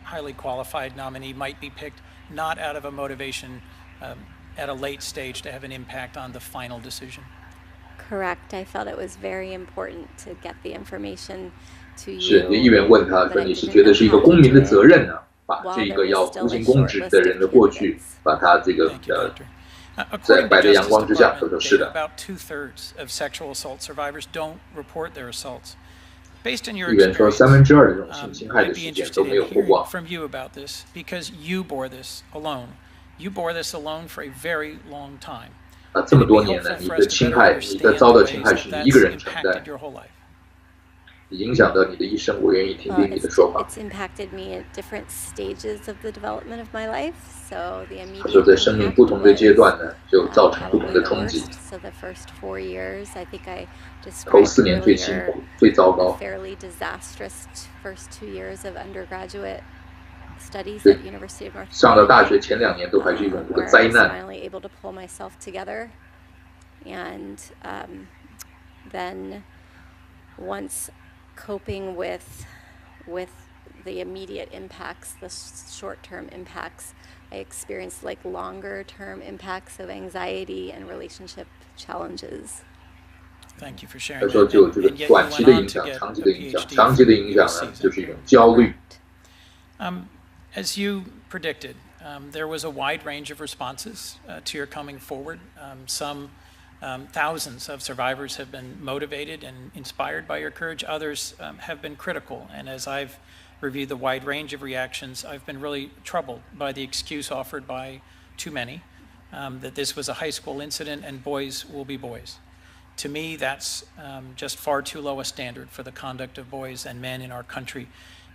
highly qualified nominee might be picked, not out of a motivation at a late stage to have an impact on the final decision. Correct. I felt it was very important to get the information to 是， you. 议员问他 but 说：“ I 你是 didn't 觉得 know 是一个 how 公 to 民的 do it 责任呢，把这个要服刑公职的人的过去，把他这个在 According 摆 to 在阳 Justice 光之下，都 Department 说是 data, 的。 about 2/3 of sexual assault survivors don't report their assaults. Based on your 议员说 experience, 2/3的这种性侵害 I'd 的 be 事件 interested 都没有 in 曝 hearing 光。 from you about this because you bore this alone. You bore this alone for a very long time. 这么多年呢，你的侵害，你的遭到侵害是你一个人承担， Your whole life. 影响到你的一生。我愿意听听你的说法。 It's impacted me at different stages of the development of my life. So the 他说， immediate 在生命 impact 不同的阶段呢， was, 就造成不同 probably 的 the 冲击。 worst. So the first 4 years, I think I 头 described 4年最辛 earlier 苦，最糟糕。 fairly disastrous first 2 years of undergraduate studies 对 at University of North 上了大 Carolina, 学前2年都还是一种这个 where I 灾 was 难。 finally able to pull myself together. And then once coping with the immediate impacts, the short-term impacts, I experienced like longer-term impacts of anxiety and relationship challenges. Thank you for sharing 他 that. 说，就这个 And yet you 短期 went 的 on 影 to 响、 get 长期 a 的影响， PhD 长期的 from 影响 UC. 呢， Is 就 that 是一种 correct? 焦虑。 As you predicted, there was a wide range of responses to your coming forward. Some thousands of survivors have been motivated and inspired by your courage. Others have been critical. And as I've reviewed the wide range of reactions, I've been really troubled by the excuse offered by too many that this was a high school incident and boys will be boys. To me, that's just far too low a standard for the conduct of boys and men in our country.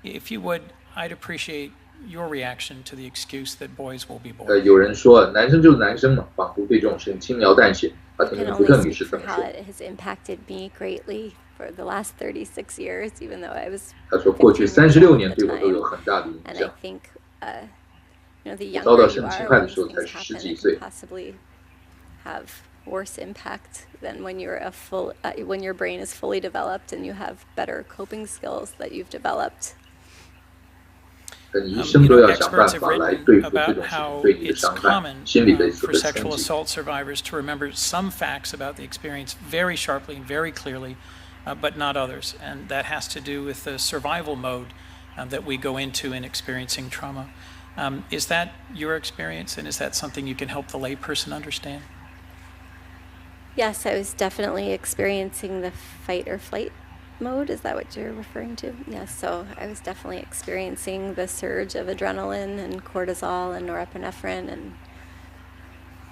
If you would, I'd appreciate your reaction to the excuse that boys will be boys. 有人说男生就是男生嘛，仿佛对这种事情轻描淡写。听 I can 听福 only 特女 speak 士 for 怎么 how 说。 it has impacted me greatly for the last 36 years, even though I was 他说，过去 15 years 36 old 年 at 对 the 我都有 time. 很大的影 And I 响。 think, the 遭 younger 到 you 性侵 are 害 when 的时候 these 才 things 是 happen, 10几 it 岁 can。possibly have worse impact than when you're when your brain is fully developed and you have better coping skills that you've developed. 你一生都要想办 Experts have 法来 written 对付这 about 种事情 how 对你的 it's 伤害、 common 心理的所 for 的 sexual 冲击。 assault survivors to remember some facts about the experience very sharply and very clearly, but not others. And that has to do with the survival mode that we go into in experiencing trauma. Is that your experience, and is that something you can help the layperson understand? Yes, I was definitely experiencing the fight or flight mode. Is that what you're referring to? Yes, so I was definitely experiencing the surge of adrenaline and cortisol and norepinephrine, and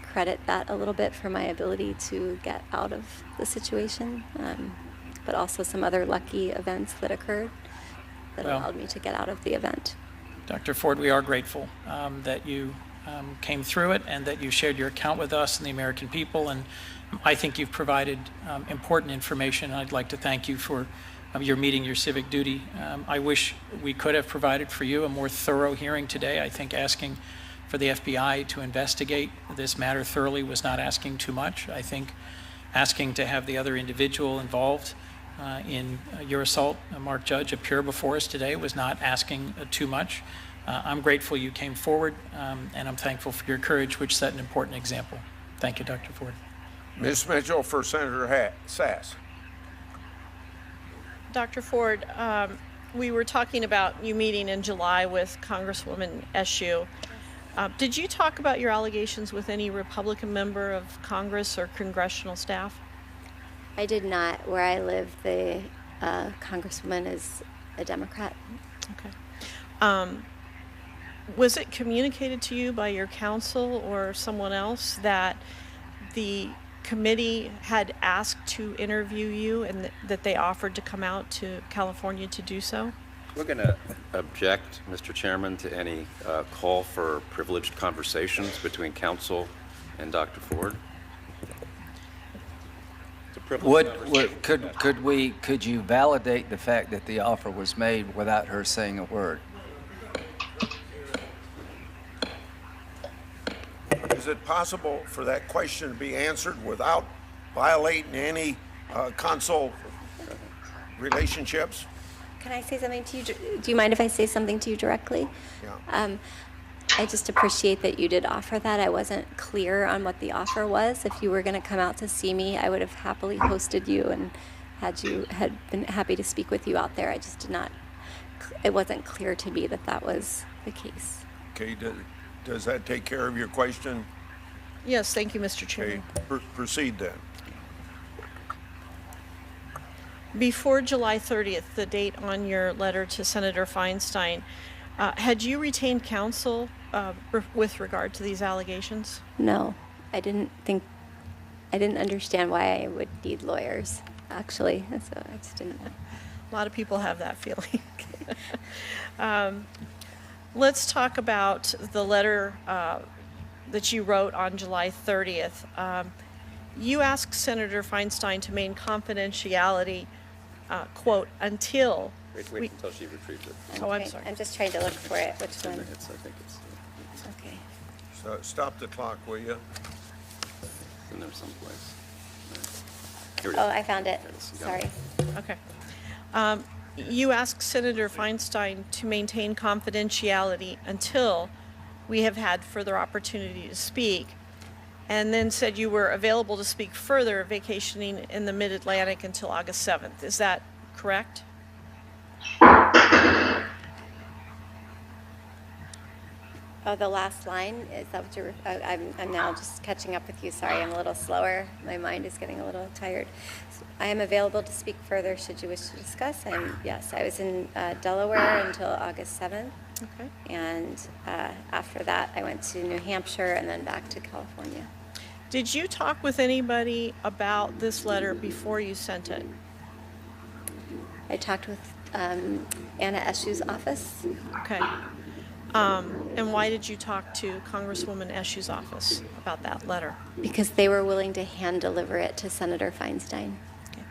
credit that a little bit for my ability to get out of the situation, but also some other lucky events that occurred that Well, allowed me to get out of the event. Dr. Ford, we are grateful that you came through it and that you shared your account with us and the American people. And I think you've provided important information. I'd like to thank you for your meeting your civic duty. I wish we could have provided for you a more thorough hearing today. I think asking for the FBI to investigate this matter thoroughly was not asking too much. I think asking to have the other individual involved in your assault, Mark Judge, appear before us today was not asking too much. I'm grateful you came forward, and I'm thankful for your courage, which set an important example. Thank you, Dr. Ford. Ms. Mitchell for Senator Sass. Dr. Ford, we were talking about you meeting in July with Congresswoman Eshoo. Did you talk about your allegations with any Republican member of Congress or congressional staff? I did not. Where I live, the congresswoman is a Democrat. Okay. Was it communicated to you by your counsel or someone else that the committee had asked to interview you and that they offered to come out to California to do so? We're going to object, Mr. Chairman, to any call for privileged conversations between counsel and Dr. Ford. Could you validate the fact that the offer was made without her saying a word? Is it possible for that question to be answered without violating any consul relationships? Can I say something to you? Do you mind if I say something to you directly? Yeah. I just appreciate that you did offer that. I wasn't clear on what the offer was. If you were going to come out to see me, I would have happily hosted you and had been happy to speak with you out there. I just did not. It wasn't clear to me that that was the case. Okay, does that take care of your question? Yes, thank you, Mr. Chairman. Okay, proceed then. Before July 30th, the date on your letter to Senator Feinstein, had you retained counsel with regard to these allegations? No, I didn't understand why I would need lawyers, actually, so I just didn't. A lot of people have that feeling. Let's talk about the letter that you wrote on July 30th. You asked Senator Feinstein to maintain confidentiality, quote, until... Wait until she retrieves it. I'm sorry. I'm just trying to look for it. Which one? Minutes, I think it's Okay. So stop the clock, will you? in there someplace. Here it Oh, is. I found it. There it is. You got Okay. Okay. You asked Senator Feinstein to maintain confidentiality until we have had further opportunity to speak, and then said you were available to speak further, vacationing in the Mid-Atlantic until August 7th. Is that correct? Oh, the last line, is that what you're, I'm now just catching up with you. Sorry, I'm a little slower. My mind is getting a little tired. I am available to speak further should you wish to discuss. Yes, I was in Delaware until August 7th. Okay. And after that, I went to New Hampshire and then back to California. Did you talk with anybody about this letter before you sent it? I talked with Anna Eshu's office. Okay. And why did you talk to Congresswoman Eshu's office about that letter? Because they were willing to hand deliver it to Senator Feinstein. Okay.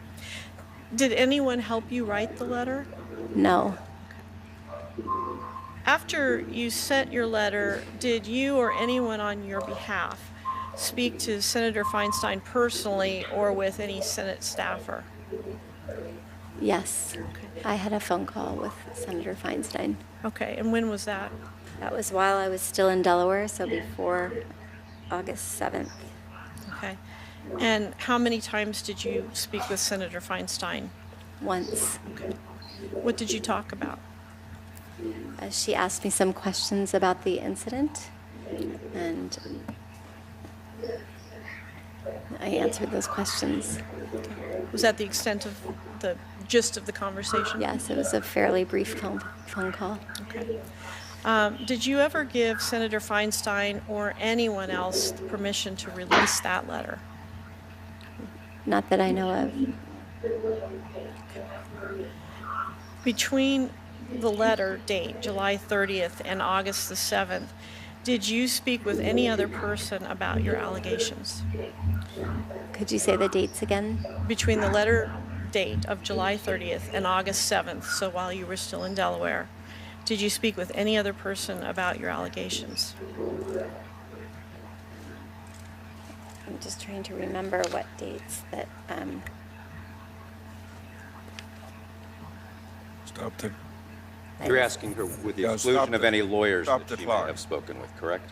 Did anyone help you write the letter? No. After you sent your letter, did you or anyone on your behalf speak to Senator Feinstein personally or with any Senate staffer? Yes. I had a phone call with Senator Feinstein. Okay, and when was that? That was while I was still in Delaware, so before August 7th. Okay. And how many times did you speak with Senator Feinstein? Once. Okay. What did you talk about? She asked me some questions about the incident, and I answered those questions. Was that the extent of the gist of the conversation? Yes, it was a fairly brief phone call. Okay. Did you ever give Senator Feinstein or anyone else permission to release that letter? Not that I know of. Between the letter date, July 30th, and August the 7th, did you speak with any other person about your allegations? Could you say the dates again? Between the letter date of July 30th and August 7th, so while you were still in Delaware, did you speak with any other person about your allegations? I'm just trying to remember what dates that, Stop the... You're asking her with the Yeah, exclusion of any lawyers stop that the she may clock. have spoken with, correct?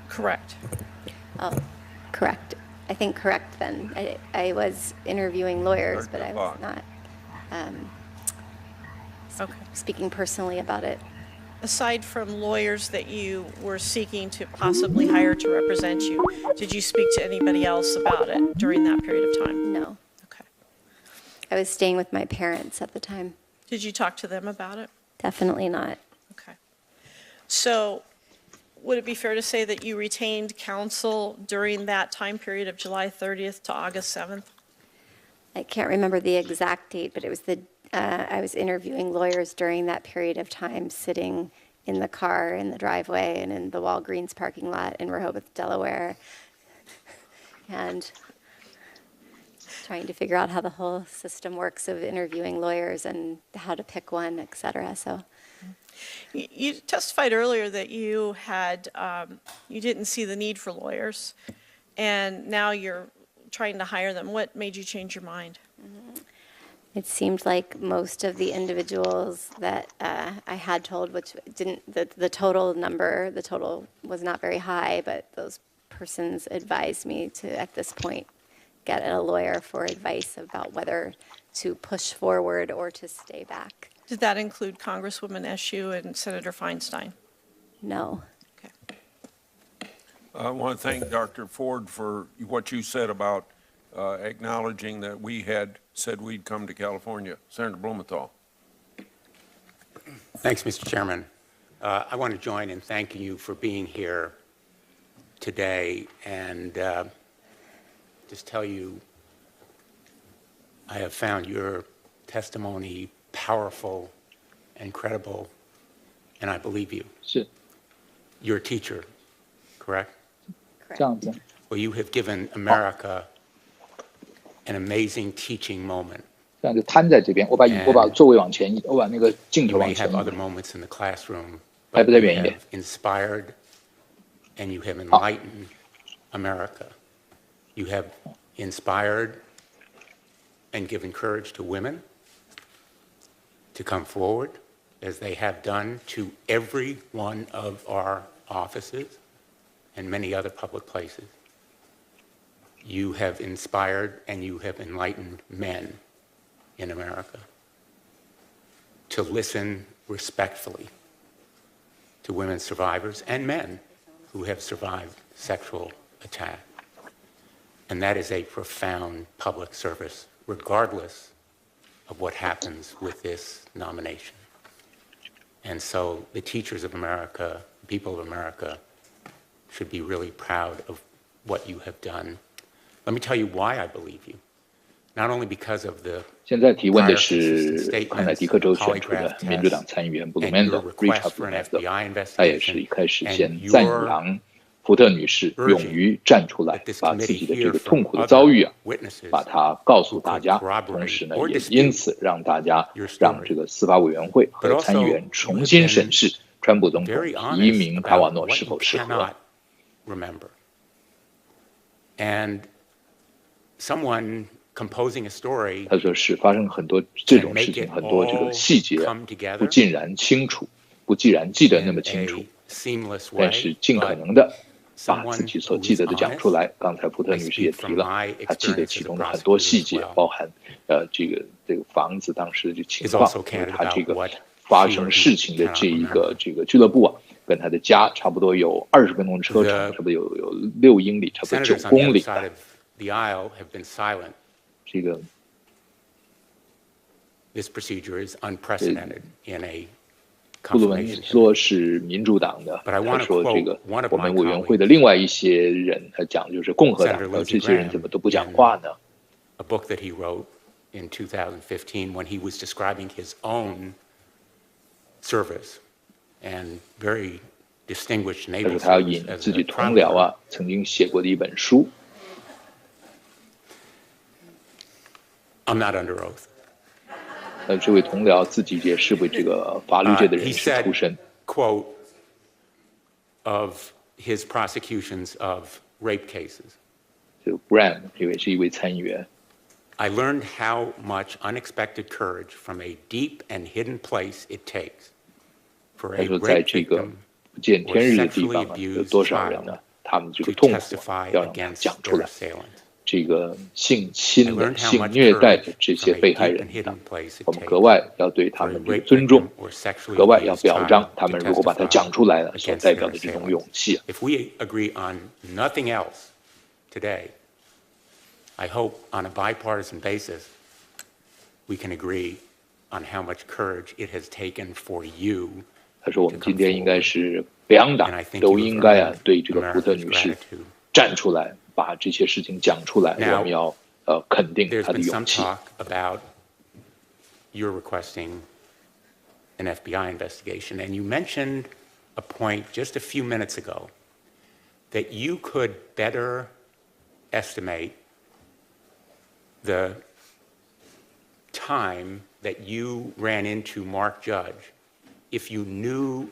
Correct. oh, correct. I think correct then. I was interviewing lawyers, Start but the I was clock. not Okay. speaking personally about it. Aside from lawyers that you were seeking to possibly hire to represent you, did you speak to anybody else about it during that period of time? No. Okay. I was staying with my parents at the time. Did you talk to them about it? Definitely not. Okay. So would it be fair to say that you retained counsel during that time period of July 30th to August 7th? I can't remember the exact date, but it was I was interviewing lawyers during that period of time, sitting in the car, in the driveway, and in the Walgreens parking lot in Rehoboth, Delaware, and trying to figure out how the whole system works of interviewing lawyers and how to pick one, et cetera. So You testified earlier that you didn't see the need for lawyers, and now you're trying to hire them. What made you change your mind? it seemed like most of the individuals that I had told, which didn't, the total was not very high, but those persons advised me to, at this point, get a lawyer for advice about whether to push forward or to stay back. Did that include Congresswoman Eshoo and Senator Feinstein? No. I want to thank Dr. Ford for what you said about acknowledging that we had said we'd come to California. Senator Blumenthal. Thanks, Mr. Chairman. I want to join in thanking you for being here today and just tell you I have found your testimony powerful and credible, and I believe you. 是 You're a teacher, correct? 这样子。 Well, you have given America an amazing teaching moment. 这样就摊在这边，我把座位往前移，我把那个镜头 You 往 may 前 have 移， other moments in the classroom, 还 but 不再 you 远一点。 have inspired and you have enlightened America. You have inspired and given courage to women to come forward, as they have done to every one of our offices and many other public places. You have inspired and you have enlightened men in America to listen respectfully to women survivors and men who have survived sexual attack. And that is a profound public service, regardless of what happens with this nomination. And so the teachers of America, the people of America, should be really proud of what you have done. Let me tell you why I believe you. Not only because of the 现在提问的 prior 是 consistent 康乃 statements, 狄克州 the 选出的 polygraph 民主党 test, 参议员 and your Blumenthal request Richard for an Blumenthal， FBI 他也是一 investigation, 开始 and 先赞 your 扬福特女士 urging 勇于站出来 that，this 把自 committee 己的这 hear 个 from 痛苦的遭遇 other 啊， witnesses 把它告诉 who 大 could 家， corroborate 同时呢， or 也 dispute 因此让大家 your story. 让这个司法委员会 But 和参议 also, 员 you 重 have 新 been 审视川普总统 very 提 honest 名卡瓦 about 诺 what 是 you 否适合。 cannot remember. And someone composing a story 他说是发生很多这 can 种事 make 情， it 很多这个 all 细节 come 不 together 尽然清楚，不既然记得那么 in 清楚 a，seamless 但 way, 是尽可 but 能的把 someone 自己所 who 记 is 得的讲 honest. 出来。刚才福特 I 女士也 speak 提 from 了， my 她记得 experience 其 as a 中的很多 prosecutor 细 as 节， well. 包含这个房子当时的情 Is 况， also 因为 candid 她这 about 个 what 发 she or 生 he 事情的 cannot 这个俱乐部啊，跟她的家差不多有20分钟的车程， The 差不多有6英里，差不多 Senators 9 on the 公 other 里。 side of the aisle have been silent. 这个 This procedure is unprecedented in a 布鲁文 confirmation 说是民主党的， But I 他 want to 说这 quote 个 one of 我 my 们委员会 colleagues, 的另外一些人，他讲就是共和党 Senator 的 Lindsey 这些人 Graham 怎么都不讲话呢？ a book that he wrote in 2015 when he was describing his own service and very distinguished 他 naval 说他要 service 引 as 自 a 己同僚 traveler. 啊曾经写过的一本书。 I'm not under oath. 这位同僚自己也是为这个法律界的人 He 士 said, 出身。 quote, of his prosecutions of rape cases. 这个 Graham 也是一位参议员。 I learned how much unexpected courage from a deep and hidden place it takes for 他 a 说，在 rape 这个 victim 不见 or 天日的地 sexually 方啊，有 abused 多少人呢 child？他们这个 to 痛苦 testify 要让他 against 讲出 their 来。 assailant. 这个性 I 侵的、 learned how 性 much 虐待的 courage 这些 from a 被害 deep 人 and hidden place it 我们 takes 格外要对他 for a 们这个 rape 尊重 victim or sexually 格外要 abused 表彰 child 他 to 们如果把它 testify 讲出来了所 against 代 their 表的这种 assailant. 勇气啊。 If we agree on nothing else today, I hope on a bipartisan basis we can agree on how much courage it has taken for you 他说我们今天应该是两党 and I think 都 you 应 have 该啊 earned 对这个福特 America's 女士 gratitude. 站出来，把这些事情讲出来， Now, 我们要肯定 There's 她的 been 勇 some 气。 talk about your requesting an FBI investigation, and you mentioned a point just a few minutes ago that you could better estimate the time that you ran into Mark Judge if you knew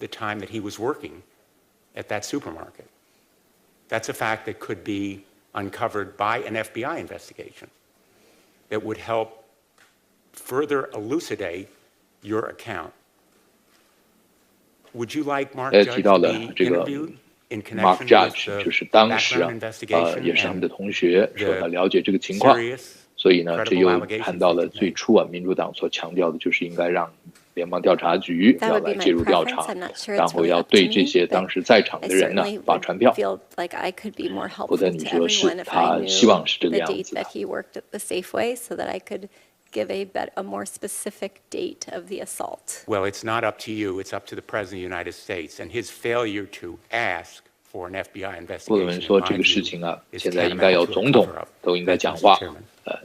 the time that he was working at that supermarket. That's a fact that could be uncovered by an FBI investigation that would help further elucidate your account. Would you like Mark 提 Judge 到 to 了 be 这个 interviewed in Mark connection Judge with 就是 the 当时 background 啊， investigation 也是他们的 and 同学，说他 the 了解这个情况， serious 所以呢，这又谈到了最初民主党所强调的，就是应该让联邦调查局要来介入调查，然后要对这些当时在场的人呢发传票。福特女说是她希望是这个样子的。Give a more specific date of the assault. Well, it's not up to you. It's up to the President of the United States, and his failure to ask for an FBI investigation. 布伦说这个事情啊，现在应该要总统都应该讲话，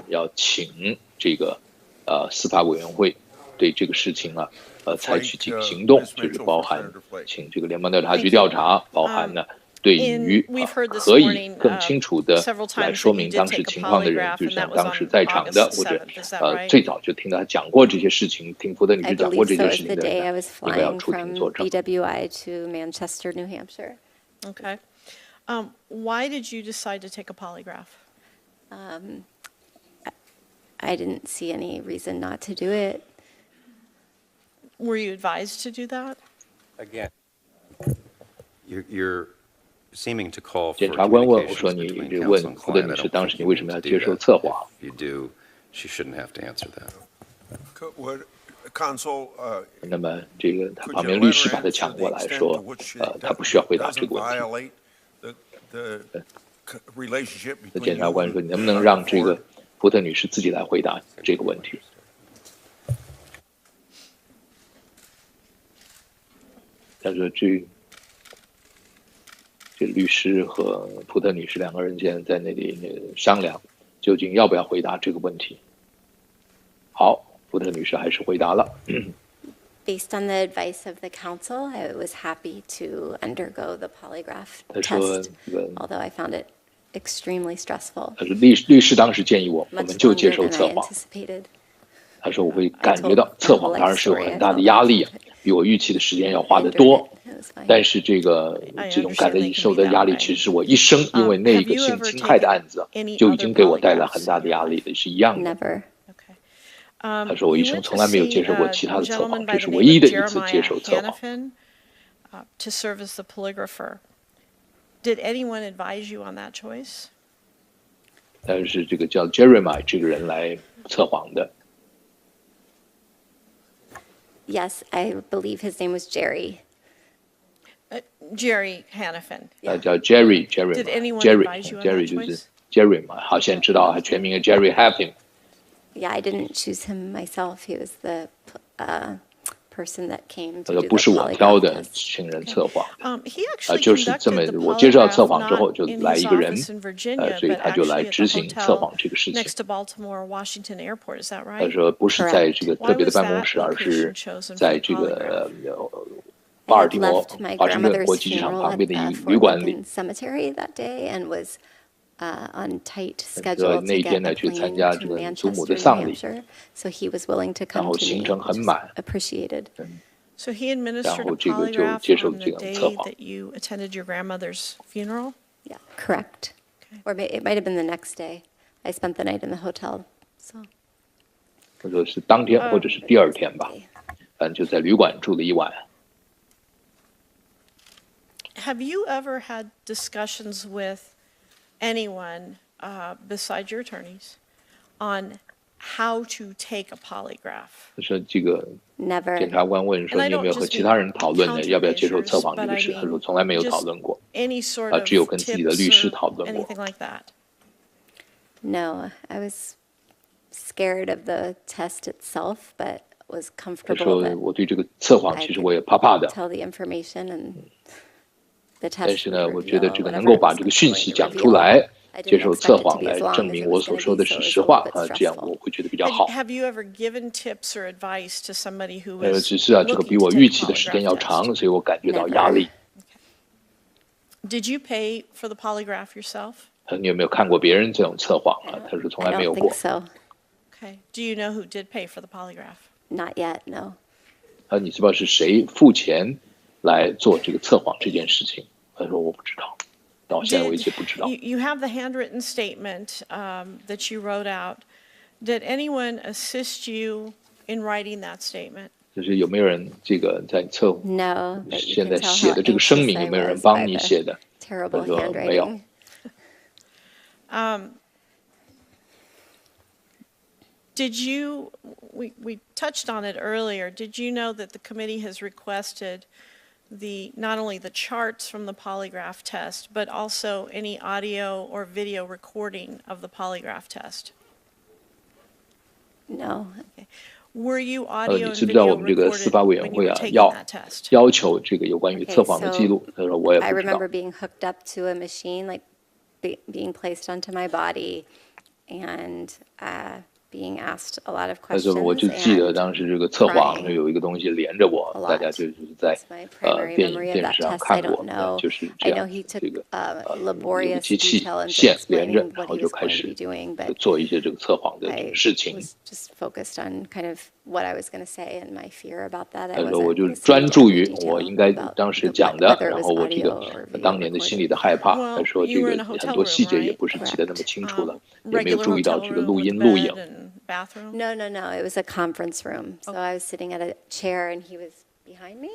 要请这个司法委员会对这个事情啊，采取几个行动，就是包含请这个联邦调查局调查，包含呢。对于可以更清楚的来说明当时情况的人，就像当时在场的，或者最早就听他讲过这些事情，听福特女士讲过这些事情的人，应该要出庭作证。BWI to Manchester, New Hampshire. Okay. Why did you decide to take a polygraph? I didn't see any reason not to do it. Were you advised to do that? Again, you're seeming to call for 检察官问我说：“你问福特女士当时你为什么要接受测谎？” You do. She shouldn't have to answer that. Counsel, 那么这个他旁边律师把他抢过来说，他不需要回答这个问题。那检察官说：“你能不能让这个福特女士自己来回答这个问题？”他说：“这律师和福特女士两个人现在在那里商量，究竟要不要回答这个问题。”好，福特女士还是回答了。Based on the advice of the counsel, I was happy to undergo the polygraph 他说 test, although I found it extremely stressful. 他说律师当时建议我们就接受测谎。他说我会感觉到测谎当然是有很大的压力，比我预期的时间要花得多。但是这种受的压力，其实是我一生因为那个性侵害的案子就已经给我带来很大的压力的，是一样的。他说我一生从来没有接受过其他的测谎，这是唯一的一次接受测谎。To serve as the polygrapher. Did anyone advise you on that choice? 但是这个叫 Jeremiah 这个人来测谎的。Yes, I believe his name was Jerry. Jerry Hannafin. 叫 Jerry Did anyone advise you on that 就是 choice? Jerry 嘛，好，现在知道他全名叫 Jerry Hannafin。Yeah, I didn't choose him myself. He was the person that came to 他说 do 不 the 是我挑的 polygraph test. 请人测谎。He actually 就是这么 conducted the 我接受到测 polygraph 谎之后 not 就 in 来 his 一个人 office in Virginia, 所以 but 他就 actually 来 at the 执行测谎 hotel 这个事情。 next to Baltimore Washington Airport. Is that 他 right? 说不是在这个特别的办公室，而是在这个巴尔的摩华盛顿国际机场旁边的一旅馆里。 Cemetery that day and was on tight schedule 那一 to 天 get 呢 a 去参 plane 加 to 这个祖 Manchester, 母的 New 丧礼， Hampshire. So he was willing to 然 come 后 to 行 me, 程很 which 满。 was appreciated. So he administered a 然后这个就 polygraph 接受 on 这 the 种 day 测谎。 that you attended your grandmother's funeral? Yeah, correct. Or it might have been the next day. I spent the night in the hotel. So 他说是当天或者是第二天吧，反正就在旅馆住了一晚。 Have you ever had discussions with anyone besides your attorneys on how to take a polygraph? 他说这个 never. 检察官问说你有没有和其他人讨论呢？要不要接受测谎这个事？他说从来没有讨论过， Any sort of 只有跟自己的律师 tips 讨 or 论过。 anything like that? No, I was scared of the test itself, but was 他 comfortable 说 that 我对这个测谎其实我也怕怕的， tell the information and the 但 test 是 would 呢，我觉得 reveal 这个 whatever 能够 it 把 was 这个讯息 going to 讲出 reveal. 来， I 接 didn't 受 expect 测 it to 谎 be 来 as long 证 as 明 it 我 was 所 going to 说 be, 的 so 是 it was 实 a 话 little bit 这样 stressful. 我会觉得比较好。 Have you ever given tips or advice to somebody who was 只是这个 looking 比我 to 预 take 期 a 的时间 polygraph 要 test? 长，所以我感觉到压力。 Did you pay for the polygraph yourself? 他说你有没有看过别人这种测谎啊？他说从 I 来没 don't 有 think 过。 so. Okay. Do you know who did pay for the polygraph? Not yet, no. 他说你知不知道是谁付钱来做这个测谎这件事情？他说我不知道，到现在为止不知道。 You have the handwritten statement that you wrote out. Did anyone assist you in writing that statement? 就是有没有人这个在测 No, but you 现 can 在 tell 写 how 的这个声 anxious 明 I 有没有人 was 帮 by 你 the 写的？ terrible 他说没有。 handwriting. we touched on it earlier, did you know that the committee has requested not only the charts from the polygraph test, but also any audio or video recording of the polygraph test? No. Okay. Were you audio 你 and 知不知道 video 我们这个 recorded 司法委员 when you 会 were 啊， taking that test? 要求这个有关于测谎的记录，他说我也 I 不知道 remember。being hooked up to a machine, like being placed onto my body, and being asked a lot of 但是 questions. 我就记得 and 当时这个测谎 crying 有一个东西连着我， a lot. 大家就是在 That's my primary 电 memory of 视 that 上 test. I 看过 don't know. 就是这 I know 样 he took 这个有 laborious 机器 detail into 线连着， explaining 然 what 后 he 就 was 开 going to 始 be doing, but 做一些这个测谎的 I 事情。 was just focused on kind of what I was going to say and my fear about that. I 他说我 wasn't 就 listening 专 to 注 every 于 detail 我应该 about 当时 the- 讲的， whether it 然 was 后我这 audio 个 or video 当年的 recorded. 心里的害怕。 Well, 他说 you 这 were 个 in a 很 hotel 多 room, 细节也 right? 不是记得那么清楚了， Um, 也没有 regular 注意到 hotel 这个 room 录 with 音录 bed 影。 and bathroom? No, it was a conference room. So I was sitting at a chair and he was behind me.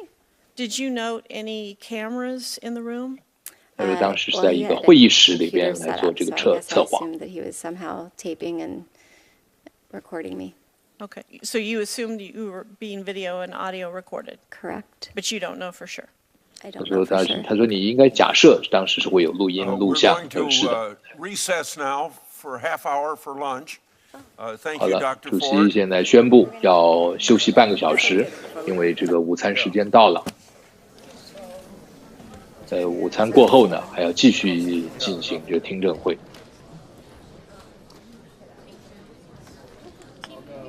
Did you note any cameras in the room? 他说当时是 Well, 在 he 一个 had a 会议室里 computer 边 set 来做 up, 这个 so I guess I 测谎。 assumed that he was somehow taping and recording me. Okay, so you assumed you were being video and audio recorded, Correct. but you don't know for sure. I 他 don't 说 know for 他 sure. 他说你应该假设当时是会有录音录 We're 像 going， 他说是的。 to recess now for a half hour for lunch. Thank 好 you, 了， Dr. 主席 Ford. 现在宣布要休息半个小时，因为这个午餐时间到了。在午餐过后呢，还要继续进行这个听证会。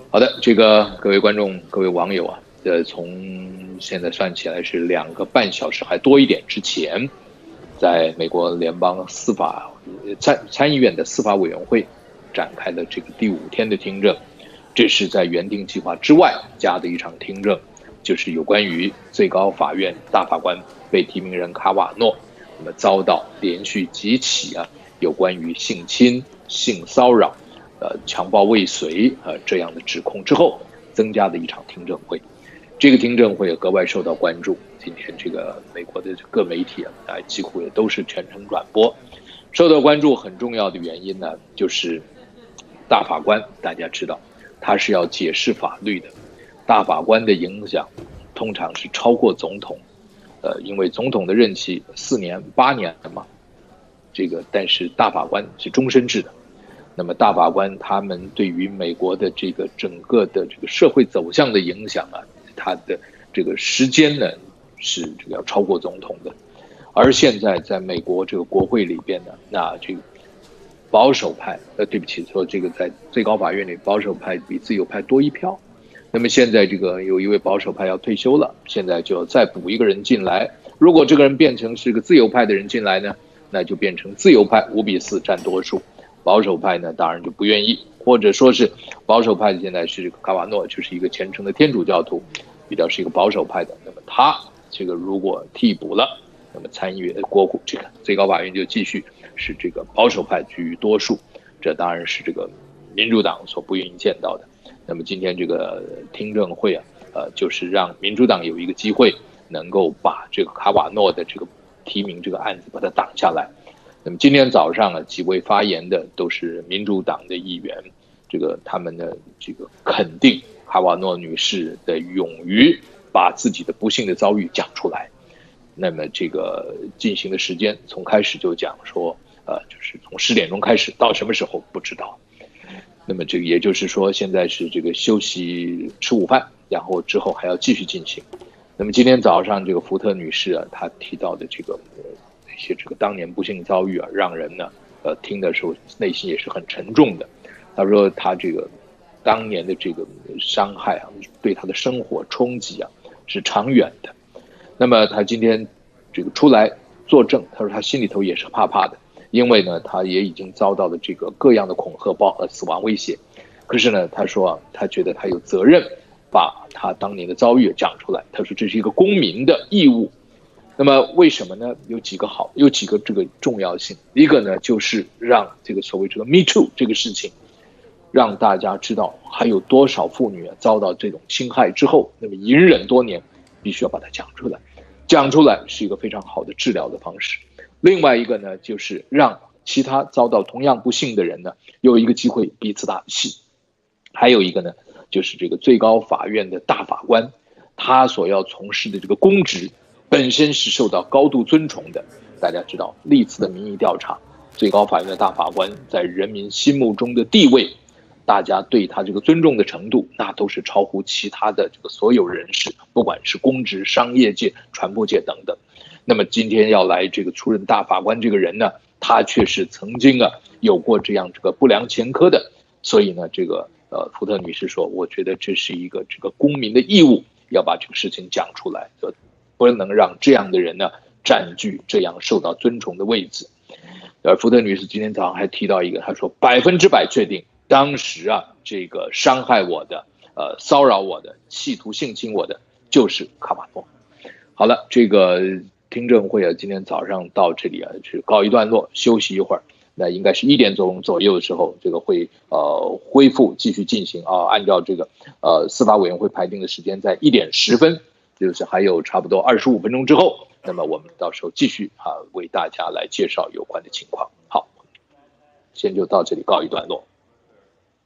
好的，这个各位观众、各位网友啊，从现在算起来是2个半小时还多一点之前，在美国联邦司法参议院的司法委员会展开了这个第5天的听证，这是在原定计划之外加的一场听证，就是有关于最高法院大法官被提名人卡瓦诺，那么遭到连续几起有关于性侵、性骚扰、强暴未遂这样的指控之后，增加的一场听证会。这个听证会格外受到关注，今天这个美国的各媒体几乎也都是全程转播。受到关注很重要的原因呢，就是大法官大家知道他是要解释法律的，大法官的影响通常是超过总统，因为总统的任期4年、8年嘛，这个但是大法官是终身制的。那么大法官他们对于美国的这个整个的这个社会走向的影响他的这个时间呢是这个要超过总统的。而现在在美国这个国会里边呢，那这个保守派对不起，说这个在最高法院里保守派比自由派多1票。那么现在这个有一位保守派要退休了，现在就再补一个人进来。如果这个人变成是个自由派的人进来呢，那就变成自由派5比4占多数。保守派呢，当然就不愿意，或者说是保守派现在是卡瓦诺，就是一个虔诚的天主教徒，比较是一个保守派的。那么他这个如果替补了，那么参议院这个最高法院就继续是这个保守派居于多数，这当然是这个民主党所不愿意见到的。那么今天这个听证会就是让民主党有一个机会能够把这个卡瓦诺的这个提名这个案子把它挡下来。那么今天早上几位发言的都是民主党的议员，这个他们呢这个肯定卡瓦诺女士的勇于把自己的不幸的遭遇讲出来。那么这个进行的时间从开始就讲说，就是从10点钟开始到什么时候不知道。那么这个也就是说，现在是这个休息吃午饭，然后之后还要继续进行。那么今天早上这个福特女士她提到的这个一些这个当年不幸遭遇让人呢听的时候内心也是很沉重的。她说她这个当年的这个伤害对她的生活冲击是长远的。那么她今天这个出来作证，她说她心里头也是怕怕的，因为呢她也已经遭到了这个各样的恐吓和死亡威胁。可是呢她说她觉得她有责任把她当年的遭遇讲出来，她说这是一个公民的义务。那么为什么呢？有几个这个重要性。一个呢就是让这个所谓这个 Me Too 这个事情让大家知道还有多少妇女遭到这种侵害之后，那么隐忍多年，必须要把它讲出来。讲出来是一个非常好的治疗的方式。另外一个呢就是让其他遭到同样不幸的人呢有一个机会彼此打气。还有一个呢，就是这个最高法院的大法官，他所要从事的这个公职本身是受到高度尊崇的。大家知道历次的民意调查，最高法院的大法官在人民心目中的地位，大家对他这个尊重的程度，那都是超乎其他的这个所有人士，不管是公职、商业界、传播界等等。那么今天要来这个出任大法官这个人呢，他却是曾经有过这样这个不良前科的，所以呢，这个福特女士说，我觉得这是一个这个公民的义务，要把这个事情讲出来，不能让这样的人呢占据这样受到尊崇的位置。而福特女士今天早上还提到一个，她说100%确定，当时这个伤害我的、骚扰我的、企图性侵我的就是卡瓦诺。好了，这个听证会今天早上到这里去告一段落，休息一会儿。那应该是1点钟左右的时候，这个会恢复继续进行按照这个司法委员会排定的时间，在1点10分，就是还有差不多25分钟之后，那么我们到时候继续为大家来介绍有关的情况。好，先就到这里告一段落。